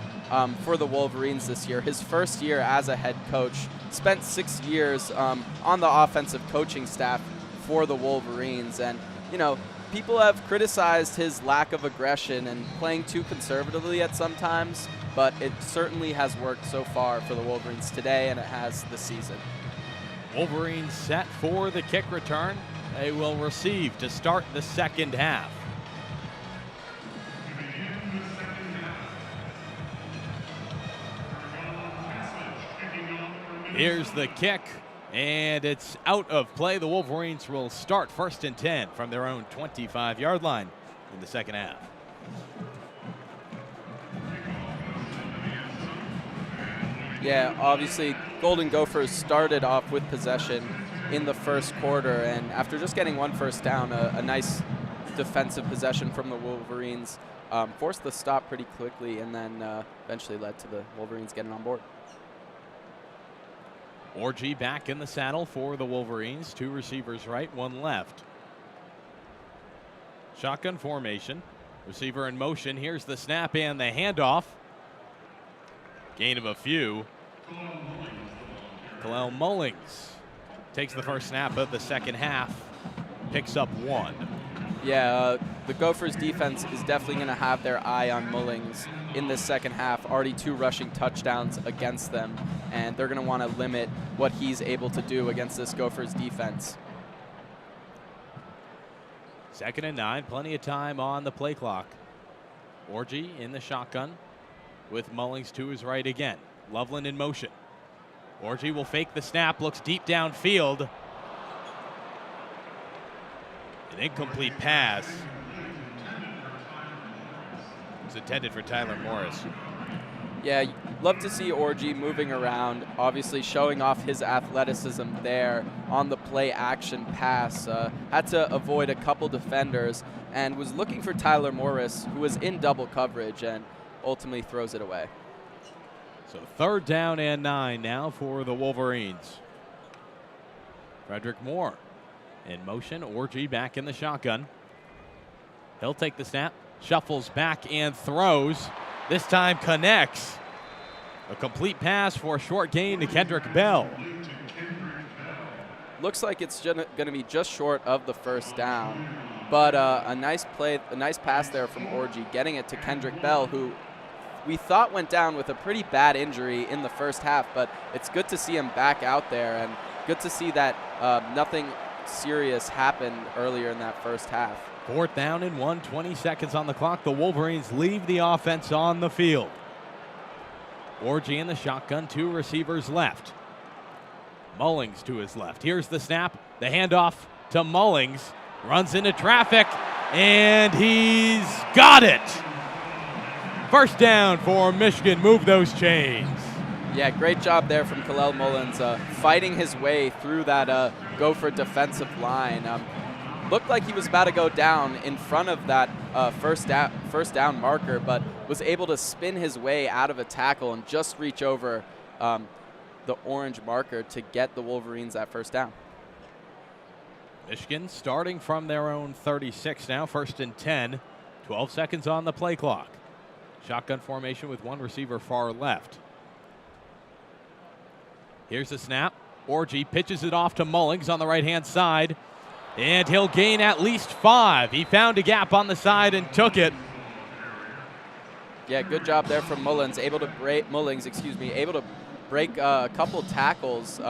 for the Wolverines this year. His first year as a head coach, spent 6 years on the offensive coaching staff for the Wolverines. And, you know, people have criticized his lack of aggression and playing too conservatively at some times, but it certainly has worked so far for the Wolverines today, and it has this season. Wolverines set for the kick return. They will receive to start the second half. Here's the kick, and it's out of play. The Wolverines will start 1st and 10 from their own 25-yard line in the second half. Yeah, obviously, Golden Gophers started off with possession in the first quarter, and after just getting one first down, a nice defensive possession from the Wolverines forced the stop pretty quickly, and then eventually led to the Wolverines getting on board. Orji back in the saddle for the Wolverines. 2 receivers right, 1 left. Shotgun formation. Receiver in motion. Here's the snap and the handoff. Gain of a few. Kalel Mullings takes the first snap of the second half. Picks up 1. Yeah, the Gophers defense is definitely going to have their eye on Mullings in this second half. Already 2 rushing touchdowns against them, and they're going to want to limit what he's able to do against this Gophers defense. 2nd and 9, plenty of time on the play clock. Orji in the shotgun with Mullings to his right again. Loveland in motion. Orji will fake the snap, looks deep downfield. An incomplete pass. It's intended for Tyler Morris. Yeah, love to see Orji moving around, obviously showing off his athleticism there on the play action pass. Had to avoid a couple defenders and was looking for Tyler Morris, who was in double coverage, and ultimately throws it away. So 3rd down and 9 now for the Wolverines. Frederick Moore in motion. Orji back in the shotgun. He'll take the snap, shuffles back and throws. This time connects. A complete pass for a short gain to Kendrick Bell. Looks like it's going to be just short of the first down, but a nice play, a nice pass there from Orji, getting it to Kendrick Bell, who we thought went down with a pretty bad injury in the first half, but it's good to see him back out there, and good to see that nothing serious happened earlier in that first half. 4th down and 1, 20 seconds on the clock. The Wolverines leave the offense on the field. Orji in the shotgun, 2 receivers left. Mullings to his left. Here's the snap, the handoff to Mullings. Runs into traffic And he's got it. First down for Michigan. Move those chains. Yeah, great job there from Kalel Mullins, fighting his way through that Gopher defensive line. Looked like he was about to go down in front of that first down marker, but was able to spin his way out of a tackle and just reach over the orange marker to get the Wolverines that first down. Michigan starting from their own 36 now, 1st and 10, 12 seconds on the play clock. Shotgun formation with one receiver far left. Here's the snap. Orji pitches it off to Mullings on the right-hand side, and he'll gain at least 5. He found a gap on the side and took it. Yeah, good job there from Mullings, able to break a couple tackles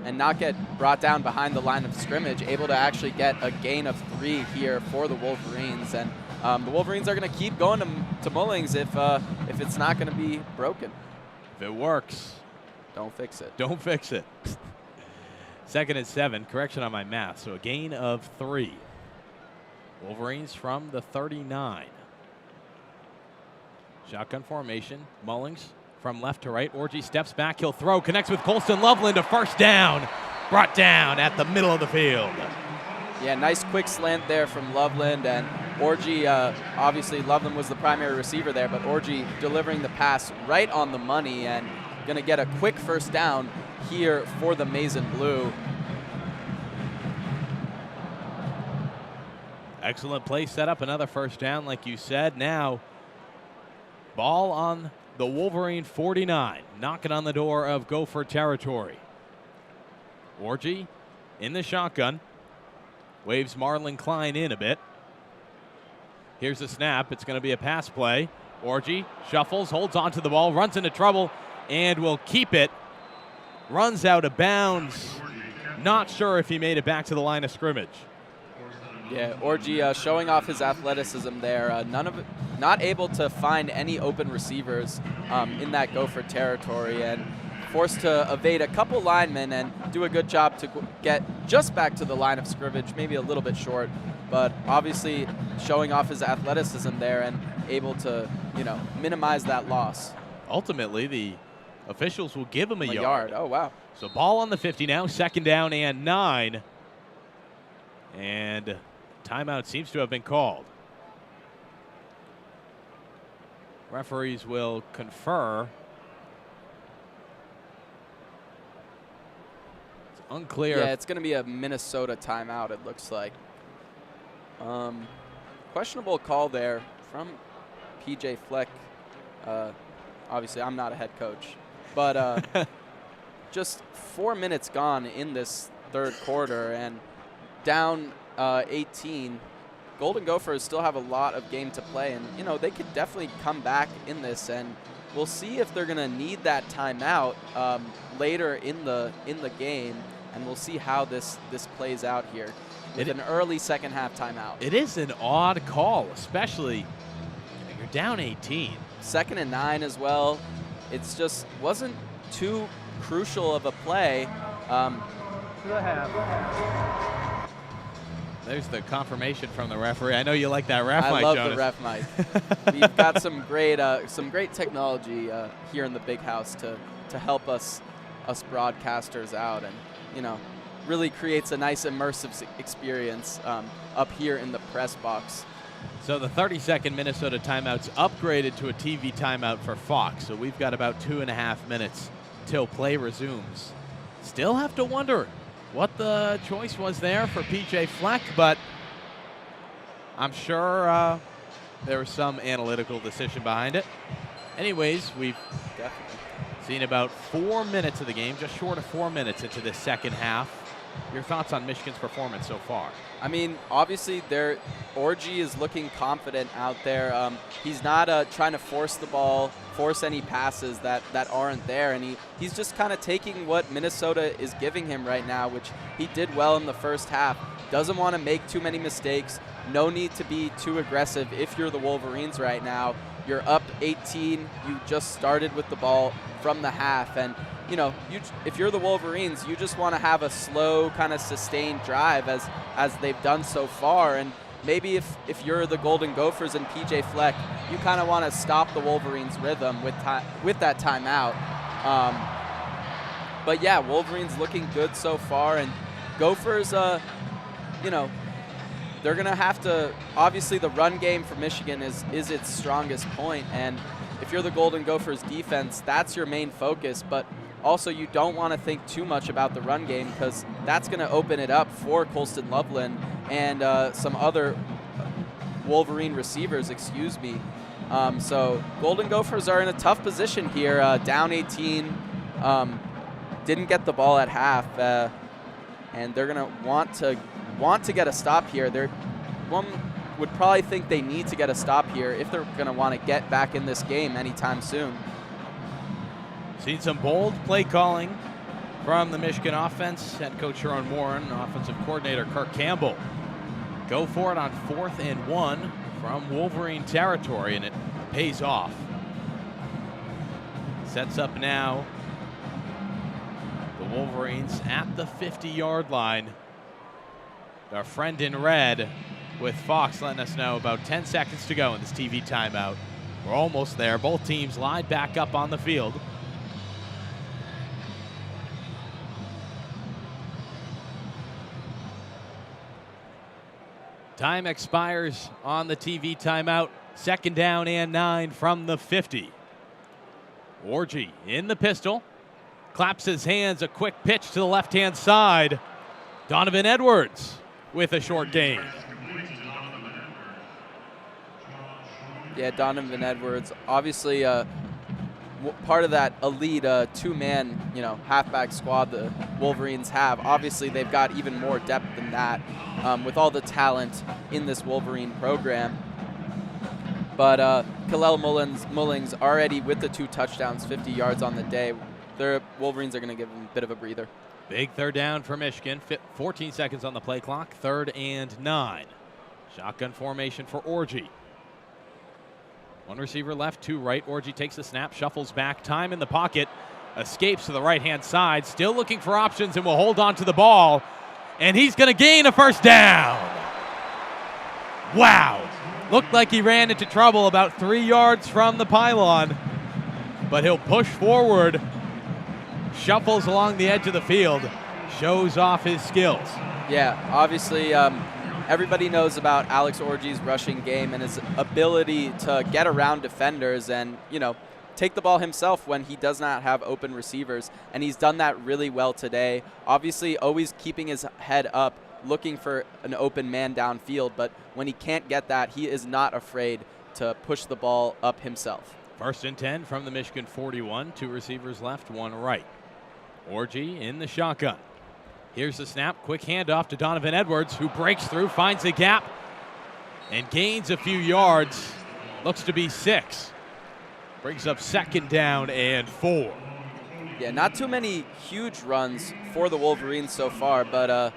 and not get brought down behind the line of scrimmage, able to actually get a gain of 3 here for the Wolverines. And the Wolverines are going to keep going to Mullings if it's not going to be broken. If it works. Don't fix it. Don't fix it. 2nd and 7, correction on my math, so a gain of 3. Wolverines from the 39. Shotgun formation, Mullings from left to right. Orji steps back, he'll throw, connects with Colston Loveland, a first down, brought down at the middle of the field. Yeah, nice quick slant there from Loveland, and Orji, obviously Loveland was the primary receiver there, but Orji delivering the pass right on the money and going to get a quick first down here for the Maize and Blue. Excellent play set up, another first down like you said. Now ball on the Wolverine 49, knocking on the door of Gopher territory. Orji in the shotgun, waves Marlon Klein in a bit. Here's the snap, it's going to be a pass play. Orji shuffles, holds onto the ball, runs into trouble, and will keep it. Runs out of bounds. Not sure if he made it back to the line of scrimmage. Yeah, Orji showing off his athleticism there. Not able to find any open receivers in that Gopher territory, and forced to evade a couple linemen and do a good job to get just back to the line of scrimmage, maybe a little bit short, but obviously showing off his athleticism there and able to, minimize that loss. Ultimately, the officials will give him a yard. Oh, wow. So ball on the 50 now, 2nd down and 9. And timeout seems to have been called. Referees will confer. It's unclear. Yeah, it's going to be a Minnesota timeout, it looks like. Questionable call there from PJ Fleck. Obviously, I'm not a head coach. But just 4 minutes gone in this third quarter and down 18. Golden Gophers still have a lot of game to play, and they could definitely come back in this, and we'll see if they're going to need that timeout later in the game, and we'll see how this plays out here with an early second half timeout. It is an odd call, especially you're down 18. 2nd and 9 as well. It's just wasn't too crucial of a play. There's the confirmation from the referee. I know you like that ref mic, I love Jonas. the ref mic. We've got some great technology here in the big house to help us broadcasters out, and really creates a nice immersive experience up here in the press box. So the 30-second Minnesota timeout's upgraded to a TV timeout for Fox. So we've got about 2.5 minutes till play resumes. Still have to wonder what the choice was there for PJ Fleck, but I'm sure there was some analytical decision behind it. Anyways, we've seen about 4 minutes of the game, just short of 4 minutes into this second half. Your thoughts on Michigan's performance so far? I mean, obviously, Orji is looking confident out there. He's not trying to force the ball, force any passes that aren't there, and he's just kind of taking what Minnesota is giving him right now, which he did well in the first half. Doesn't want to make too many mistakes. No need to be too aggressive if you're the Wolverines right now. You're up 18. You just started with the ball from the half, and if you're the Wolverines, you just want to have a slow, kind of sustained drive as they've done so far, and maybe if you're the Golden Gophers and PJ Fleck, you kind of want to stop the Wolverines' rhythm with that timeout. But yeah, Wolverines looking good so far, and Gophers, you know, they're going to have to, obviously the run game for Michigan is its strongest point, and if you're the Golden Gophers defense, that's your main focus, but also you don't want to think too much about the run game because that's going to open it up for Colston Loveland and some other Wolverine receivers, excuse me. So Golden Gophers are in a tough position here, down 18, didn't get the ball at half, and they're going to want to get a stop here. One would probably think they need to get a stop here if they're going to want to get back in this game anytime soon. Seen some bold play calling from the Michigan offense. Head coach Sharon Warren, offensive coordinator Kirk Campbell. Go for it on 4th and 1 from Wolverine territory, and it pays off. Sets up now the Wolverines at the 50-yard line. Our friend in red with Fox letting us know about 10 seconds to go in this TV timeout. We're almost there. Both teams lined back up on the field. Time expires on the TV timeout. 2nd down and 9 from the 50. Orji in the pistol. Claps his hands, a quick pitch to the left-hand side. Donovan Edwards with a short gain. Yeah, Donovan Edwards, obviously part of that elite two-man, halfback squad the Wolverines have. Obviously, they've got even more depth than that with all the talent in this Wolverine program. But Kalel Mullings already with the 2 touchdowns, 50 yards on the day. The Wolverines are going to give him a bit of a breather. Big 3rd down for Michigan. 14 seconds on the play clock. 3rd and 9. Shotgun formation for Orji. 1 receiver left, 2 right. Orji takes the snap, shuffles back. Time in the pocket. Escapes to the right-hand side. Still looking for options and will hold on to the ball. And he's going to gain a 1st down. Wow. Looked like he ran into trouble about 3 yards from the pylon. But he'll push forward. Shuffles along the edge of the field. Shows off his skills. Yeah, obviously everybody knows about Alex Orji's rushing game and his ability to get around defenders and, take the ball himself when he does not have open receivers. And he's done that really well today. Obviously, always keeping his head up, looking for an open man downfield. But when he can't get that, he is not afraid to push the ball up himself. 1st and 10 from the Michigan 41. 2 receivers left, 1 right. Orji in the shotgun. Here's the snap. Quick handoff to Donovan Edwards, who breaks through, finds a gap, and gains a few yards. Looks to be 6. Brings up 2nd down and 4. Yeah, not too many huge runs for the Wolverines so far, but the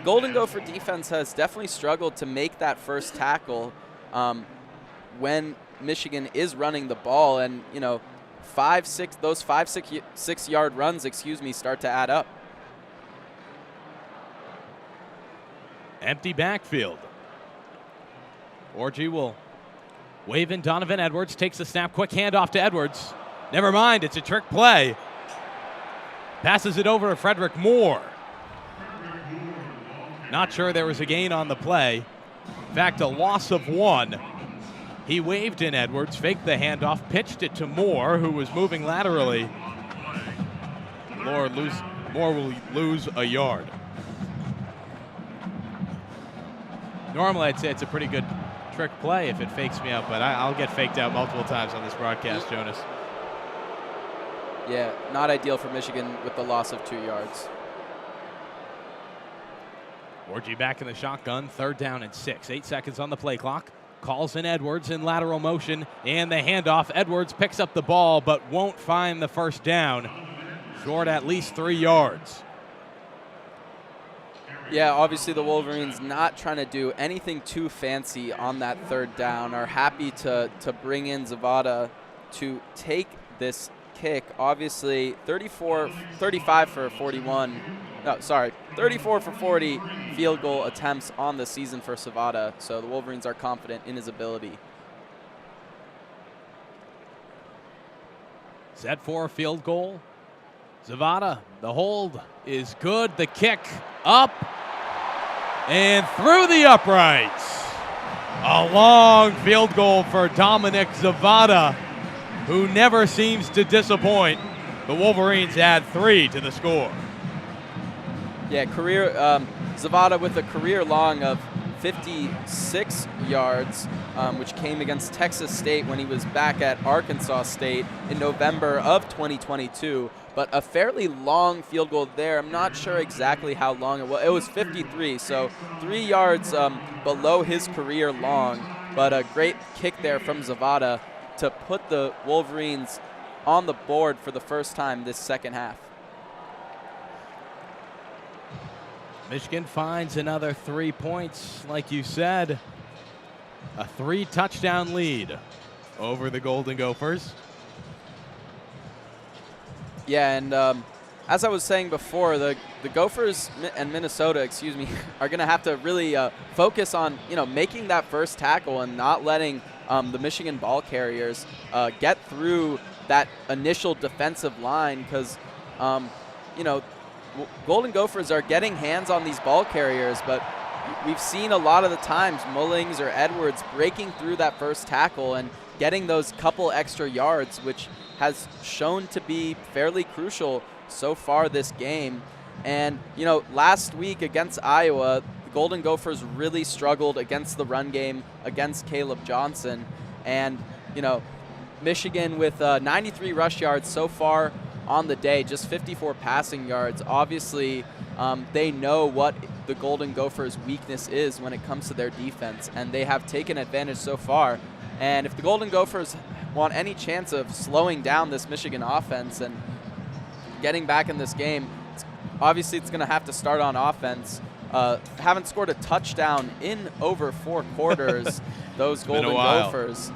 Golden Gopher defense has definitely struggled to make that first tackle when Michigan is running the ball, and those 5-6 yard runs, start to add up. Empty backfield. Orji will wave in Donovan Edwards, takes the snap, quick handoff to Edwards. Never mind, it's a trick play. Passes it over to Frederick Moore. Not sure there was a gain on the play. In fact, a loss of 1. He waved in Edwards, faked the handoff, pitched it to Moore, who was moving laterally. Moore will lose a yard. Normally, I'd say it's a pretty good trick play if it fakes me out, but I'll get faked out multiple times on this broadcast, Jonas. Yeah, not ideal for Michigan with the loss of 2 yards. Orji back in the shotgun, 3rd down and 6. 8 seconds on the play clock. Calls in Edwards in lateral motion, and the handoff. Edwards picks up the ball, but won't find the 1st down. Short at least 3 yards. Yeah, obviously the Wolverines not trying to do anything too fancy on that 3rd down, are happy to bring in Zavada to take this kick. Obviously 35 for 41 34 for 40 field goal attempts on the season for Zavada. So the Wolverines are confident in his ability. Set for a field goal. Zavada, the hold is good. The kick up and through the uprights. A long field goal for Dominic Zavada, who never seems to disappoint. The Wolverines add 3 to the score. Yeah, Zavada with a career long of 56 yards, which came against Texas State when he was back at Arkansas State in November of 2022. But a fairly long field goal there. I'm not sure exactly how long it was. It was 53, so 3 yards below his career long. But a great kick there from Zavada to put the Wolverines on the board for the first time this second half. Michigan finds another 3 points, like you said. A 3-touchdown lead over the Golden Gophers. Yeah, and as I was saying before, the Gophers and Minnesota, are going to have to really focus on, making that first tackle and not letting the Michigan ball carriers get through that initial defensive line, because, Golden Gophers are getting hands on these ball carriers, but we've seen a lot of the times Mullings or Edwards breaking through that first tackle and getting those couple extra yards, which has shown to be fairly crucial so far this game. And, last week against Iowa, the Golden Gophers really struggled against the run game, against Caleb Johnson. And, Michigan with 93 rush yards so far on the day, just 54 passing yards. Obviously, they know what the Golden Gophers' weakness is when it comes to their defense, and they have taken advantage so far. And if the Golden Gophers want any chance of slowing down this Michigan offense and getting back in this game, obviously it's going to have to start on offense. Haven't scored a touchdown in over 4 quarters, those Golden Gophers.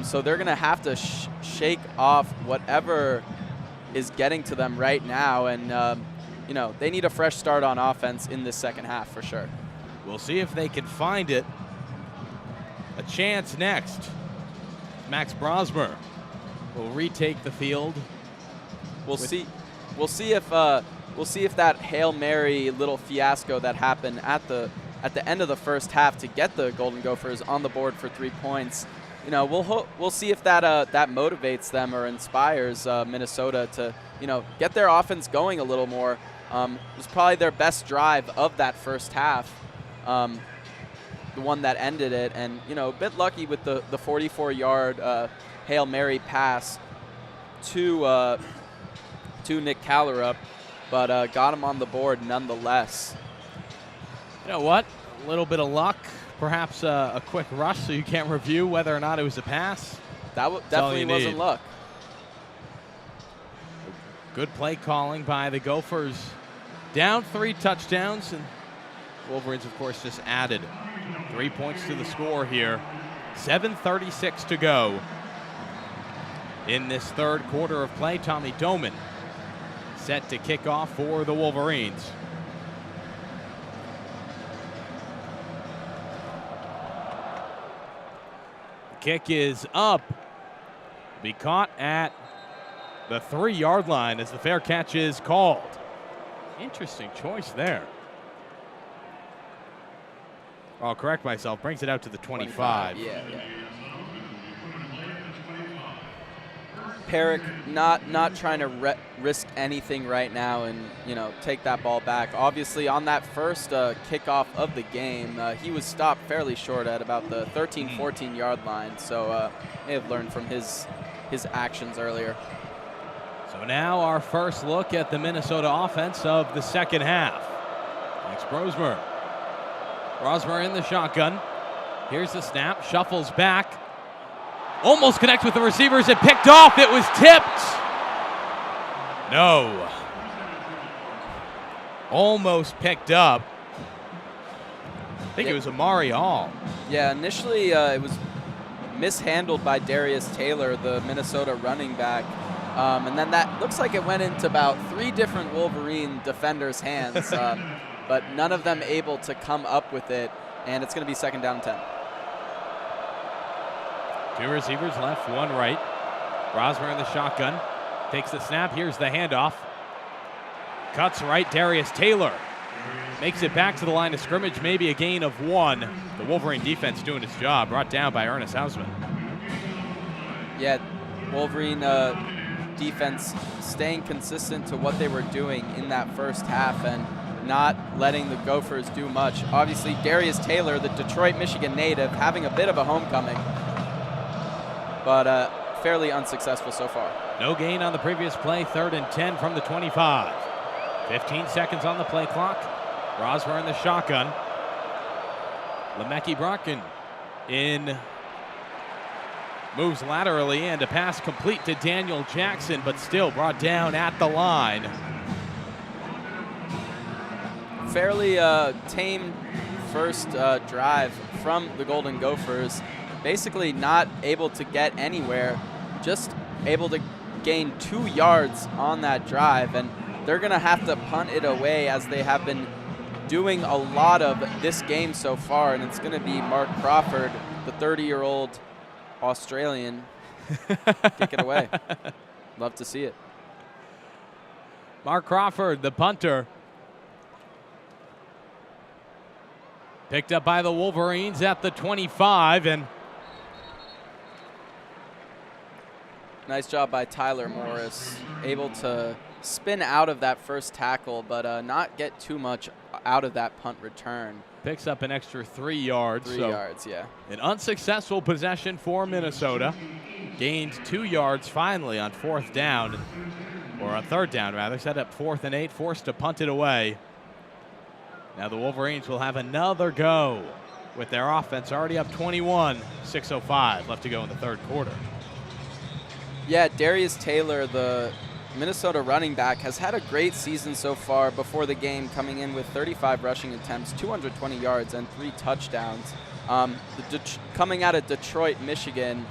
So they're going to have to shake off whatever is getting to them right now, and they need a fresh start on offense in this second half for sure. We'll see if they can find it. A chance next. Max Brosmer will retake the field. We'll see if that Hail Mary little fiasco that happened at the end of the first half to get the Golden Gophers on the board for 3 points. We'll see if that motivates them or inspires Minnesota to get their offense going a little more. It was probably their best drive of that first half, the one that ended it, and a bit lucky with the 44-yard Hail Mary pass to Nick Callerup, but got him on the board nonetheless. You know what? A little bit of luck. Perhaps a quick rush so you can't review whether or not it was a pass. That definitely wasn't luck. Good play calling by the Gophers. Down 3 touchdowns, and Wolverines, of course, just added 3 points to the score here. 7:36 to go in this third quarter of play. Tommy Doman set to kick off for the Wolverines. Kick is up. Be caught at the 3-yard line as the fair catch is called. Interesting choice there. I'll correct myself. Brings it out to the 25. Yeah. Perrick not trying to risk anything right now and take that ball back. Obviously, on that first kickoff of the game, he was stopped fairly short at about the 13, 14-yard line. So may have learned from his actions earlier. So now our first look at the Minnesota offense of the second half. Max Brosmer. Brosmer in the shotgun. Here's the snap. Shuffles back. Almost connects with the receivers. It picked off. It was tipped. No. Almost picked up. I think it was Amari Hall. Yeah, initially it was mishandled by Darius Taylor, the Minnesota running back. And then that looks like it went into about 3 different Wolverine defenders' hands, but none of them able to come up with it, and it's going to be 2nd down and 10. 2 receivers left, 1 right. Rosmer in the shotgun. Takes the snap. Here's the handoff. Cuts right. Darius Taylor makes it back to the line of scrimmage. Maybe a gain of 1. The Wolverine defense doing its job. Brought down by Ernest Hausman. Yeah, Wolverine defense staying consistent to what they were doing in that first half and not letting the Gophers do much. Obviously, Darius Taylor, the Detroit, Michigan native, having a bit of a homecoming, but fairly unsuccessful so far. No gain on the previous play. 3rd and 10 from the 25. 15 seconds on the play clock. Rosmer in the shotgun. Lemecki Brocken in. Moves laterally, and a pass complete to Daniel Jackson, but still brought down at the line. Fairly tame first drive from the Golden Gophers. Basically not able to get anywhere, just able to gain 2 yards on that drive, and they're going to have to punt it away as they have been doing a lot of this game so far, and it's going to be Mark Crawford, the 30-year-old Australian, kick it away. Love to see it. Mark Crawford, the punter. Picked up by the Wolverines at the 25, and nice job by Tyler Morris, able to spin out of that first tackle, but not get too much out of that punt return. Picks up an extra 3 yards. 3 yards, yeah. An unsuccessful possession for Minnesota. Gained 2 yards finally on 4th down, or on 3rd down rather. Set up 4th and 8, forced to punt it away. Now the Wolverines will have another go with their offense already up 21. 6:05 left to go in the 3rd quarter. Yeah, Darius Taylor, the Minnesota running back, has had a great season so far before the game, coming in with 35 rushing attempts, 220 yards, and 3 touchdowns. Coming out of Detroit, Michigan,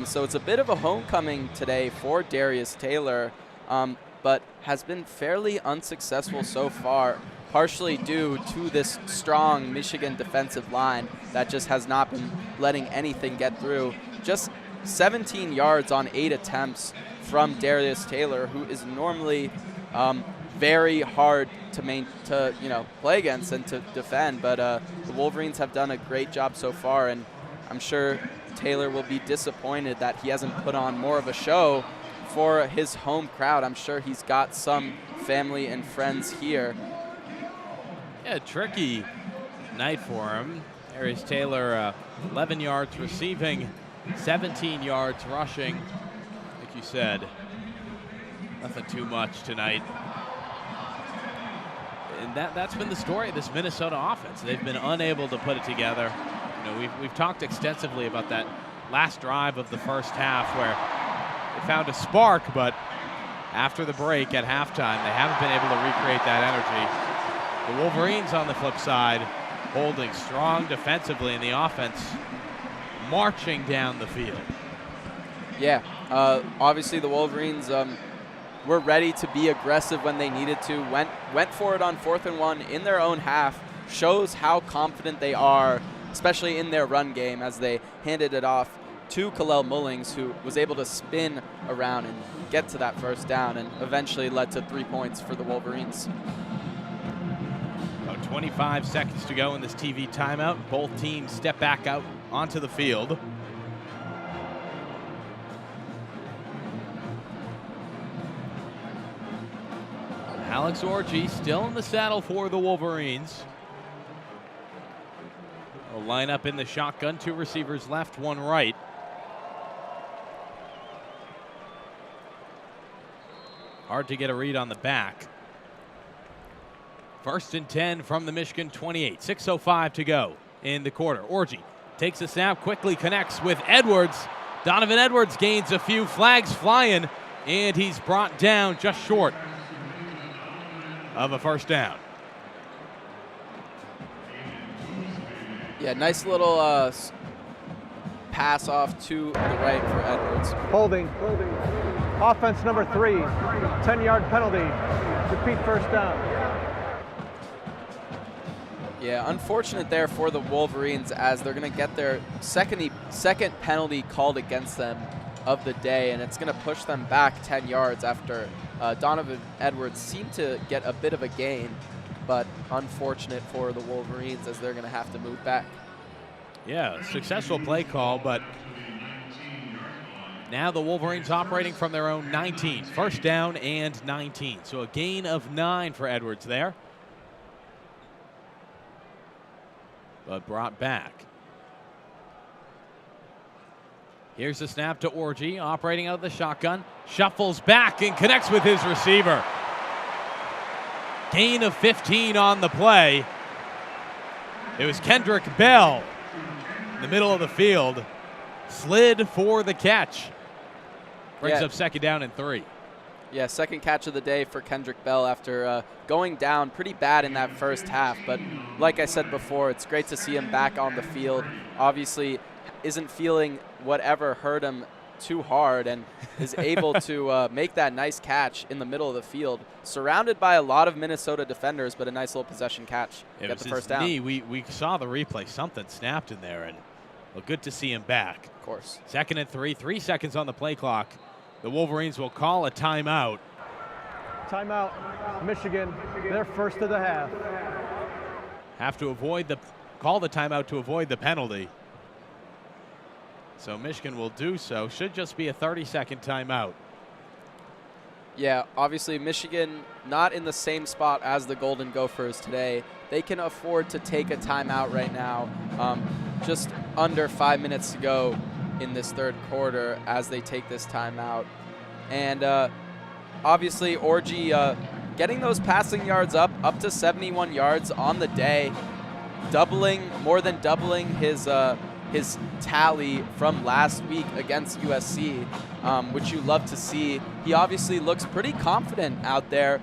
so it's a bit of a homecoming today for Darius Taylor, but has been fairly unsuccessful so far, partially due to this strong Michigan defensive line that just has not been letting anything get through. Just 17 yards on 8 attempts from Darius Taylor, who is normally very hard to play against and to defend. But the Wolverines have done a great job so far, and I'm sure Taylor will be disappointed that he hasn't put on more of a show for his home crowd. I'm sure he's got some family and friends here. Yeah, tricky night for him. Darius Taylor, 11 yards receiving, 17 yards rushing. Like you said, nothing too much tonight. And that's been the story of this Minnesota offense. They've been unable to put it together. You know, we've talked extensively about that last drive of the first half where they found a spark, but after the break at halftime, they haven't been able to recreate that energy. The Wolverines, on the flip side, holding strong defensively in the offense, marching down the field. Yeah, obviously the Wolverines were ready to be aggressive when they needed to. Went for it on 4th and 1 in their own half. Shows how confident they are, especially in their run game, as they handed it off to Kalel Mullings, who was able to spin around and get to that first down, and eventually led to 3 points for the Wolverines. About 25 seconds to go in this TV timeout. Both teams step back out onto the field. Alex Orji still in the saddle for the Wolverines. A lineup in the shotgun, 2 receivers left, 1 right. Hard to get a read on the back. 1st and 10 from the Michigan 28. 6:05 to go in the quarter. Orji takes a snap, quickly connects with Edwards. Donovan Edwards gains a few, flags flying, and he's brought down just short of a first down. Yeah, nice little pass off to the right for Edwards. Holding. Offense number 3, 10-yard penalty. Repeat first down. Yeah, unfortunate there for the Wolverines as they're going to get their second penalty called against them of the day, and it's going to push them back 10 yards after Donovan Edwards seemed to get a bit of a gain, but unfortunate for the Wolverines as they're going to have to move back. Yeah, successful play call, but now the Wolverines operating from their own 19. First down and 19. So a gain of 9 for Edwards there. But brought back. Here's the snap to Orji, operating out of the shotgun. Shuffles back and connects with his receiver. Gain of 15 on the play. It was Kendrick Bell in the middle of the field. Slid for the catch. Brings up second down and 3. Yeah, second catch of the day for Kendrick Bell after going down pretty bad in that first half. But like I said before, it's great to see him back on the field. Obviously, isn't feeling whatever hurt him too hard and is able to make that nice catch in the middle of the field, surrounded by a lot of Minnesota defenders, but a nice little possession catch. Get the first down. We saw the replay. Something snapped in there, and well, good to see him back. Of course. Second and 3, 3 seconds on the play clock. The Wolverines will call a timeout. Timeout, Michigan, their first of the half. Have to call the timeout to avoid the penalty. So Michigan will do so. Should just be a 30-second timeout. Yeah, obviously Michigan not in the same spot as the Golden Gophers today. They can afford to take a timeout right now. Just under 5 minutes to go in this third quarter as they take this timeout. And obviously Orji getting those passing yards up to 71 yards on the day, more than doubling his tally from last week against USC, which you love to see. He obviously looks pretty confident out there.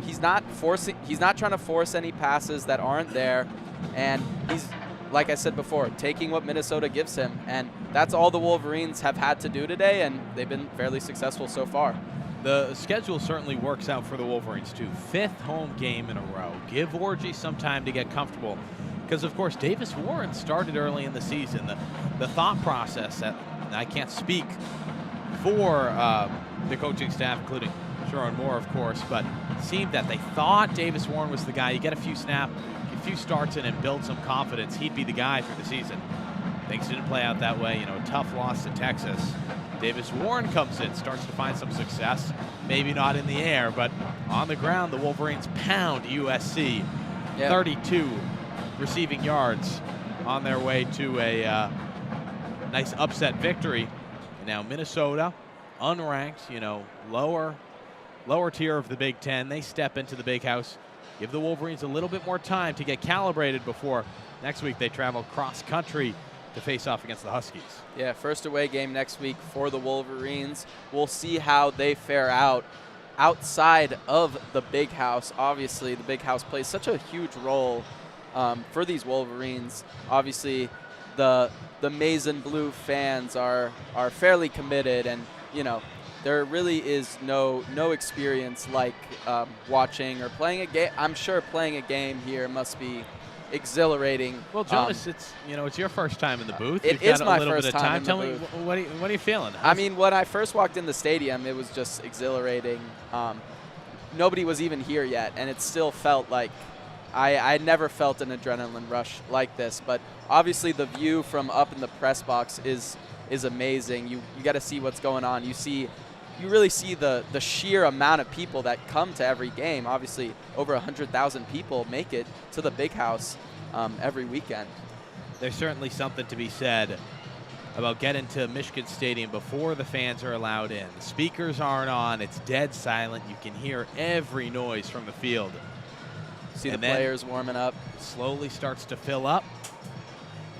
He's not trying to force any passes that aren't there, and he's, like I said before, taking what Minnesota gives him, and that's all the Wolverines have had to do today, and they've been fairly successful so far. The schedule certainly works out for the Wolverines too. 5th home game in a row. Give Orji some time to get comfortable, because of course Davis Warren started early in the season. The thought process, that I can't speak for the coaching staff, including Sharon Moore, of course, but seemed that they thought Davis Warren was the guy. You get a few starts in and build some confidence, he'd be the guy for the season. Things didn't play out that way. A tough loss to Texas. Davis Warren comes in, starts to find some success. Maybe not in the air, but on the ground, the Wolverines pound USC. 32 receiving yards on their way to a nice upset victory. And now Minnesota, unranked, lower tier of the Big Ten. They step into the Big House. Give the Wolverines a little bit more time to get calibrated before next week they travel cross country to face off against the Huskies. Yeah, first away game next week for the Wolverines. We'll see how they fare out outside of the Big House. Obviously, the Big House plays such a huge role for these Wolverines. Obviously, the maize and blue fans are fairly committed, and there really is no experience like watching or playing a game. I'm sure playing a game here must be exhilarating. Well, Jonas, it's your first time in the booth. It is my first time in the booth. Tell me, what are you feeling? I mean, when I first walked in the stadium, it was just exhilarating. Nobody was even here yet, and it still felt like I never felt an adrenaline rush like this. But obviously, the view from up in the press box is amazing. You got to see what's going on. You really see the sheer amount of people that come to every game. Obviously, over 100,000 people make it to the Big House every weekend. There's certainly something to be said about getting to Michigan Stadium before the fans are allowed in. The speakers aren't on. It's dead silent. You can hear every noise from the field. See the players warming up. Slowly starts to fill up.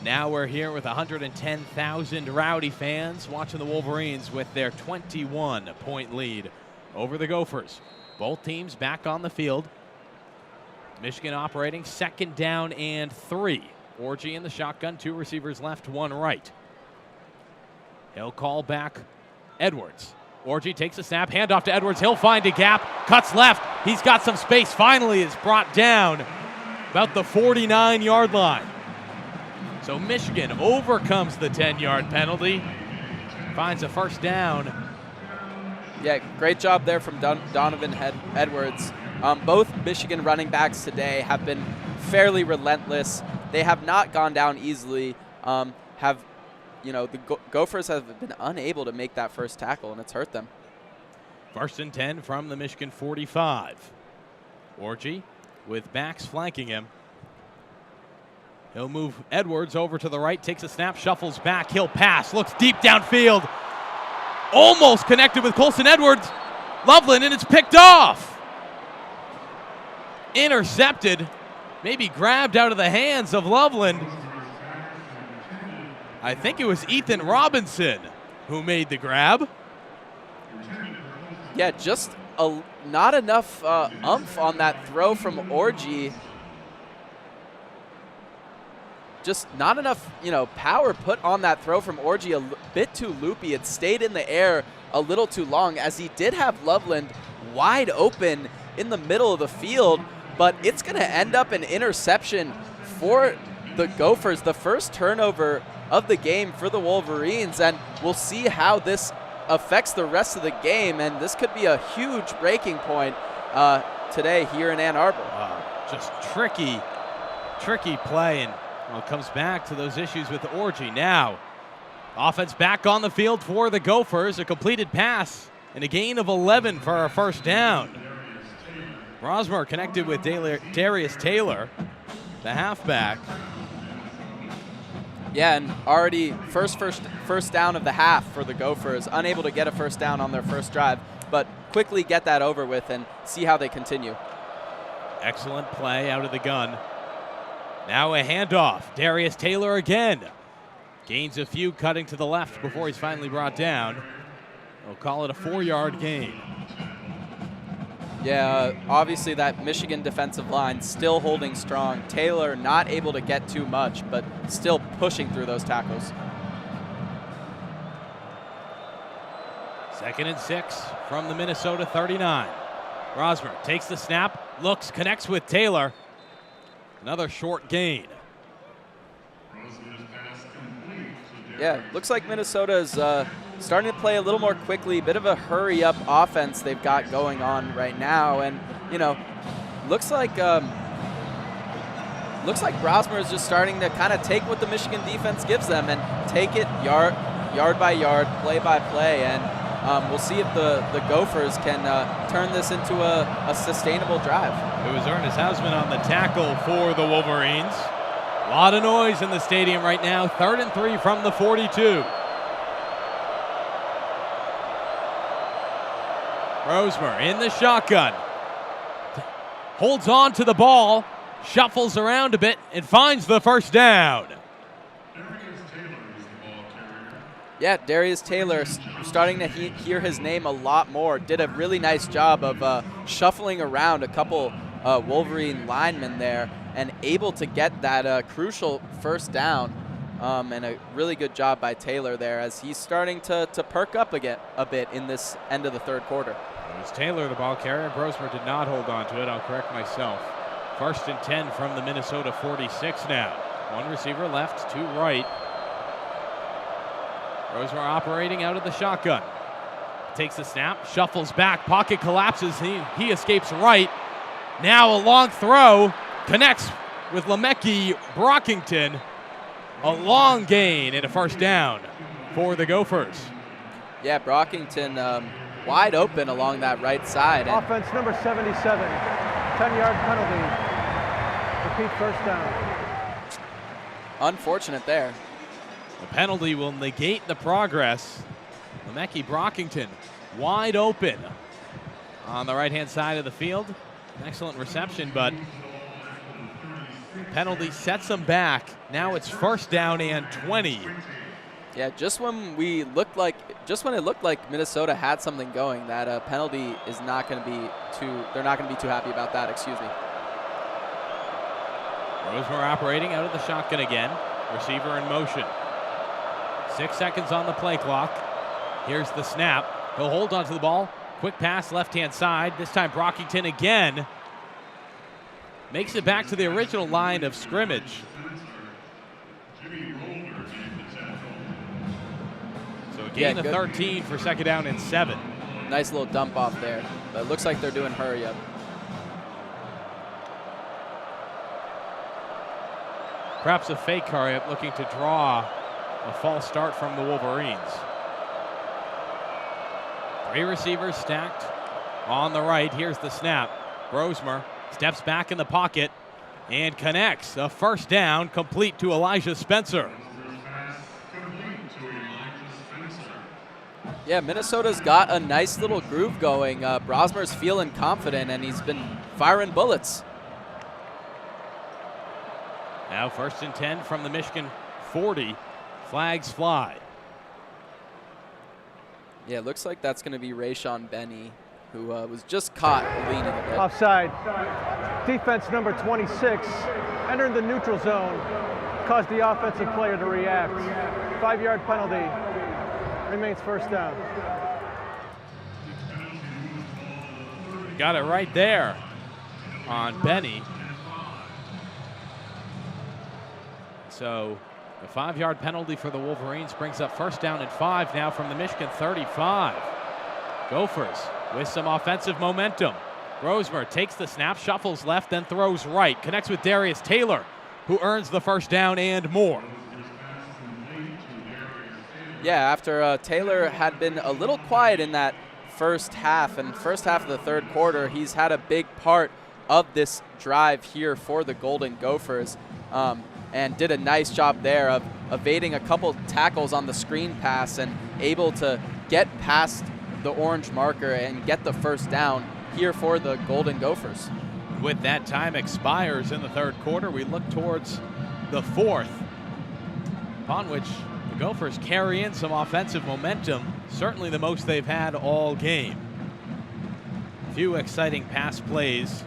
Now we're here with 110,000 rowdy fans watching the Wolverines with their 21-point lead over the Gophers. Both teams back on the field. Michigan operating second down and 3. Orji in the shotgun, 2 receivers left, 1 right. He'll call back Edwards. Orji takes a snap, handoff to Edwards. He'll find a gap, cuts left. He's got some space. Finally is brought down about the 49-yard line. So Michigan overcomes the 10-yard penalty, finds a first down. Yeah, great job there from Donovan Edwards. Both Michigan running backs today have been fairly relentless. They have not gone down easily. The Gophers have been unable to make that first tackle, and it's hurt them. 1st and 10 from the Michigan 45. Orji with backs flanking him. He'll move Edwards over to the right, takes a snap, shuffles back, he'll pass, looks deep downfield. Almost connected with Colson Edwards. Loveland, and it's picked off. Intercepted, maybe grabbed out of the hands of Loveland. I think it was Ethan Robinson who made the grab. Yeah, just not enough oomph on that throw from Orji. Just not enough, power put on that throw from Orji. A bit too loopy. It stayed in the air a little too long, as he did have Loveland wide open in the middle of the field. But it's going to end up an interception for the Gophers, the first turnover of the game for the Wolverines, and we'll see how this affects the rest of the game, and this could be a huge breaking point today here in Ann Arbor. Just tricky play, and it comes back to those issues with Orji. Now, offense back on the field for the Gophers, a completed pass and a gain of 11 for a first down. Rosmer connected with Darius Taylor, the halfback. Yeah, and already first down of the half for the Gophers, unable to get a first down on their first drive, but quickly get that over with and see how they continue. Excellent play out of the gun. Now a handoff. Darius Taylor again. Gains a few, cutting to the left before he's finally brought down. We'll call it a 4-yard gain. Yeah, obviously that Michigan defensive line still holding strong. Taylor not able to get too much, but still pushing through those tackles. 2nd and 6 from the Minnesota 39. Rosmer takes the snap, looks, connects with Taylor. Another short gain. Yeah, looks like Minnesota is starting to play a little more quickly, bit of a hurry-up offense they've got going on right now, and looks like Rosmer is just starting to kind of take what the Michigan defense gives them and take it yard by yard, play by play, and we'll see if the Gophers can turn this into a sustainable drive. It was Ernest Hausman on the tackle for the Wolverines. A lot of noise in the stadium right now. 3rd and 3 from the 42. Rosmer in the shotgun. Holds on to the ball, shuffles around a bit, and finds the first down. Yeah, Darius Taylor starting to hear his name a lot more. Did a really nice job of shuffling around a couple Wolverine linemen there and able to get that crucial first down. And a really good job by Taylor there as he's starting to perk up again a bit in this end of the third quarter. It was Taylor, the ball carrier. Rosmer did not hold on to it. I'll correct myself. 1st and 10 from the Minnesota 46 now. One receiver left, two right. Rosmer operating out of the shotgun. Takes the snap, shuffles back, pocket collapses. He escapes right. Now a long throw, connects with Lemeki Brockington. A long gain and a first down for the Gophers. Yeah, Brockington wide open along that right side. Offense number 77, 10-yard penalty. Repeat first down. Unfortunate there. The penalty will negate the progress. Lemeki Brockington wide open on the right-hand side of the field. Excellent reception, but penalty sets them back. Now it's first down and 20. Yeah, just when it looked like Minnesota had something going, that penalty is not going to be they're not going to be too happy about that, excuse me. Rosmer operating out of the shotgun again. Receiver in motion. 6 seconds on the play clock. Here's the snap. He'll hold onto the ball. Quick pass left-hand side. This time Brockington again makes it back to the original line of scrimmage. So a gain of 13 for second down and 7. Nice little dump off there. But it looks like they're doing hurry up. Perhaps a fake hurry up, looking to draw a false start from the Wolverines. 3 receivers stacked on the right. Here's the snap. Brosmer steps back in the pocket and connects. A first down complete to Elijah Spencer. Yeah, Minnesota's got a nice little groove going. Brosmer's feeling confident, and he's been firing bullets. Now 1st and 10 from the Michigan 40. Flags fly. Yeah, it looks like that's going to be Rayshawn Benny, who was just caught leaning a bit. Offside. Defense number 26 entering the neutral zone, caused the offensive player to react. 5-yard penalty. Remains first down. Got it right there on Benny. So a 5-yard penalty for the Wolverines brings up first down and 5 now from the Michigan 35. Gophers with some offensive momentum. Brosmer takes the snap, shuffles left, then throws right. Connects with Darius Taylor, who earns the first down and more. Yeah, after Taylor had been a little quiet in that first half of the third quarter, he's had a big part of this drive here for the Golden Gophers, and did a nice job there of evading a couple tackles on the screen pass and able to get past the orange marker and get the first down here for the Golden Gophers. With that, time expires in the third quarter. We look towards the fourth, upon which the Gophers carry in some offensive momentum, certainly the most they've had all game. A few exciting pass plays.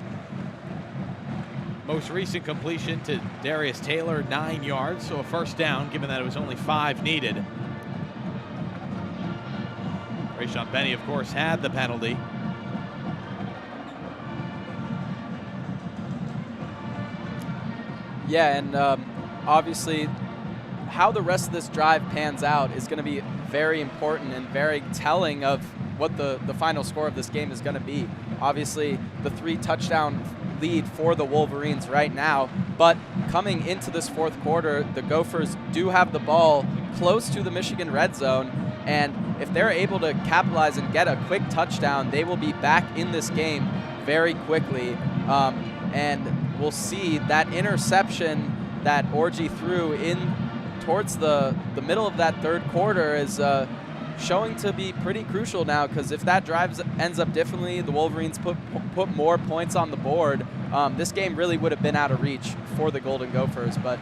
Most recent completion to Darius Taylor, 9 yards, so a first down, given that it was only 5 needed. Rayshawn Benny, of course, had the penalty. Yeah, and obviously how the rest of this drive pans out is going to be very important and very telling of what the final score of this game is going to be. Obviously, the 3-touchdown lead for the Wolverines right now, but coming into this fourth quarter, the Gophers do have the ball close to the Michigan red zone, and if they're able to capitalize and get a quick touchdown, they will be back in this game very quickly, and we'll see that interception that Orji threw in towards the middle of that third quarter is showing to be pretty crucial now, because if that drive ends up differently, the Wolverines put more points on the board, this game really would have been out of reach for the Golden Gophers, but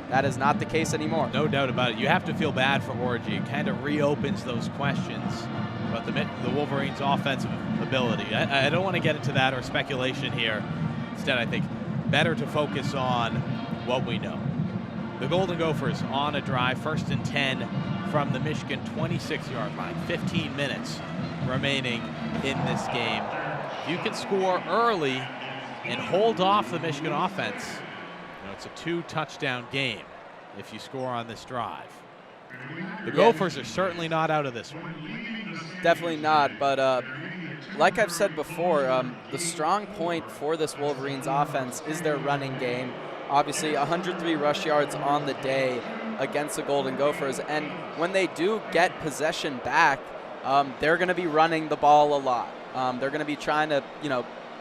that is not the case anymore. No doubt about it. You have to feel bad for Orji. It kind of reopens those questions about the Wolverines' offensive ability. I don't want to get into that or speculation here. Instead, I think better to focus on what we know. The Golden Gophers on a drive, 1st and 10 from the Michigan 26-yard line. 15 minutes remaining in this game. If you can score early and hold off the Michigan offense, it's a 2-touchdown game if you score on this drive. The Gophers are certainly not out of this one. Definitely not, but like I've said before, the strong point for this Wolverines offense is their running game. Obviously, 103 rush yards on the day against the Golden Gophers, and when they do get possession back, they're going to be running the ball a lot. They're going to be trying to,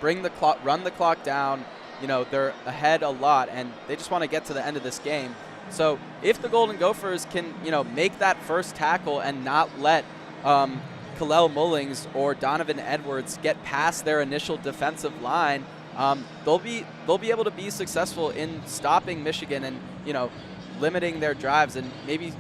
run the clock down. They're ahead a lot, and they just want to get to the end of this game. So if the Golden Gophers can, make that first tackle and not let Kalel Mullings or Donovan Edwards get past their initial defensive line, they'll be able to be successful in stopping Michigan and limiting their drives and maybe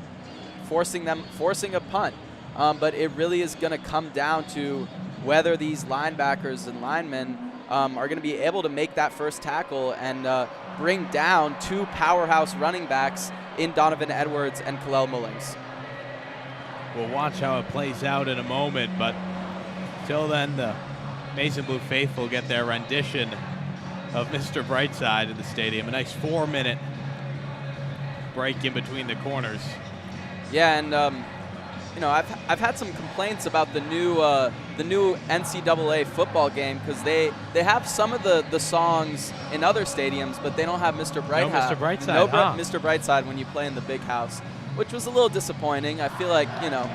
forcing a punt. But it really is going to come down to whether these linebackers and linemen are going to be able to make that first tackle and bring down 2 powerhouse running backs in Donovan Edwards and Kalel Mullings. We'll watch how it plays out in a moment, but till then, the Mason Blue faithful get their rendition of Mr. Brightside in the stadium. A nice 4-minute break in between the corners. Yeah, and you know, I've had some complaints about the new NCAA football game because they have some of the songs in other stadiums, but they don't have Mr. Brightside. No Mr. Brightside. Mr. Brightside when you play in the big house, which was a little disappointing. I feel like, you know,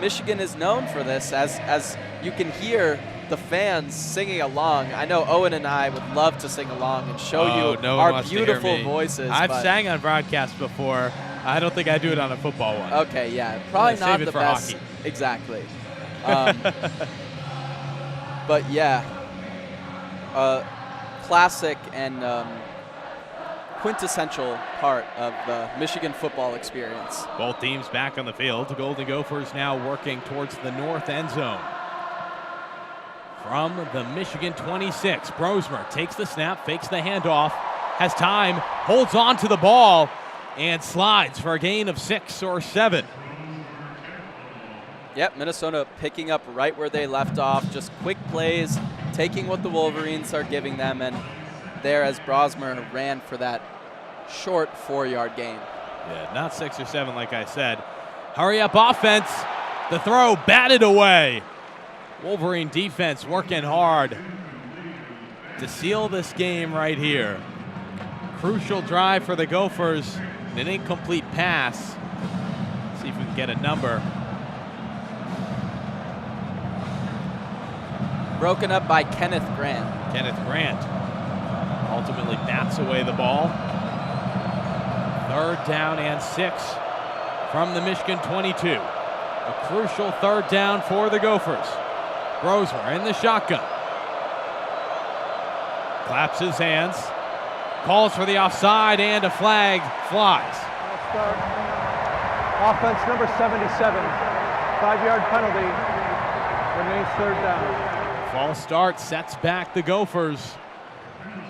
Michigan is known for this, as you can hear the fans singing along. I know Owen and I would love to sing along and show you our beautiful voices. I've sang on broadcast before. I don't think I do it on a football one. Okay, yeah, probably not the best. Hockey. Exactly. But yeah, classic and quintessential part of the Michigan football experience. Both teams back on the field. The Golden Gophers now working towards the north end zone. From the Michigan 26, Brosmer takes the snap, fakes the handoff, has time, holds on to the ball, and slides for a gain of 6 or 7. Yep, Minnesota picking up right where they left off. Just quick plays, taking what the Wolverines are giving them, and there as Brosmer ran for that short 4-yard gain. Yeah, not 6 or 7 like I said. Hurry up offense. The throw batted away. Wolverine defense working hard to seal this game right here. Crucial drive for the Gophers. An incomplete pass. See if we can get a number. Broken up by Kenneth Grant. Kenneth Grant ultimately bats away the ball. 3rd down and 6 from the Michigan 22. A crucial 3rd down for the Gophers. Brosmer in the shotgun. Claps his hands. Calls for the offside, and a flag flies. Start. Offense number 77. 5-yard penalty. Remains 3rd down. False start sets back the Gophers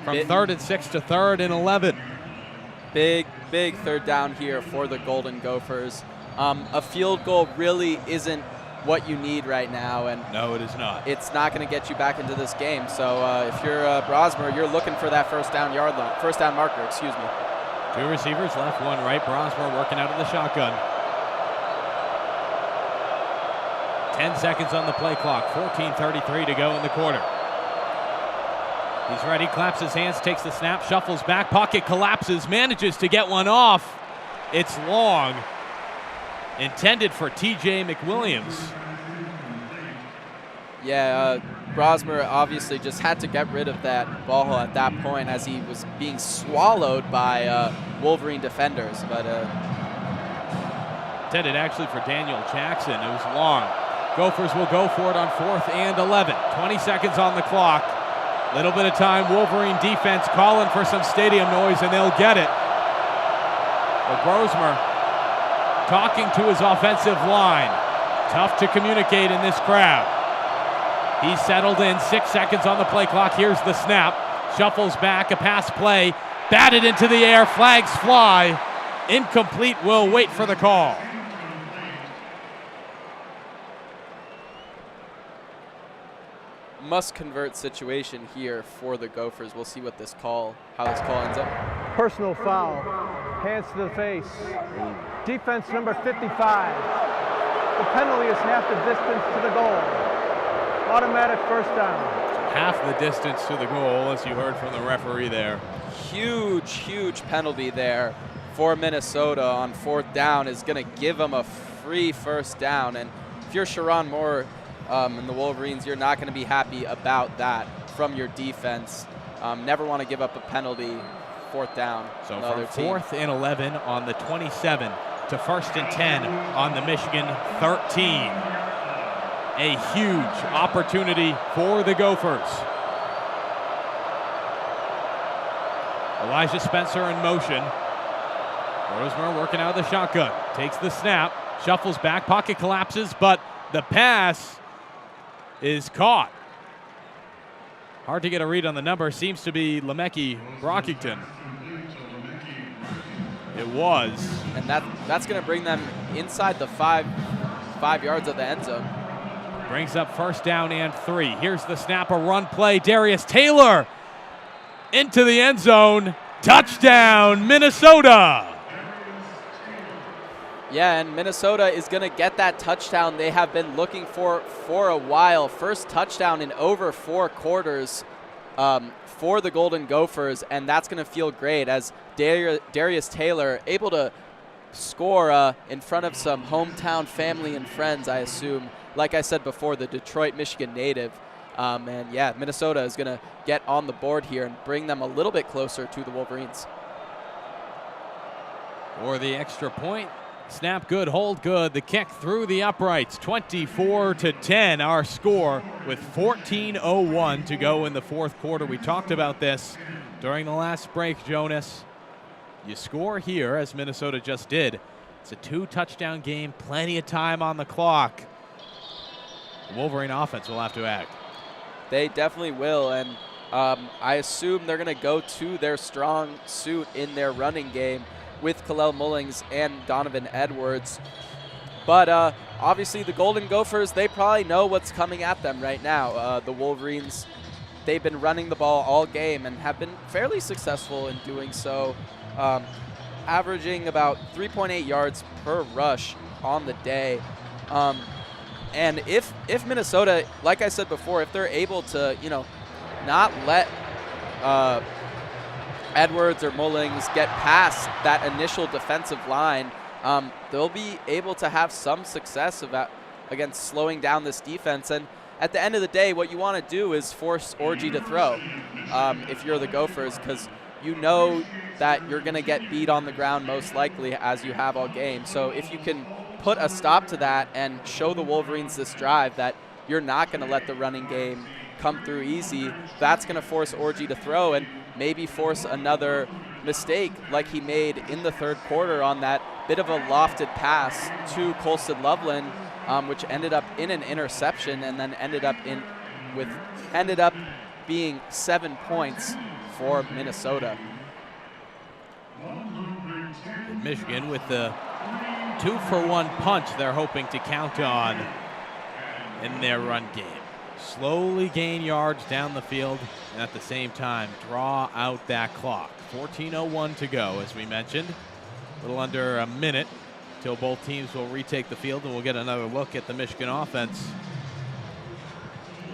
from 3rd and 6 to 3rd and 11. Big 3rd down here for the Golden Gophers. A field goal really isn't what you need right now, and no, it is not. It's not going to get you back into this game. So if you're Brosmer, you're looking for that first down marker. Excuse me. 2 receivers left, 1 right. Brosmer working out of the shotgun. 10 seconds on the play clock. 14:33 to go in the quarter. He's ready. Claps his hands. Takes the snap. Shuffles back. Pocket collapses. Manages to get one off. It's long. Intended for T.J. McWilliams. Yeah, Brosmer obviously just had to get rid of that ball at that point as he was being swallowed by Wolverine defenders. But intended actually for Daniel Jackson. It was long. Gophers will go for it on 4th and 11. 20 seconds on the clock. Little bit of time. Wolverine defense calling for some stadium noise, and they'll get it. But Brosmer talking to his offensive line. Tough to communicate in this crowd. He's settled in. 6 seconds on the play clock. Here's the snap. Shuffles back. A pass play. Batted into the air. Flags fly. Incomplete. Will wait for the call. Must convert situation here for the Gophers. We'll see how this call ends up. Personal foul. Hands to the face. Defense number 55. The penalty is half the distance to the goal. Automatic 1st down. Half the distance to the goal, as you heard from the referee there. Huge penalty there for Minnesota on 4th down is going to give them a free 1st down. And if you're Sharon Moore and the Wolverines, you're not going to be happy about that from your defense. Never want to give up a penalty 4th down. So from 4th and 11 on the 27 to 1st and 10 on the Michigan 13. A huge opportunity for the Gophers. Elijah Spencer in motion. Brosmer working out of the shotgun. Takes the snap, shuffles back, pocket collapses, but the pass is caught. Hard to get a read on the number. Seems to be Lemeki Brockington. It was. And that's going to bring them inside the 5 yards of the end zone. Brings up first down and 3. Here's the snap, a run play. Darius Taylor into the end zone. Touchdown, Minnesota. Yeah, and Minnesota is going to get that touchdown they have been looking for a while. First touchdown in over 4 quarters for the Golden Gophers, and that's going to feel great as Darius Taylor able to score in front of some hometown family and friends, I assume. Like I said before, the Detroit, Michigan native. And yeah, Minnesota is going to get on the board here and bring them a little bit closer to the Wolverines. For the extra point, snap good, hold good. The kick through the uprights, 24-10 our score with 14:01 to go in the fourth quarter. We talked about this during the last break, Jonas. You score here, as Minnesota just did. It's a 2-touchdown game, plenty of time on the clock. The Wolverine offense will have to act. They definitely will, and I assume they're going to go to their strong suit in their running game with Kalel Mullings and Donovan Edwards. But obviously the Golden Gophers, they probably know what's coming at them right now. The Wolverines, they've been running the ball all game and have been fairly successful in doing so, averaging about 3.8 yards per rush on the day. And if Minnesota, like I said before, if they're able to, not let Edwards or Mullings get past that initial defensive line, they'll be able to have some success against slowing down this defense. And at the end of the day, what you want to do is force Orji to throw if you're the Gophers, because you know that you're going to get beat on the ground most likely, as you have all game. So if you can put a stop to that and show the Wolverines this drive that you're not going to let the running game come through easy, that's going to force Orji to throw and maybe force another mistake like he made in the third quarter on that bit of a lofted pass to Colston Loveland, which ended up in an interception and then ended up being 7 points for Minnesota. Michigan with the 2-for-1 punch they're hoping to count on in their run game. Slowly gain yards down the field and at the same time draw out that clock. 14:01 to go, as we mentioned. A little under a minute till both teams will retake the field, and we'll get another look at the Michigan offense.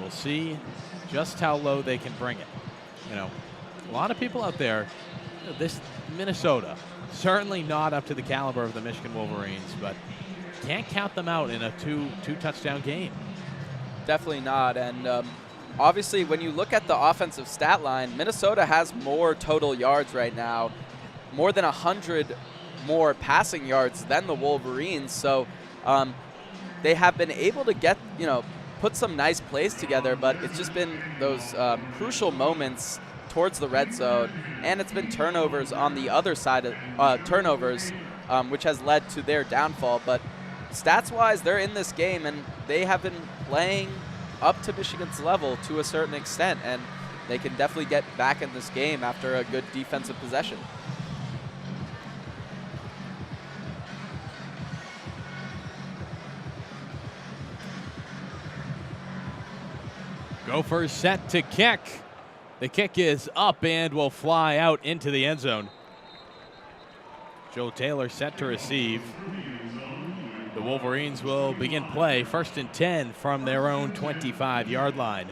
We'll see just how low they can bring it. A lot of people out there, this Minnesota, certainly not up to the caliber of the Michigan Wolverines, but can't count them out in a two-touchdown game. Definitely not. And obviously, when you look at the offensive stat line, Minnesota has more total yards right now, more than 100 more passing yards than the Wolverines. So they have been able to get, put some nice plays together, but it's just been those crucial moments towards the red zone, and it's been turnovers on the other side of turnovers, which has led to their downfall. But stats-wise, they're in this game, and they have been playing up to Michigan's level to a certain extent, and they can definitely get back in this game after a good defensive possession. Gophers set to kick. The kick is up and will fly out into the end zone. Joe Taylor set to receive. The Wolverines will begin play 1st and 10 from their own 25-yard line.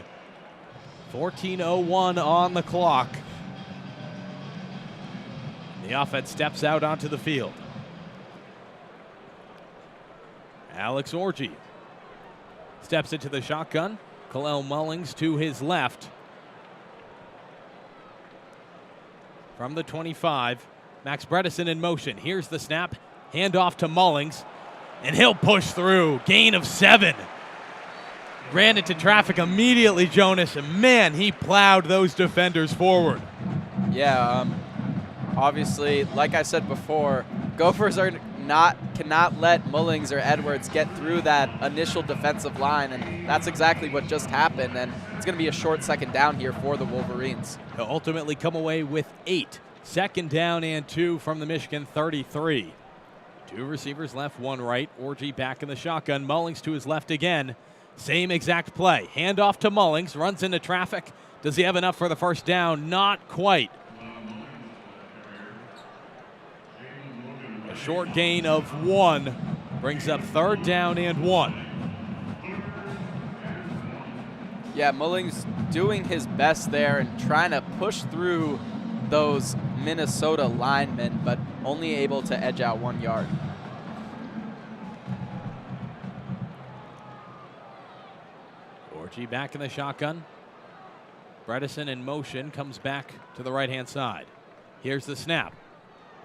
14:01 on the clock. The offense steps out onto the field. Alex Orji steps into the shotgun. Kalel Mullings to his left. From the 25, Max Bredesen in motion. Here's the snap. Handoff to Mullings, and he'll push through. Gain of 7. Ran into traffic immediately, Jonas, and man, he plowed those defenders forward. Yeah, obviously, like I said before, Gophers cannot let Mullings or Edwards get through that initial defensive line, and that's exactly what just happened, and it's going to be a short second down here for the Wolverines. They'll ultimately come away with 8. 2nd down and 2 from the Michigan 33. Two receivers left, one right. Orji back in the shotgun. Mullings to his left again. Same exact play. Handoff to Mullings. Runs into traffic. Does he have enough for the first down? Not quite. A short gain of 1 brings up 3rd down and 1. Yeah, Mullings doing his best there and trying to push through those Minnesota linemen, but only able to edge out 1 yard. Orji back in the shotgun. Bredesen in motion, comes back to the right-hand side. Here's the snap.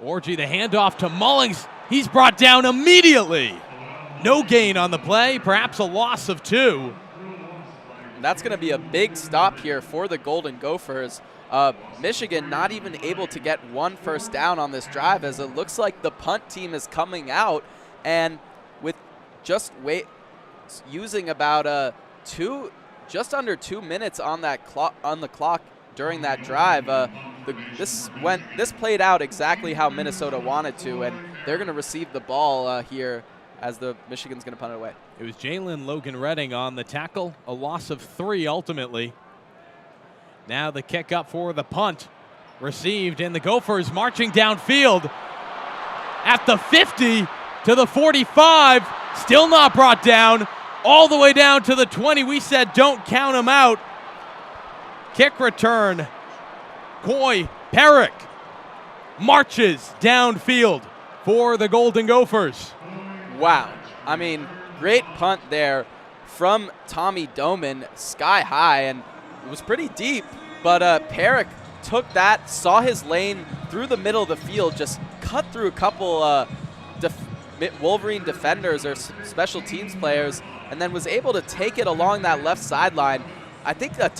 Orji, the handoff to Mullings. He's brought down immediately. No gain on the play, perhaps a loss of 2. That's going to be a big stop here for the Golden Gophers. Michigan not even able to get 1 first down on this drive, as it looks like the punt team is coming out, and with just using about just under 2 minutes on the clock during that drive. This played out exactly how Minnesota wanted to, and they're going to receive the ball here as the Michigan's going to punt it away. It was Jalen Logan Redding on the tackle, a loss of 3 ultimately. Now the kick up for the punt, received, and the Gophers marching downfield at the 50 to the 45, still not brought down, all the way down to the 20. We said don't count them out. Kick return. Coy Perrick marches downfield for the Golden Gophers. Wow. I mean, great punt there from Tommy Doman, sky high, and it was pretty deep, but Perrick took that, saw his lane through the middle of the field, just cut through a couple Wolverine defenders or special teams players, and then was able to take it along that left sideline. I think an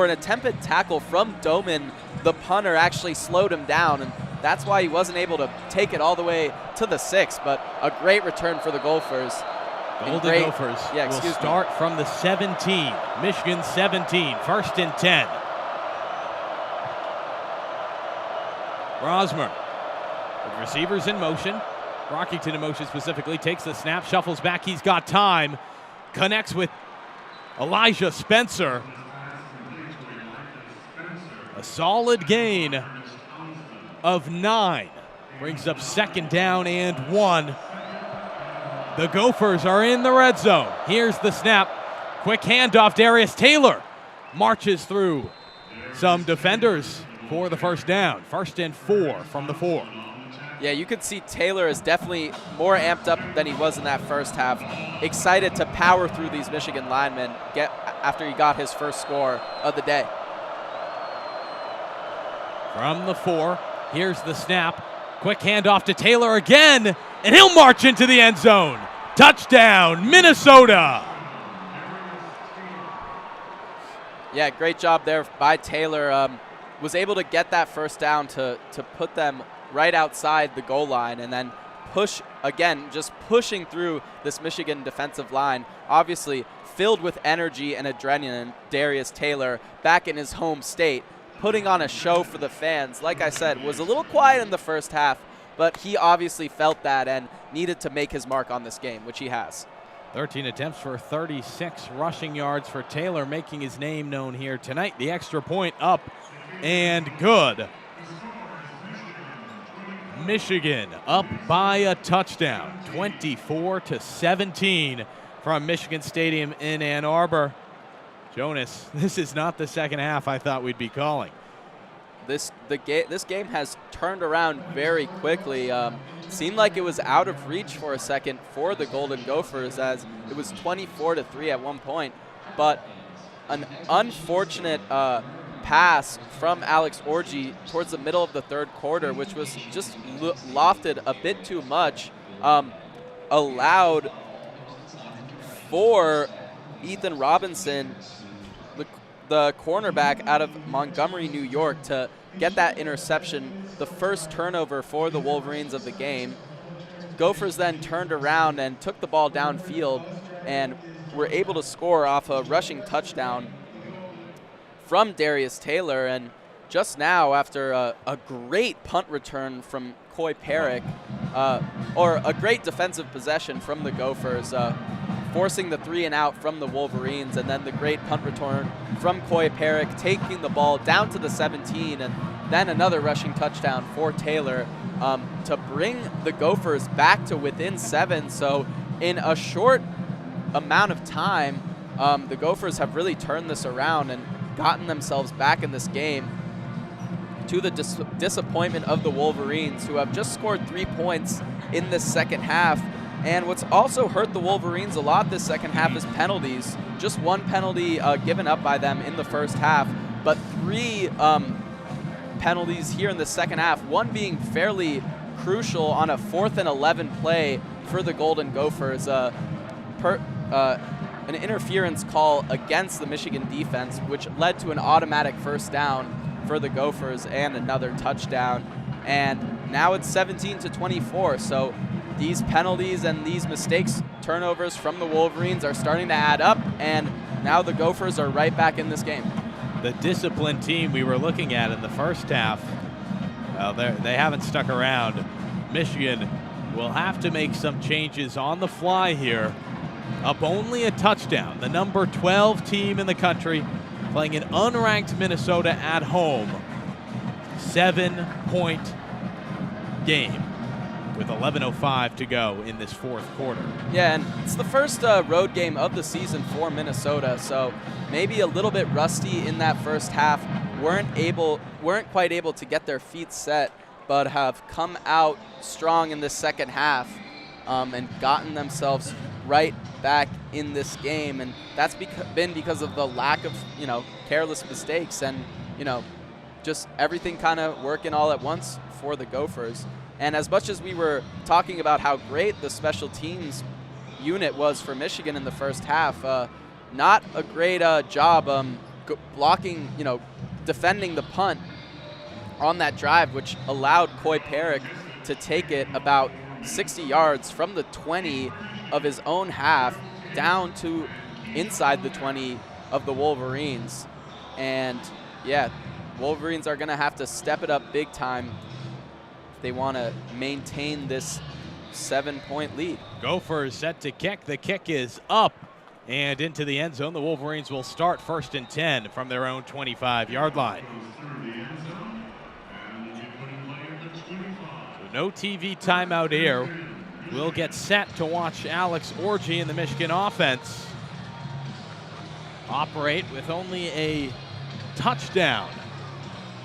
attempted tackle from Doman, the punter, actually slowed him down, and that's why he wasn't able to take it all the way to the 6, but a great return for the Gophers. Golden Gophers will start from the 17. Michigan 17, 1st and 10. Rosmer with receivers in motion. Brockington in motion specifically, takes the snap, shuffles back, he's got time, connects with Elijah Spencer. A solid gain of 9. Brings up 2nd down and 1. The Gophers are in the red zone. Here's the snap. Quick handoff, Darius Taylor marches through some defenders for the first down. 1st and 4 from the 4. Yeah, you could see Taylor is definitely more amped up than he was in that first half. Excited to power through these Michigan linemen after he got his first score of the day. From the 4, here's the snap. Quick handoff to Taylor again, and he'll march into the end zone. Touchdown, Minnesota! Yeah, great job there by Taylor. Was able to get that first down to put them right outside the goal line, and then just pushing through this Michigan defensive line. Obviously filled with energy and adrenaline. Darius Taylor back in his home state, putting on a show for the fans. Like I said, was a little quiet in the first half, but he obviously felt that and needed to make his mark on this game, which he has. 13 attempts for 36 rushing yards for Taylor, making his name known here tonight. The extra point up and good. Michigan up by a touchdown, 24-17 from Michigan Stadium in Ann Arbor. Jonas, this is not the second half I thought we'd be calling. This game has turned around very quickly. Seemed like it was out of reach for a second for the Golden Gophers, as it was 24-3 at one point. But an unfortunate pass from Alex Orji towards the middle of the 3rd quarter, which was just lofted a bit too much, allowed for Ethan Robinson, the cornerback out of Montgomery, New York, to get that interception, the first turnover for the Wolverines of the game. Gophers then turned around and took the ball downfield and were able to score off a rushing touchdown from Darius Taylor. And just now, after a great punt return from Coy Perrick, or a great defensive possession from the Gophers, forcing the 3-and-out from the Wolverines, and then the great punt return from Coy Perrick, taking the ball down to the 17, and then another rushing touchdown for Taylor to bring the Gophers back to within 7. So in a short amount of time, the Gophers have really turned this around and gotten themselves back in this game, to the disappointment of the Wolverines, who have just scored 3 points in this second half. And what's also hurt the Wolverines a lot this second half is penalties. Just 1 penalty given up by them in the first half, but 3 penalties here in the second half, one being fairly crucial on a 4th and 11 play for the Golden Gophers. An interference call against the Michigan defense, which led to an automatic first down for the Gophers and another touchdown. And now it's 17-24. So these penalties and these mistakes, turnovers from the Wolverines, are starting to add up, and now the Gophers are right back in this game. The disciplined team we were looking at in the first half, well, they haven't stuck around. Michigan will have to make some changes on the fly here. Up only a touchdown. The number 12 team in the country playing an unranked Minnesota at home. 7-point game with 11:05 to go in this fourth quarter. Yeah, and it's the first road game of the season for Minnesota, so maybe a little bit rusty in that first half. Weren't quite able to get their feet set, but have come out strong in the second half and gotten themselves right back in this game, and that's been because of the lack of careless mistakes and just everything kind of working all at once for the Gophers. And as much as we were talking about how great the special teams unit was for Michigan in the first half, not a great job blocking, defending the punt on that drive, which allowed Coy Perrick to take it about 60 yards from the 20 of his own half down to inside the 20 of the Wolverines. And yeah, Wolverines are going to have to step it up big time if they want to maintain this 7-point lead. Gophers set to kick. The kick is up and into the end zone. The Wolverines will start 1st and 10 from their own 25-yard line. So no TV timeout here. We'll get set to watch Alex Orji and the Michigan offense operate with only a touchdown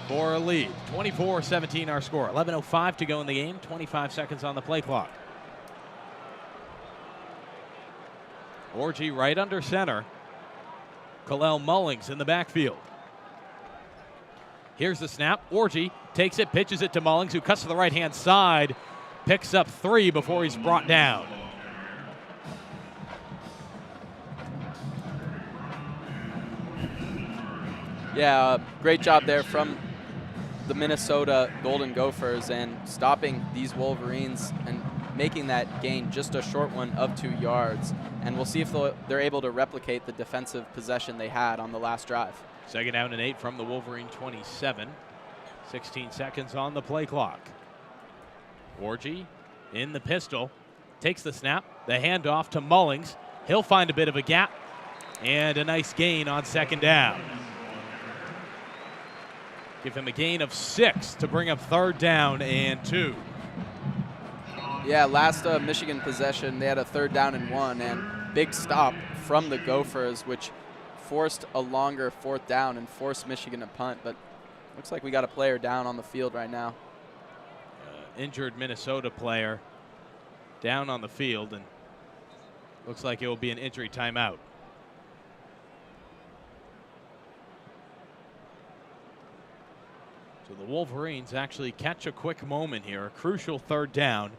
for a lead. 24-17 our score. 11:05 to go in the game. 25 seconds on the play clock. Orji right under center. Kalel Mullings in the backfield. Here's the snap. Orji takes it, pitches it to Mullings, who cuts to the right-hand side. Picks up 3 before he's brought down. Yeah, great job there from the Minnesota Golden Gophers and stopping these Wolverines and making that gain just a short one of 2 yards. And we'll see if they're able to replicate the defensive possession they had on the last drive. 2nd down and 8 from the Wolverine 27. 16 seconds on the play clock. Orji in the pistol, takes the snap, the handoff to Mullings. He'll find a bit of a gap and a nice gain on 2nd down. Give him a gain of 6 to bring up 3rd down and 2. Yeah, last Michigan possession, they had a 3rd down and 1, and big stop from the Gophers, which forced a longer 4th down and forced Michigan to punt, but looks like we got a player down on the field right now. Injured Minnesota player down on the field, and looks like it will be an injury timeout. So the Wolverines actually catch a quick moment here, a crucial 3rd down,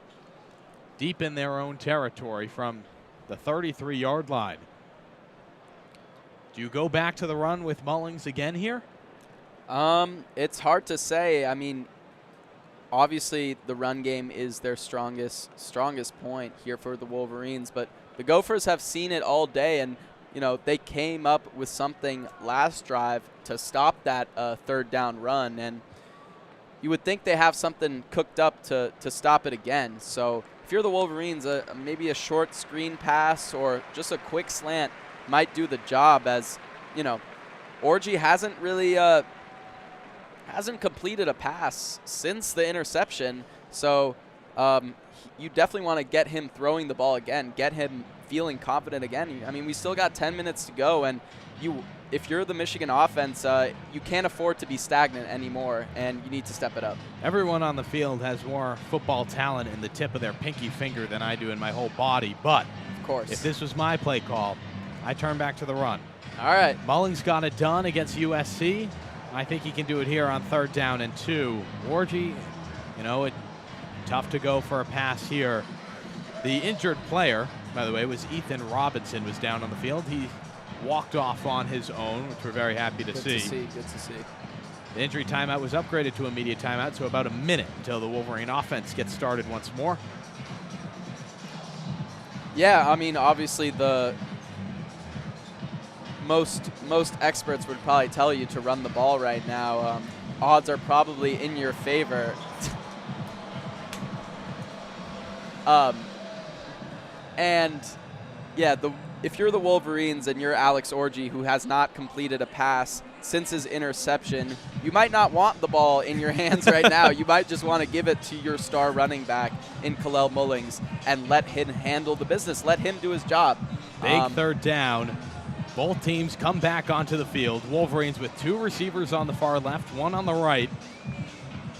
deep in their own territory from the 33-yard line. Do you go back to the run with Mullings again here? It's hard to say. I mean, obviously the run game is their strongest point here for the Wolverines, but the Gophers have seen it all day, and they came up with something last drive to stop that 3rd down run, and you would think they have something cooked up to stop it again. So if you're the Wolverines, maybe a short screen pass or just a quick slant might do the job, as, you know, Orji hasn't really hasn't completed a pass since the interception. So you definitely want to get him throwing the ball again, get him feeling confident again. I mean, we still got 10 minutes to go, and if you're the Michigan offense, you can't afford to be stagnant anymore, and you need to step it up. Everyone on the field has more football talent in the tip of their pinky finger than I do in my whole body, but of course, if this was my play call, I turn back to the run. All right. Mullings got it done against USC. I think he can do it here on 3rd down and 2. Orji, you know, tough to go for a pass here. The injured player, by the way, was Ethan Robinson, was down on the field. He walked off on his own, which we're very happy to see. Good to see. The injury timeout was upgraded to immediate timeout, so about a minute until the Wolverine offense gets started once more. Yeah, I mean, obviously the most experts would probably tell you to run the ball right now. Odds are probably in your favor. And yeah, if you're the Wolverines and you're Alex Orji, who has not completed a pass since his interception, you might not want the ball in your hands right now. You might just want to give it to your star running back in Kalel Mullings and let him handle the business. Let him do his job. Big 3rd down. Both teams come back onto the field. Wolverines with 2 receivers on the far left, 1 on the right.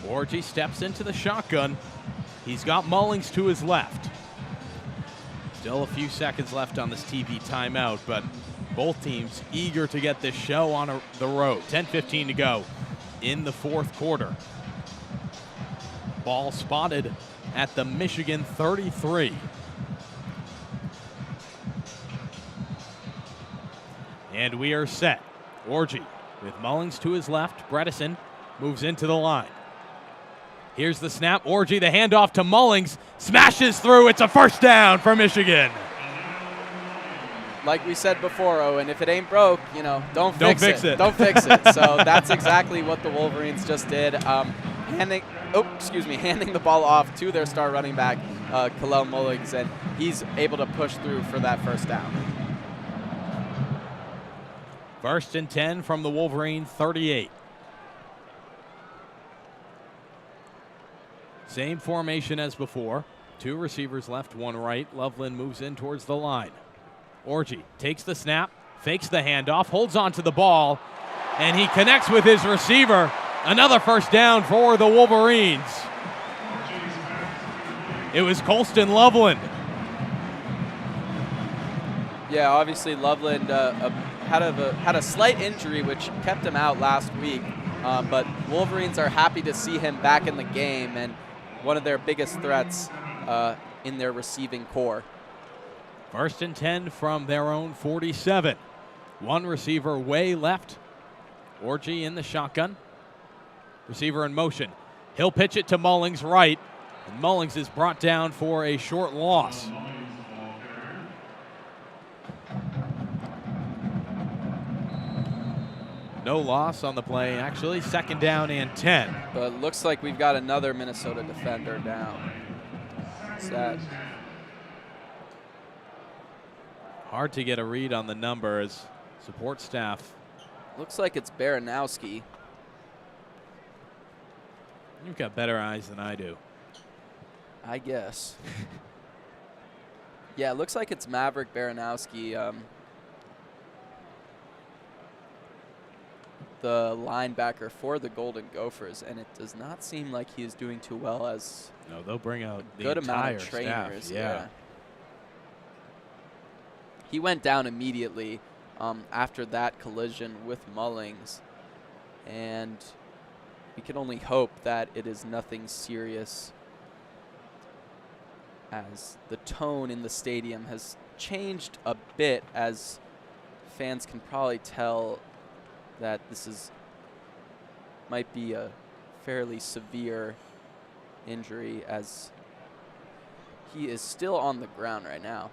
Orji steps into the shotgun. He's got Mullings to his left. Still a few seconds left on this TV timeout, but both teams eager to get this show on the road. 10:15 to go in the 4th quarter. Ball spotted at the Michigan 33. And we are set. Orji with Mullings to his left. Bredesen moves into the line. Here's the snap. Orji, the handoff to Mullings. Smashes through. It's a 1st down for Michigan. Like we said before, Owen, if it ain't broke, you know, don't fix it. Don't fix it. So that's exactly what the Wolverines just did. Handing the ball off to their star running back, Kalel Mullings, and he's able to push through for that 1st down. 1st and 10 from the Wolverine 38. Same formation as before. 2 receivers left, 1 right. Loveland moves in towards the line. Orji takes the snap, fakes the handoff, holds on to the ball, and he connects with his receiver. Another 1st down for the Wolverines. It was Colston Loveland. Yeah, obviously Loveland had a slight injury which kept him out last week, but Wolverines are happy to see him back in the game and one of their biggest threats in their receiving core. 1st and 10 from their own 47. 1 receiver way left. Orji in the shotgun. Receiver in motion. He'll pitch it to Mullings right, and Mullings is brought down for a short loss. No loss on the play, actually. 2nd down and 10. But it looks like we've got another Minnesota defender down. Sad. Hard to get a read on the number as support staff. Looks like it's Baranowski. You've got better eyes than I do. I guess. Yeah, it looks like it's Maverick Baranowski. The linebacker for the Golden Gophers, and it does not seem like he is doing too well as no, they'll bring out the good entire amount of trainers. Staff. Yeah. He went down immediately after that collision with Mullings, and we can only hope that it is nothing serious, as the tone in the stadium has changed a bit, as fans can probably tell that this might be a fairly severe injury, as he is still on the ground right now.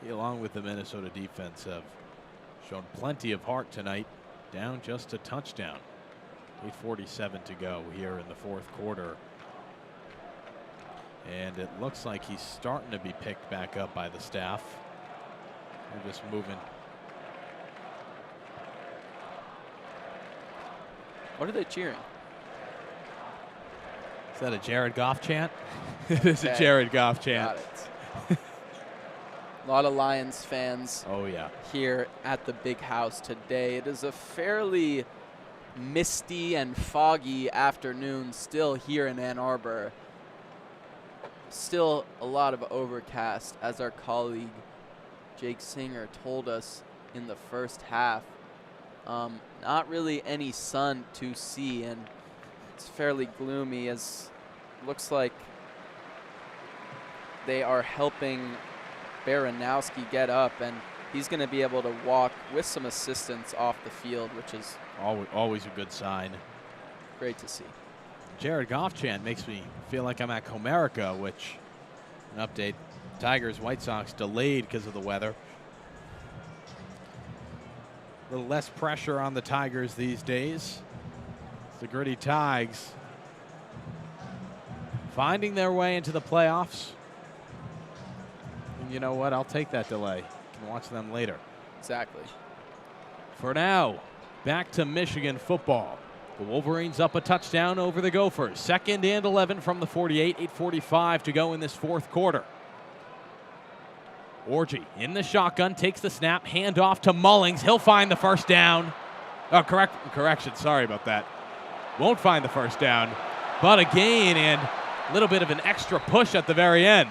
He, along with the Minnesota defense, have shown plenty of heart tonight. Down just a touchdown. 8:47 to go here in the fourth quarter. And it looks like he's starting to be picked back up by the staff. They're just moving. What are they cheering? Is that a Jared Goff chant? It is a Jared Goff chant. Got it. A lot of Lions fans here at the big house today. It is a fairly misty and foggy afternoon still here in Ann Arbor. Still a lot of overcast, as our colleague Jake Singer told us in the first half. Not really any sun to see, and it's fairly gloomy, as looks like they are helping Baranowski get up, and he's going to be able to walk with some assistance off the field, which is always a good sign. Great to see. Jared Goff chant makes me feel like I'm at Comerica, which, an update, Tigers, White Sox delayed because of the weather. A little less pressure on the Tigers these days. The gritty Tigers finding their way into the playoffs. And you know what? I'll take that delay. You can watch them later. Exactly. For now, back to Michigan football. The Wolverines up a touchdown over the Gophers. 2nd and 11 from the 48. 8:45 to go in this fourth quarter. Orji in the shotgun, takes the snap, hand off to Mullings. He'll find the first down. Oh, correction, sorry about that. Won't find the first down, but a gain and a little bit of an extra push at the very end.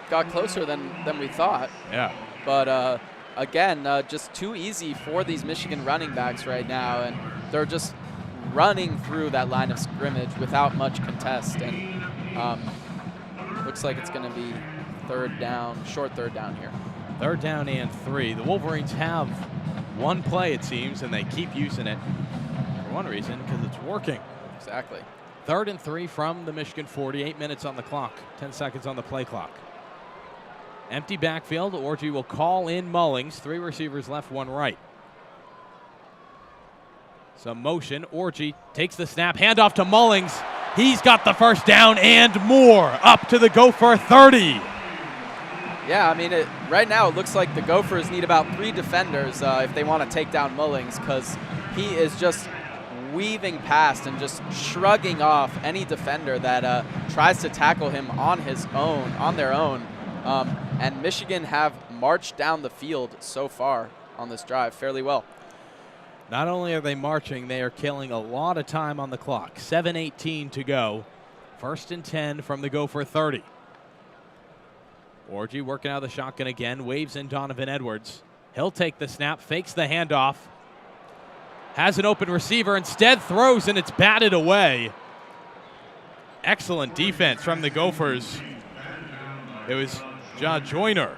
Got closer than we thought. Yeah. But again, just too easy for these Michigan running backs right now, and they're just running through that line of scrimmage without much contest, and looks like it's going to be third down, short third down here. 3rd down and 3. The Wolverines have one play, it seems, and they keep using it for one reason, because it's working. Exactly. 3rd and 3 from the Michigan 40. 8 minutes on the clock, 10 seconds on the play clock. Empty backfield. Orji will call in Mullings. 3 receivers left, 1 right. Some motion. Orji takes the snap, handoff to Mullings. He's got the first down and more, up to the Gopher 30. Yeah, I mean, right now it looks like the Gophers need about 3 defenders if they want to take down Mullings, because he is just weaving past and just shrugging off any defender that tries to tackle him on their own. And Michigan have marched down the field so far on this drive fairly well. Not only are they marching, they are killing a lot of time on the clock. 7:18 to go. 1st and 10 from the Gopher 30. Orji working out of the shotgun again, waves in Donovan Edwards. He'll take the snap, fakes the handoff. Has an open receiver, instead throws, and it's batted away. Excellent defense from the Gophers. It was Ja Joyner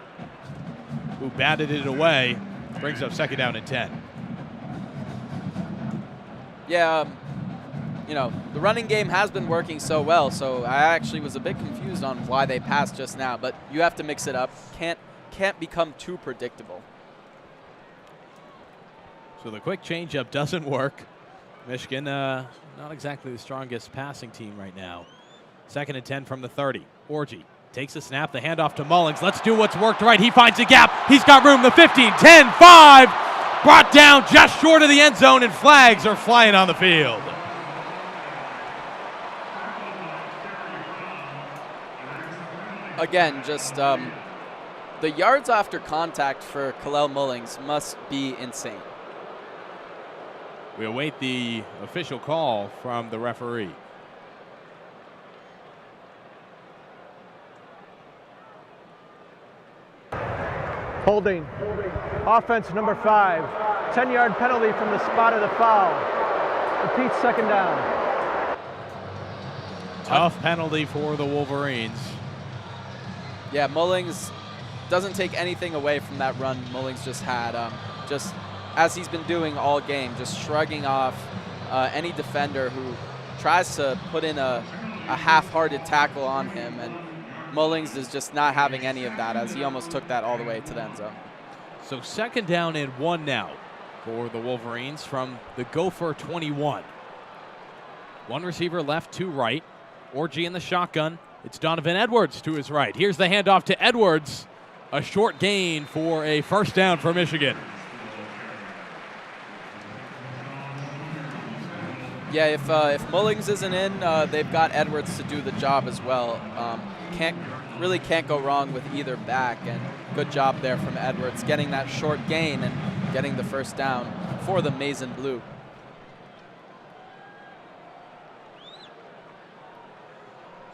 who batted it away. Brings up 2nd down and 10. Yeah, you know, the running game has been working so well, so I actually was a bit confused on why they passed just now, but you have to mix it up. Can't become too predictable. So the quick changeup doesn't work. Michigan, not exactly the strongest passing team right now. 2nd and 10 from the 30. Orji takes a snap, the handoff to Mullings. Let's do what's worked right. He finds a gap. He's got room. The 15, 10, 5. Brought down just short of the end zone, and flags are flying on the field. Again, just the yards after contact for Kalel Mullings must be insane. We await the official call from the referee. Holding. Offense number 5. 10-yard penalty from the spot of the foul. Repeat, 2nd down. Tough penalty for the Wolverines. Yeah, Mullings doesn't take anything away from that run Mullings just had. Just as he's been doing all game, just shrugging off any defender who tries to put in a half-hearted tackle on him, and Mullings is just not having any of that, as he almost took that all the way to the end zone. So 2nd down and 1 now. for the Wolverines from the Gopher 21. One receiver left, two right. Orji in the shotgun. It's Donovan Edwards to his right. Here's the handoff to Edwards. A short gain for a first down for Michigan. Yeah, if Mullings isn't in, they've got Edwards to do the job as well. Can't go wrong with either back, and good job there from Edwards, getting that short gain and getting the first down for the Maize and Blue.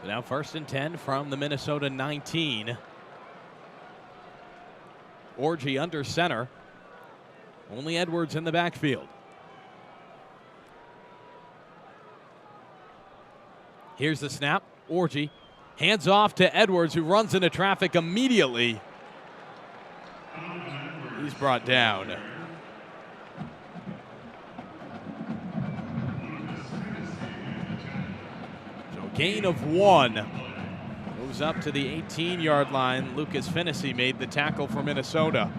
So now 1st and 10 from the Minnesota 19. Orji under center. Only Edwards in the backfield. Here's the snap. Orji hands off to Edwards, who runs into traffic immediately. He's brought down. So gain of 1. Moves up to the 18-yard line. Lucas Finnessy made the tackle for Minnesota.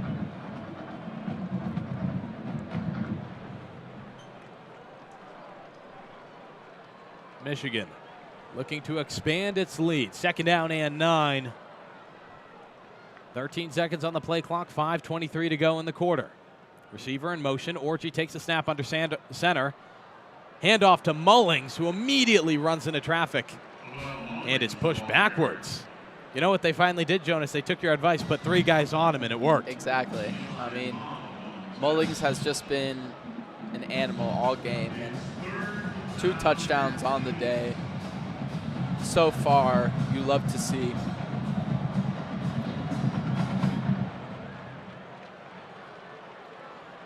Michigan looking to expand its lead. 2nd down and 9. 13 seconds on the play clock, 5:23 to go in the quarter. Receiver in motion. Orji takes a snap under center. Handoff to Mullings, who immediately runs into traffic. And it's pushed backwards. You know what they finally did, Jonas? They took your advice, put 3 guys on him, and it worked. Exactly. I mean, Mullings has just been an animal all game. And 2 touchdowns on the day. So far, you love to see.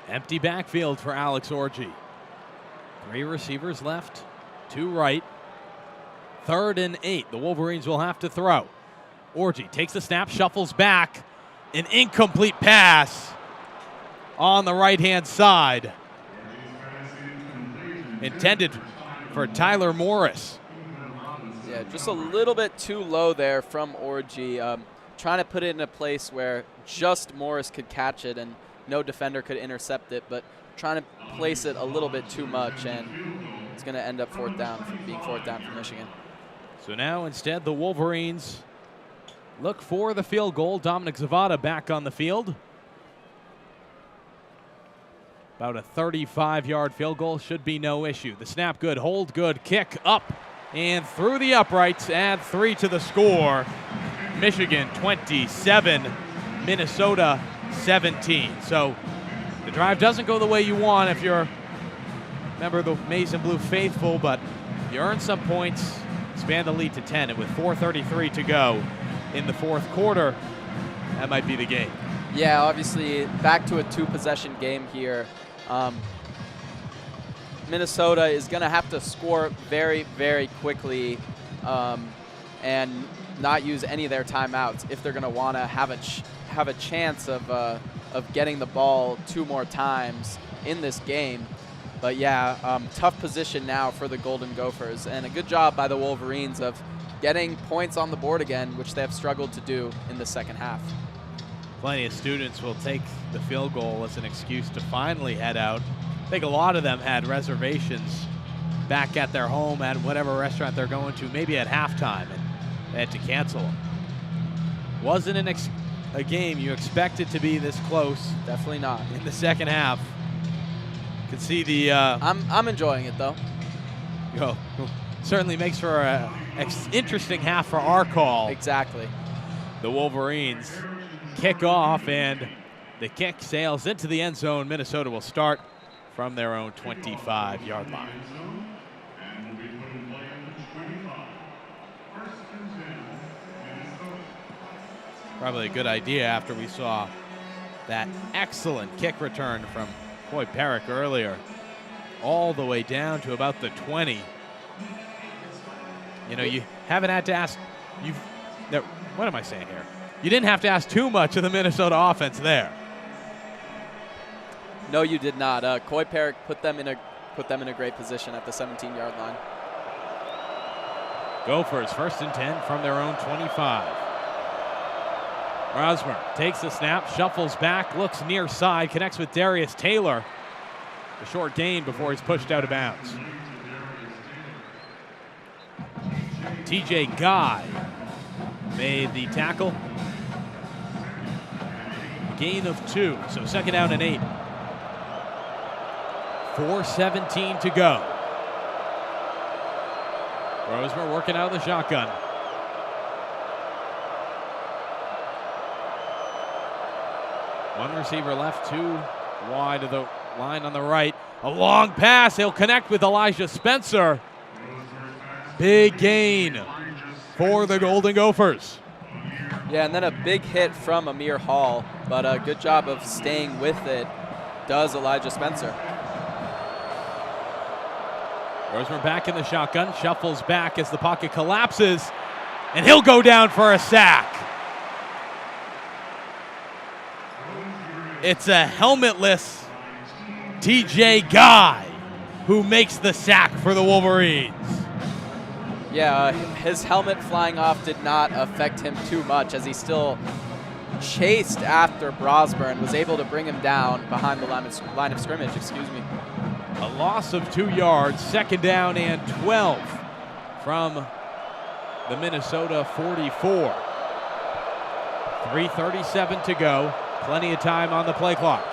Empty backfield for Alex Orji. 3 receivers left, 2 right. 3rd and 8. The Wolverines will have to throw. Orji takes the snap, shuffles back. An incomplete pass on the right-hand side. Intended for Tyler Morris. Yeah, just a little bit too low there from Orji. Trying to put it in a place where just Morris could catch it and no defender could intercept it, but trying to place it a little bit too much, and it's going to end up being 4th down for Michigan. So now instead the Wolverines look for the field goal. Dominic Zavada back on the field. About a 35-yard field goal should be no issue. The snap good, hold good, kick up and through the uprights, add 3 to the score. Michigan 27, Minnesota 17. So the drive doesn't go the way you want if you're a member of the Maize and Blue faithful, but you earn some points, expand the lead to 10, and with 4:33 to go in the 4th quarter, that might be the game. Yeah, obviously back to a 2-possession game here. Minnesota is going to have to score very, very quickly and not use any of their timeouts if they're going to want to have a chance of getting the ball 2 more times in this game. But yeah, tough position now for the Golden Gophers, and a good job by the Wolverines of getting points on the board again, which they have struggled to do in the 2nd half. Plenty of students will take the field goal as an excuse to finally head out. I think a lot of them had reservations back at their home at whatever restaurant they're going to, maybe at halftime, and they had to cancel them. Wasn't a game you expected to be this close. Definitely not. In the 2nd half. You can see the... I'm enjoying it, though. Certainly makes for an interesting half for our call. Exactly. The Wolverines kick off, and the kick sails into the end zone. Minnesota will start from their own 25-yard line. Probably a good idea after we saw that excellent kick return from Coy Perrick earlier, all the way down to about the 20. You know, you haven't had to ask, what am I saying here? You didn't have to ask too much of the Minnesota offense there. No, you did not. Coy Perrick put them in a great position at the 17-yard line. Gophers 1st and 10 from their own 25. Rosmer takes the snap, shuffles back, looks near side, connects with Darius Taylor, A short gain before he's pushed out of bounds. TJ Guy made the tackle. Gain of 2, so second down and 8. 4:17 to go. Rosmer working out of the shotgun. One receiver left, 2 wide of the line on the right. A long pass. He'll connect with Elijah Spencer. Big gain for the Golden Gophers. Yeah, and then a big hit from Amir Hall, but a good job of staying with it does Elijah Spencer. Rosmer back in the shotgun, shuffles back as the pocket collapses, and he'll go down for a sack. It's a helmetless TJ Guy who makes the sack for the Wolverines. Yeah, his helmet flying off did not affect him too much as he still chased after Brosmer and was able to bring him down behind the line of scrimmage, excuse me. A loss of 2 yards, second down and 12 from the Minnesota 44. 3:37 to go, plenty of time on the play clock.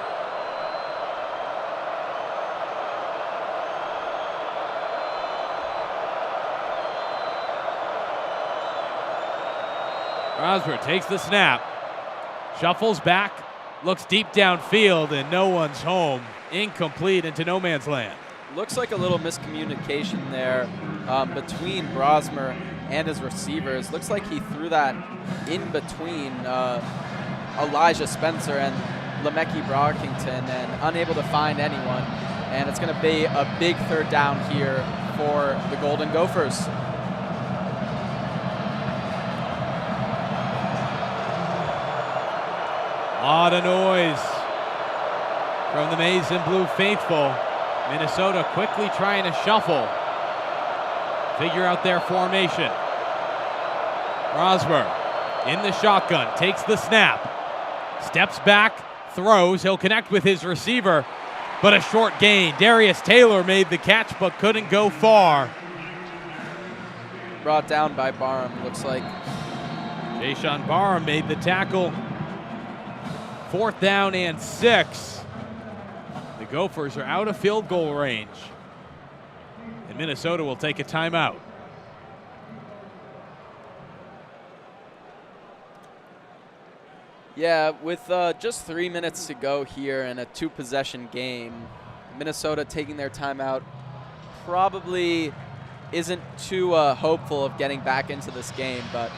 Brosmer takes the snap, shuffles back, looks deep downfield, and no one's home. Incomplete into no man's land. Looks like a little miscommunication there between Brosmer and his receivers. Looks like he threw that in between Elijah Spencer and Lemeki Brockington and unable to find anyone. And it's going to be a big third down here for the Golden Gophers. A lot of noise from the maize and blue faithful. Minnesota quickly trying to shuffle, figure out their formation. Brosmer in the shotgun, takes the snap, steps back, throws. He'll connect with his receiver, but a short gain. Darius Taylor made the catch but couldn't go far. Brought down by Barham, looks like. Jayshawn Barham made the tackle. 4th down and 6. The Gophers are out of field goal range, and Minnesota will take a timeout. Yeah, with just 3 minutes to go here in a 2-possession game, Minnesota taking their timeout probably isn't too hopeful of getting back into this game. But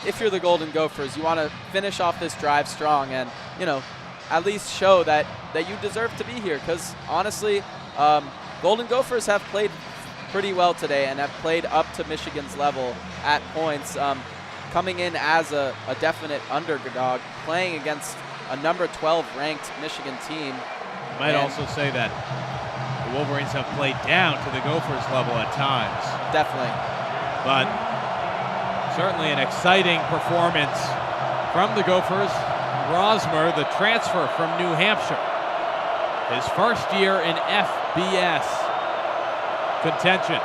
if you're the Golden Gophers, you want to finish off this drive strong and, you know, at least show that you deserve to be here. Because honestly, Golden Gophers have played pretty well today and have played up to Michigan's level at points. Coming in as a definite underdog, playing against a number 12 ranked Michigan team. Might also say that the Wolverines have played down to the Gophers level at times. Definitely. But certainly an exciting performance from the Gophers. Brosmer, the transfer from New Hampshire. His first year in FBS contention.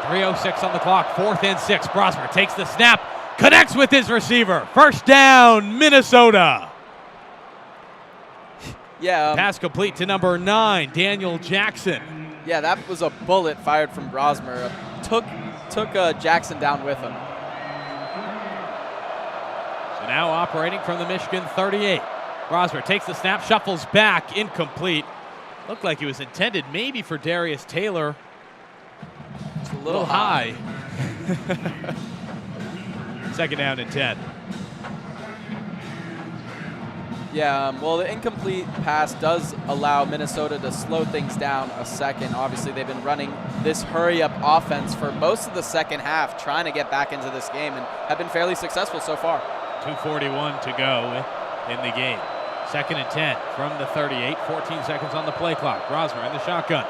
3:06 on the clock, 4th and 6. Brosmer takes the snap, connects with his receiver. First down, Minnesota. Yeah. Pass complete to number 9, Daniel Jackson. Yeah, that was a bullet fired from Brosmer. Took Jackson down with him. So now operating from the Michigan 38. Brosmer takes the snap, shuffles back, incomplete. Looked like it was intended maybe for Darius Taylor. It's a little high. Second down and 10. Yeah, well, the incomplete pass does allow Minnesota to slow things down a second. Obviously, they've been running this hurry-up offense for most of the second half, trying to get back into this game, and have been fairly successful so far. 2:41 to go in the game. Second and 10 from the 38, 14 seconds on the play clock. Brosmer in the shotgun.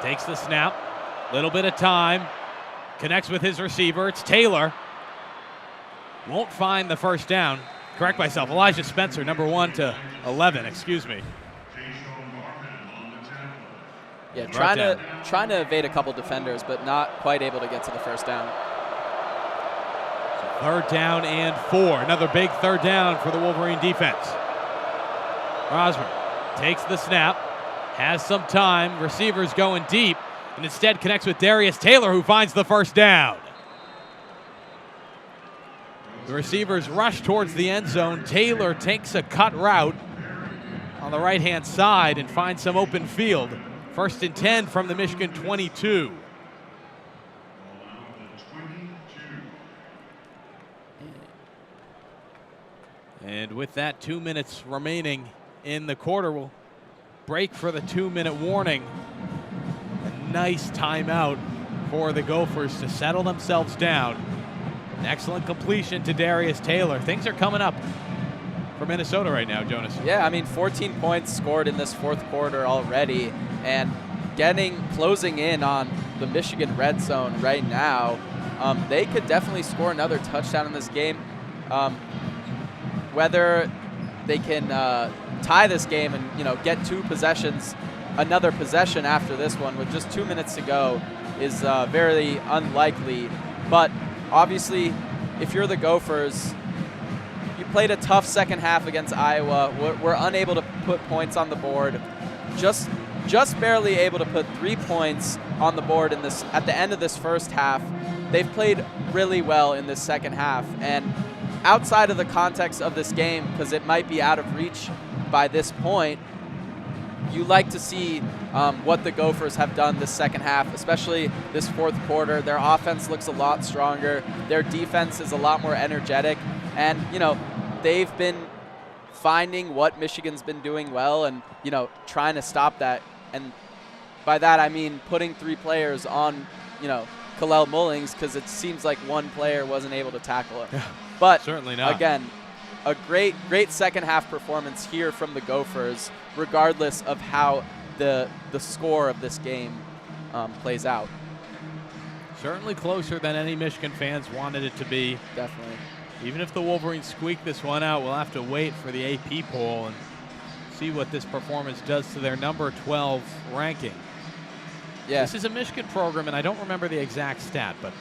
Takes the snap, little bit of time, connects with his receiver. It's Taylor. Won't find the first down. Correct myself, Elijah Spencer, number 1 to 11, excuse me. Yeah, trying to evade a couple defenders, but not quite able to get to the first down. So 3rd down and 4. Another big 3rd down for the Wolverine defense. Rosmer takes the snap, has some time. Receivers going deep, and instead connects with Darius Taylor, who finds the first down. The receivers rush towards the end zone. Taylor takes a cut route on the right-hand side and finds some open field. 1st and 10 from the Michigan 22. And with that, 2 minutes remaining in the quarter, we'll break for the 2-minute warning. A nice timeout for the Gophers to settle themselves down. An excellent completion to Darius Taylor. Things are coming up for Minnesota right now, Jonas. Yeah, I mean, 14 points scored in this 4th quarter already, and closing in on the Michigan red zone right now. They could definitely score another touchdown in this game. Whether they can tie this game and get 2 possessions, another possession after this one with just 2 minutes to go is very unlikely. But obviously, if you're the Gophers, you played a tough second half against Iowa. We're unable to put points on the board. Just barely able to put 3 points on the board at the end of this first half. They've played really well in this second half, and outside of the context of this game, because it might be out of reach by this point, you like to see what the Gophers have done this second half, especially this 4th quarter. Their offense looks a lot stronger. Their defense is a lot more energetic, and they've been finding what Michigan's been doing well and trying to stop that. And by that I mean putting 3 players on Kalel Mullings, because it seems like one player wasn't able to tackle him. But certainly not. Again, a great second half performance here from the Gophers, regardless of how the score of this game plays out. Certainly closer than any Michigan fans wanted it to be. Definitely. Even if the Wolverines squeak this one out, we'll have to wait for the AP poll and see what this performance does to their number 12 ranking. Yeah. This is a Michigan program, and I don't remember the exact stat, but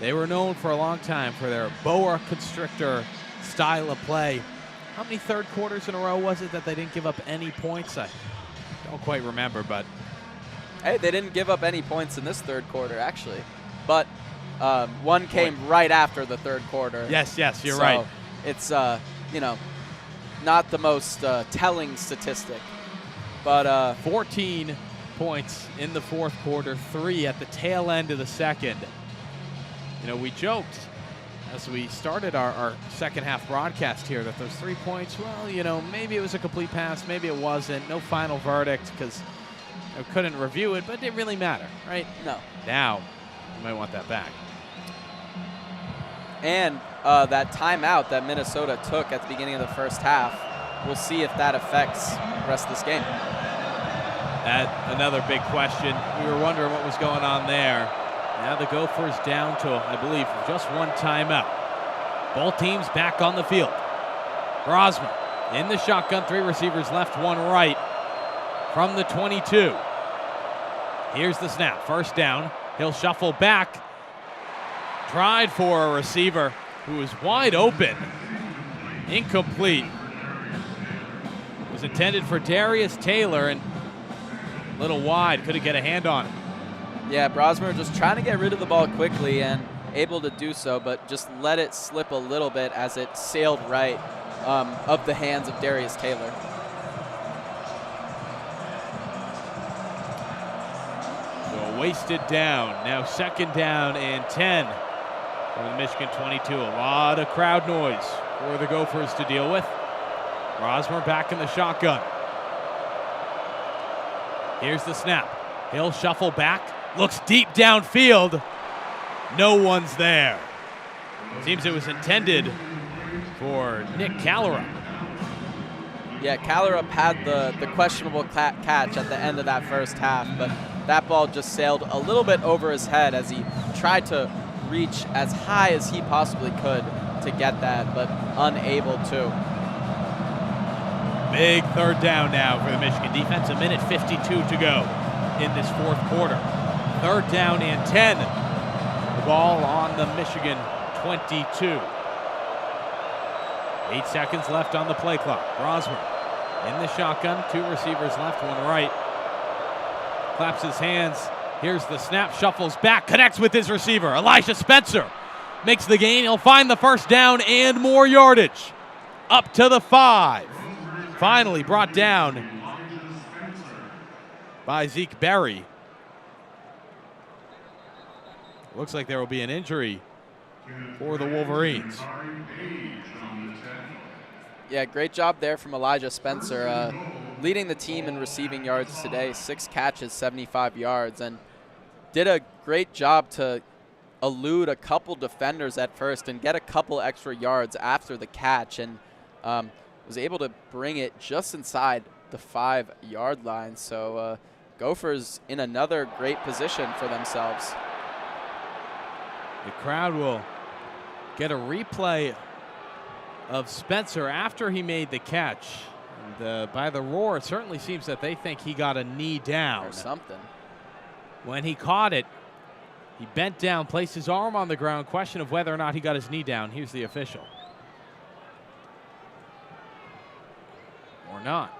they were known for a long time for their boa constrictor style of play. How many 3rd quarters in a row was it that they didn't give up any points? I don't quite remember, but hey, they didn't give up any points in this 3rd quarter, actually. But one came right after the 3rd quarter. Yes, you're right. It's, not the most telling statistic. But 14 points in the 4th quarter, 3 at the tail end of the 2nd. We joked as we started our second half broadcast here that those 3 points, well, maybe it was a complete pass, maybe it wasn't. No final verdict because I couldn't review it, but it didn't really matter, right? No. Now, you might want that back. And that timeout that Minnesota took at the beginning of the first half, we'll see if that affects the rest of this game. Another big question. We were wondering what was going on there. Now the Gophers down to, I believe, just 1 timeout. Both teams back on the field. Rosmer in the shotgun, 3 receivers left, 1 right from the 22. Here's the snap, 1st down. He'll shuffle back. Tried for a receiver who was wide open. Incomplete. It was intended for Darius Taylor and a little wide. Couldn't get a hand on it. Yeah, Brosmer just trying to get rid of the ball quickly and able to do so, but just let it slip a little bit as it sailed right of the hands of Darius Taylor. So a wasted down. Now 2nd down and 10 for the Michigan 22. A lot of crowd noise for the Gophers to deal with. Rosmer back in the shotgun. Here's the snap. He'll shuffle back. Looks deep downfield. No one's there. Seems it was intended for Nick Callerup. Yeah, Callerup had the questionable catch at the end of that first half, but that ball just sailed a little bit over his head as he tried to reach as high as he possibly could to get that, but unable to. Big 3rd down now for the Michigan defense. 1:52 to go in this fourth quarter. 3rd down and 10. The ball on the Michigan 22. 8 seconds left on the play clock. Brosmer in the shotgun. 2 receivers left, 1 right. Claps his hands. Here's the snap, shuffles back, connects with his receiver. Elijah Spencer makes the gain. He'll find the 1st down and more yardage. Up to the 5. Finally brought down by Zeke Berry. Looks like there will be an injury for the Wolverines. Yeah, great job there from Elijah Spencer, leading the team in receiving yards today. 6 catches, 75 yards, and did a great job to elude a couple defenders at first and get a couple extra yards after the catch, and was able to bring it just inside the 5-yard line. So Gophers in another great position for themselves. The crowd will get a replay of Spencer after he made the catch. And by the roar, it certainly seems that they think he got a knee down. Or something. When he caught it, he bent down, placed his arm on the ground. Question of whether or not he got his knee down. Here's the official. Or not.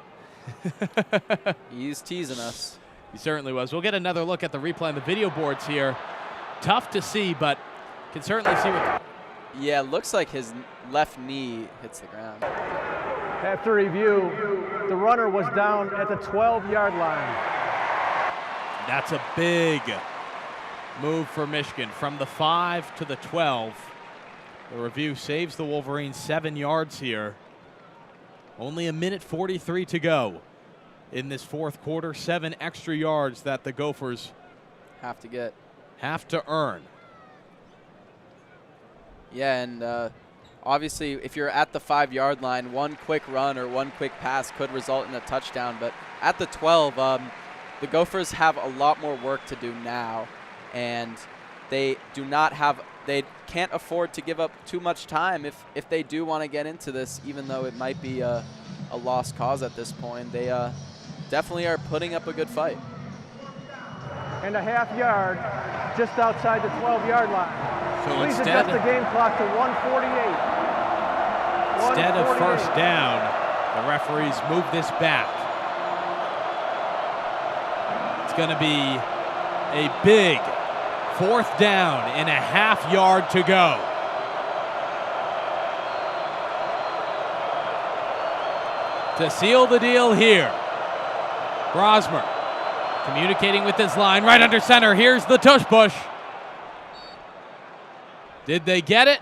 He's teasing us. He certainly was. We'll get another look at the replay on the video boards here. Tough to see, but can certainly see what. Yeah, looks like his left knee hits the ground. After review, the runner was down at the 12-yard line. That's a big move for Michigan from the 5 to the 12. The review saves the Wolverines 7 yards here. Only a minute 43 to go in this fourth quarter. 7 extra yards that the Gophers have to earn. Yeah, and obviously if you're at the 5-yard line, one quick run or one quick pass could result in a touchdown. But at the 12, the Gophers have a lot more work to do now, and they can't afford to give up too much time if they do want to get into this, even though it might be a lost cause at this point. They definitely are putting up a good fight. And a half yard just outside the 12-yard line. So Please adjust the game clock to 148. Instead of 1st down, the referees move this back. It's going to be a big 4th down and a half yard to go. To seal the deal here, Brosmer communicating with his line right under center. Here's the tush push. Did they get it?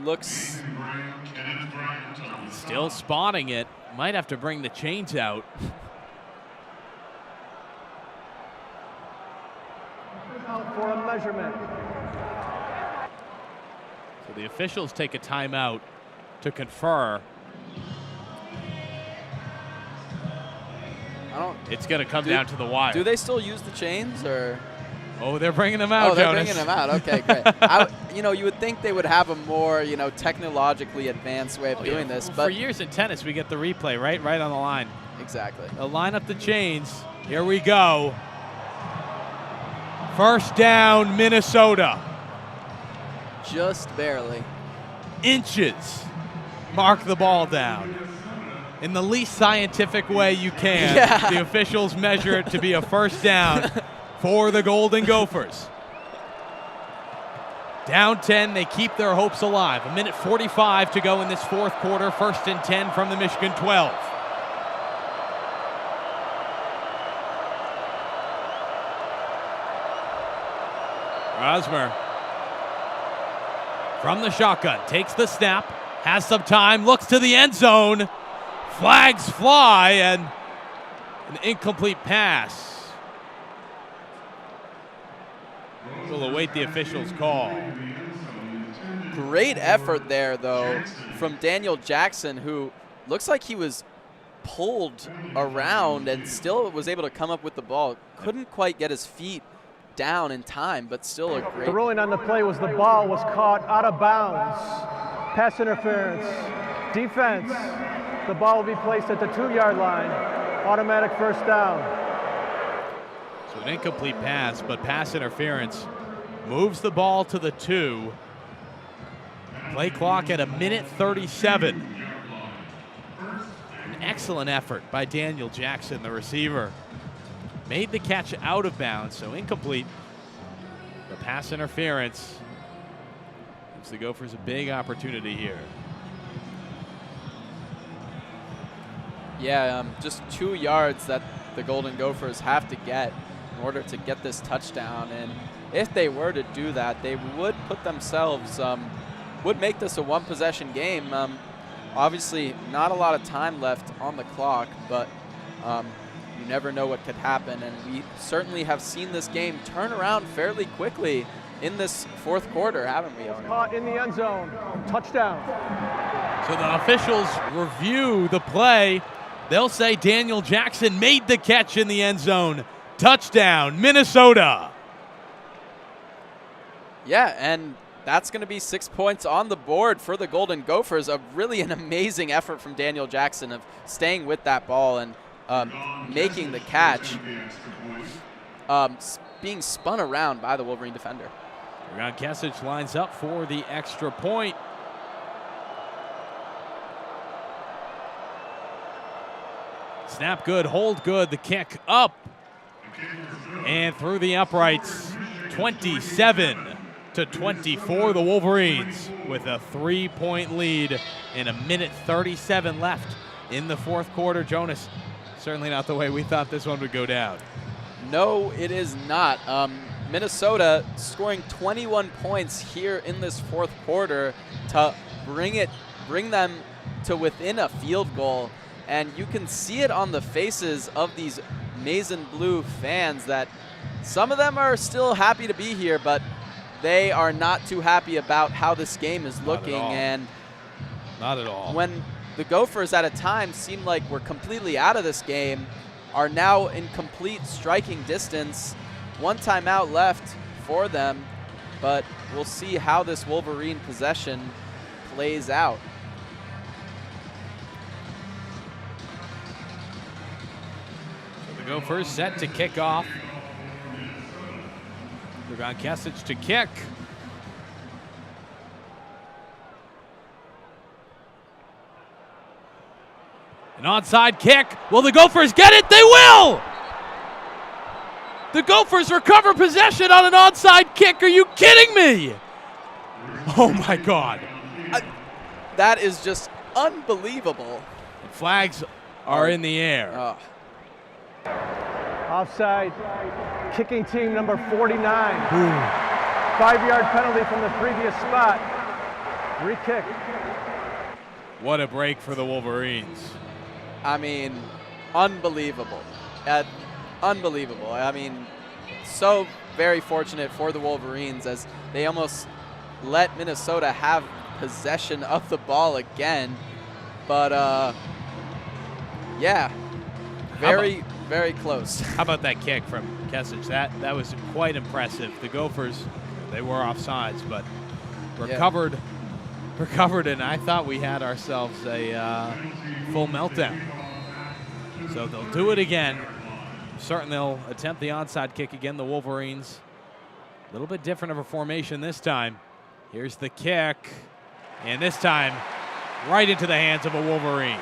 Looks still spotting it. Might have to bring the chains out. For a measurement. So the officials take a timeout to confer. It's going to come down to the wire. Do they still use the chains, or? Oh, they're bringing them out, they're Jonas. bringing them out. Okay, great. You would think they would have a more, technologically advanced way of doing this. But for years in tennis, we get the replay right on the line. Exactly. They'll line up the chains. Here we go. 1st down, Minnesota. Just barely. Inches mark the ball down. In the least scientific way you can, The officials measure it to be a 1st down for the Golden Gophers. Down 10, they keep their hopes alive. A minute 45 to go in this fourth quarter. 1st and 10 from the Michigan 12. Brosmer from the shotgun, takes the snap, has some time, looks to the end zone. Flags fly, and an incomplete pass. We'll await the official's call. Great effort there, though, from Daniel Jackson, who looks like he was pulled around and still was able to come up with the ball. Couldn't quite get his feet down in time, but still a great. The ruling on the play was the ball was caught out of bounds. Pass interference. Defense, the ball will be placed at the 2-yard line. Automatic first down. So an incomplete pass, but pass interference moves the ball to the 2. Play clock at 1:37. An excellent effort by Daniel Jackson, the receiver. Made the catch out of bounds, so incomplete. The pass interference gives the Gophers a big opportunity here. Yeah, just 2 yards that the Golden Gophers have to get in order to get this touchdown. And if they were to do that, they would put themselves, would make this a 1-possession game. Obviously, not a lot of time left on the clock, but you never know what could happen. And we certainly have seen this game turn around fairly quickly in this 4th quarter, haven't we, Owen? Caught in the end zone. Touchdown. So the officials review the play. They'll say Daniel Jackson made the catch in the end zone. Touchdown, Minnesota. Yeah, and that's going to be 6 points on the board for the Golden Gophers. Really an amazing effort from Daniel Jackson of staying with that ball and making the catch, being spun around by the Wolverine defender. Ron Kesich lines up for the extra point. Snap good, hold good, the kick up and through the uprights. 27-24, the Wolverines with a 3-point lead and 1:37 left in the 4th quarter. Jonas, certainly not the way we thought this one would go down. No, it is not. Minnesota scoring 21 points here in this 4th quarter to bring them to within a field goal. And you can see it on the faces of these maize and blue fans that some of them are still happy to be here, but they are not too happy about how this game is looking. And not at all. When the Gophers at a time seemed like we're completely out of this game, are now in complete striking distance. 1 timeout left for them, but we'll see how this Wolverine possession plays out. Gophers set to kick off. Ron Kesich to kick. An onside kick. Will the Gophers get it? They will! The Gophers recover possession on an onside kick. Are you kidding me? Oh my God. That is just unbelievable. The flags are in the air. Oh. Offside, kicking team number 49. 5-yard penalty from the previous spot. Re-kick. What a break for the Wolverines. I mean, unbelievable. Unbelievable. I mean, so very fortunate for the Wolverines as they almost let Minnesota have possession of the ball again. But, yeah, very close. How about that kick from Kesich? That was quite impressive. The Gophers, they were offsides, but recovered, and I thought we had ourselves a full meltdown. So they'll do it again. Certain they'll attempt the onside kick again, the Wolverines. A little bit different of a formation this time. Here's the kick, and this time right into the hands of a Wolverine.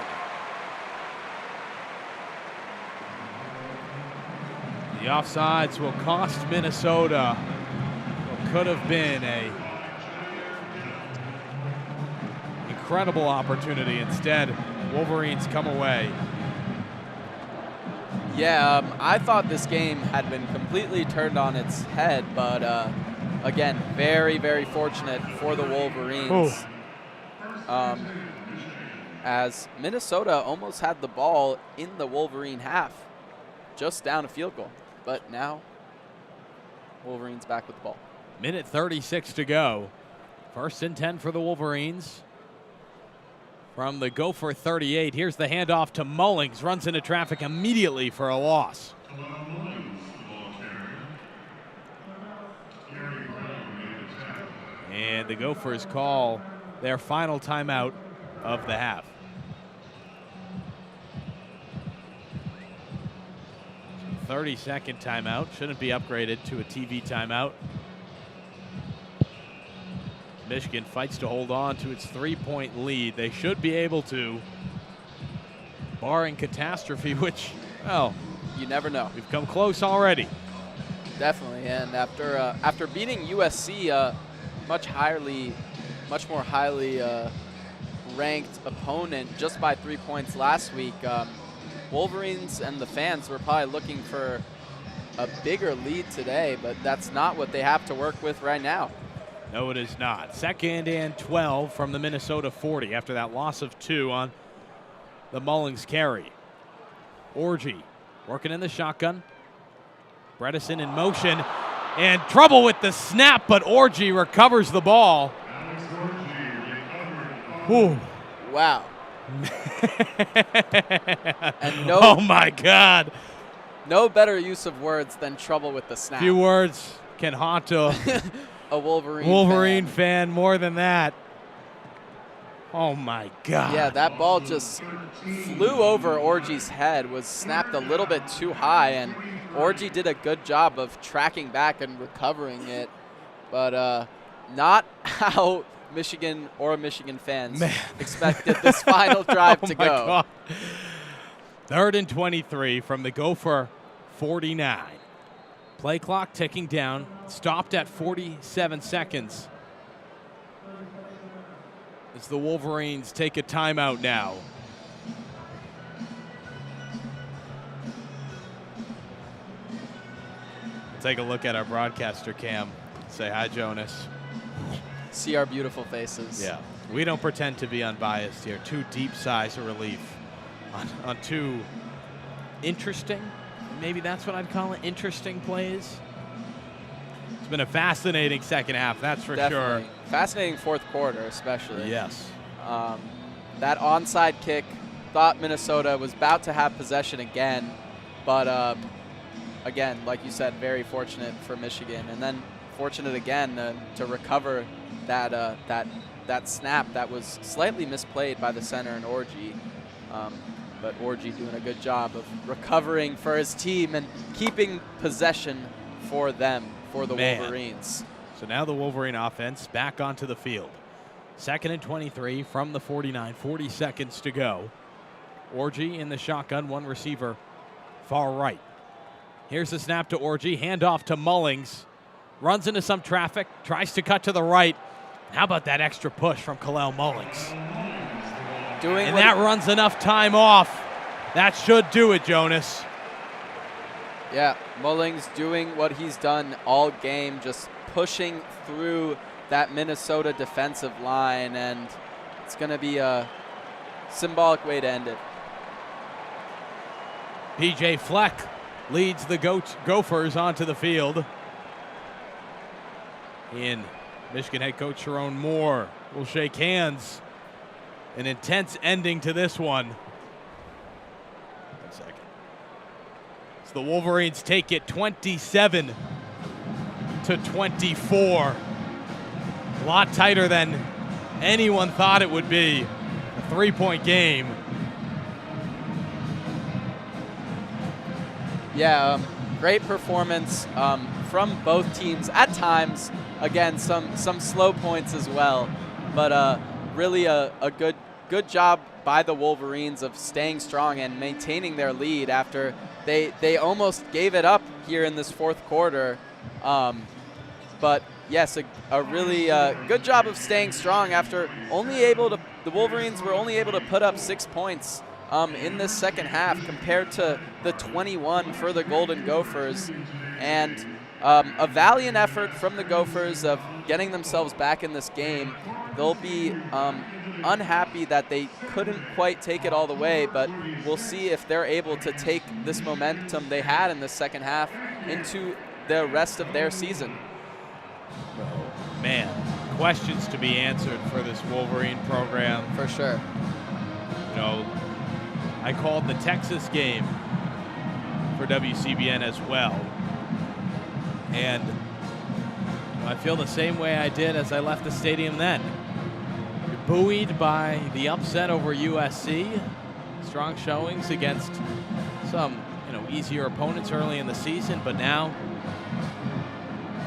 The offsides will cost Minnesota what could have been a incredible opportunity. Instead, Wolverines come away. Yeah, I thought this game had been completely turned on its head, but again, very fortunate for the Wolverines. As Minnesota almost had the ball in the Wolverine half, just down a field goal. But now, Wolverines back with the ball. 1:36 to go. 1st and 10 for the Wolverines. From the Gopher 38, here's the handoff to Mullings. Runs into traffic immediately for a loss. And the Gophers call their final timeout of the half. 30-second timeout. Shouldn't be upgraded to a TV timeout. Michigan fights to hold on to its 3-point lead. They should be able to, barring catastrophe, which, well, you never know. We've come close already. Definitely, and after beating USC, much more highly ranked opponent just by 3 points last week, Wolverines and the fans were probably looking for a bigger lead today, but that's not what they have to work with right now. No, it is not. 2nd and 12 from the Minnesota 40 after that loss of 2 on the Mullings carry. Orji working in the shotgun. Bredesen in motion and trouble with the snap, but Orji recovers the ball. Whew. Wow. And oh my God. No better use of words than trouble with the snap. Few words can haunt a Wolverine fan more than that. Oh my God. Yeah, that ball just flew over Orji's head, was snapped a little bit too high, and Orji did a good job of tracking back and recovering it, but not how Michigan fans expected this final drive to go. God. 3rd and 23 from the Gopher 49. Play clock ticking down, stopped at 47 seconds. As the Wolverines take a timeout now. Take a look at our broadcaster cam. Say hi, Jonas. See our beautiful faces. Yeah, we don't pretend to be unbiased here. 2 deep sighs of relief on 2 interesting, maybe that's what I'd call it, interesting plays. It's been a fascinating second half, that's for Definitely. sure. Fascinating fourth quarter, especially. Yes. That onside kick, thought Minnesota was about to have possession again, but again, like you said, very fortunate for Michigan, and then fortunate again to recover that snap that was slightly misplayed by the center and Orji. But Orji doing a good job of recovering for his team and keeping possession for them, for the Wolverines. So now the Wolverine offense back onto the field. 2nd and 23 from the 49, 40 seconds to go. Orji in the shotgun, 1 receiver far right. Here's the snap to Orji, handoff to Mullings. Runs into some traffic, tries to cut to the right. How about that extra push from Kalel Mullings? And that runs enough time off. That should do it, Jonas. Yeah, Mullings doing what he's done all game, just pushing through that Minnesota defensive line, and it's going to be a symbolic way to end it. PJ Fleck leads the Gophers onto the field. And Michigan head coach Sharon Moore will shake hands. An intense ending to this one. 1 second. So the Wolverines take it 27-24. A lot tighter than anyone thought it would be. A 3-point game. Yeah, great performance from both teams. At times, again, some slow points as well, but really a good job by the Wolverines of staying strong and maintaining their lead after they almost gave it up here in this fourth quarter. But yes, a really good job of staying strong after the Wolverines were only able to put up 6 points in this second half compared to the 21 for the Golden Gophers. And a valiant effort from the Gophers of getting themselves back in this game. They'll be unhappy that they couldn't quite take it all the way, but we'll see if they're able to take this momentum they had in the second half into the rest of their season. Man, questions to be answered for this Wolverine program. For sure. You know, I called the Texas game for WCBN as well. And I feel the same way I did as I left the stadium then. You're buoyed by the upset over USC. Strong showings against some, easier opponents early in the season, but now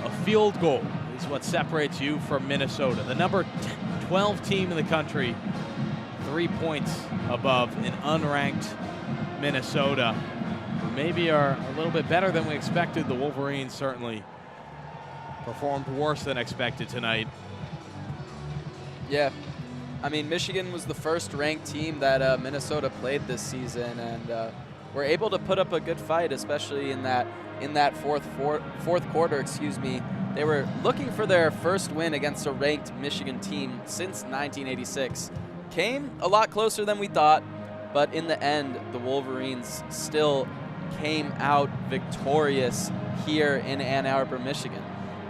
a field goal is what separates you from Minnesota. The number 12 team in the country, 3 points above an unranked Minnesota, who maybe are a little bit better than we expected. The Wolverines certainly performed worse than expected tonight. Yeah. I mean, Michigan was the first ranked team that Minnesota played this season, and were able to put up a good fight, especially in that fourth quarter. Excuse me. They were looking for their first win against a ranked Michigan team since 1986. Came a lot closer than we thought, but in the end, the Wolverines still came out victorious here in Ann Arbor, Michigan.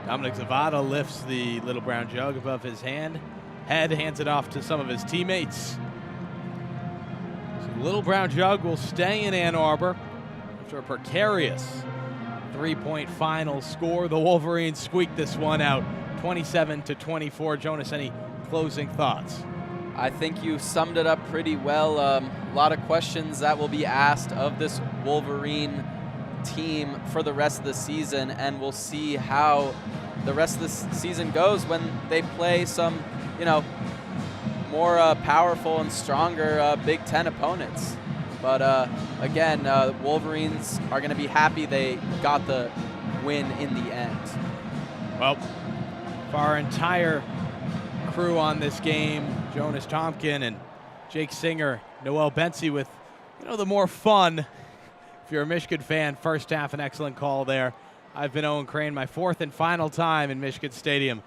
Dominic Zavada lifts the Little Brown Jug above his head, hands it off to some of his teammates. So Little Brown Jug will stay in Ann Arbor after a precarious 3-point final score. The Wolverines squeaked this one out, 27-24. Jonas, any closing thoughts? I think you summed it up pretty well. A lot of questions that will be asked of this Wolverine team for the rest of the season, and we'll see how the rest of the season goes when they play some, more powerful and stronger Big Ten opponents. But again, Wolverines are going to be happy they got the win in the end. Well, for our entire crew on this game, Jonas Tomkin and Jake Singer, Noelle Bencie with, the more fun. If you're a Michigan fan, first half, an excellent call there. I've been Owen Crain, my fourth and final time in Michigan Stadium.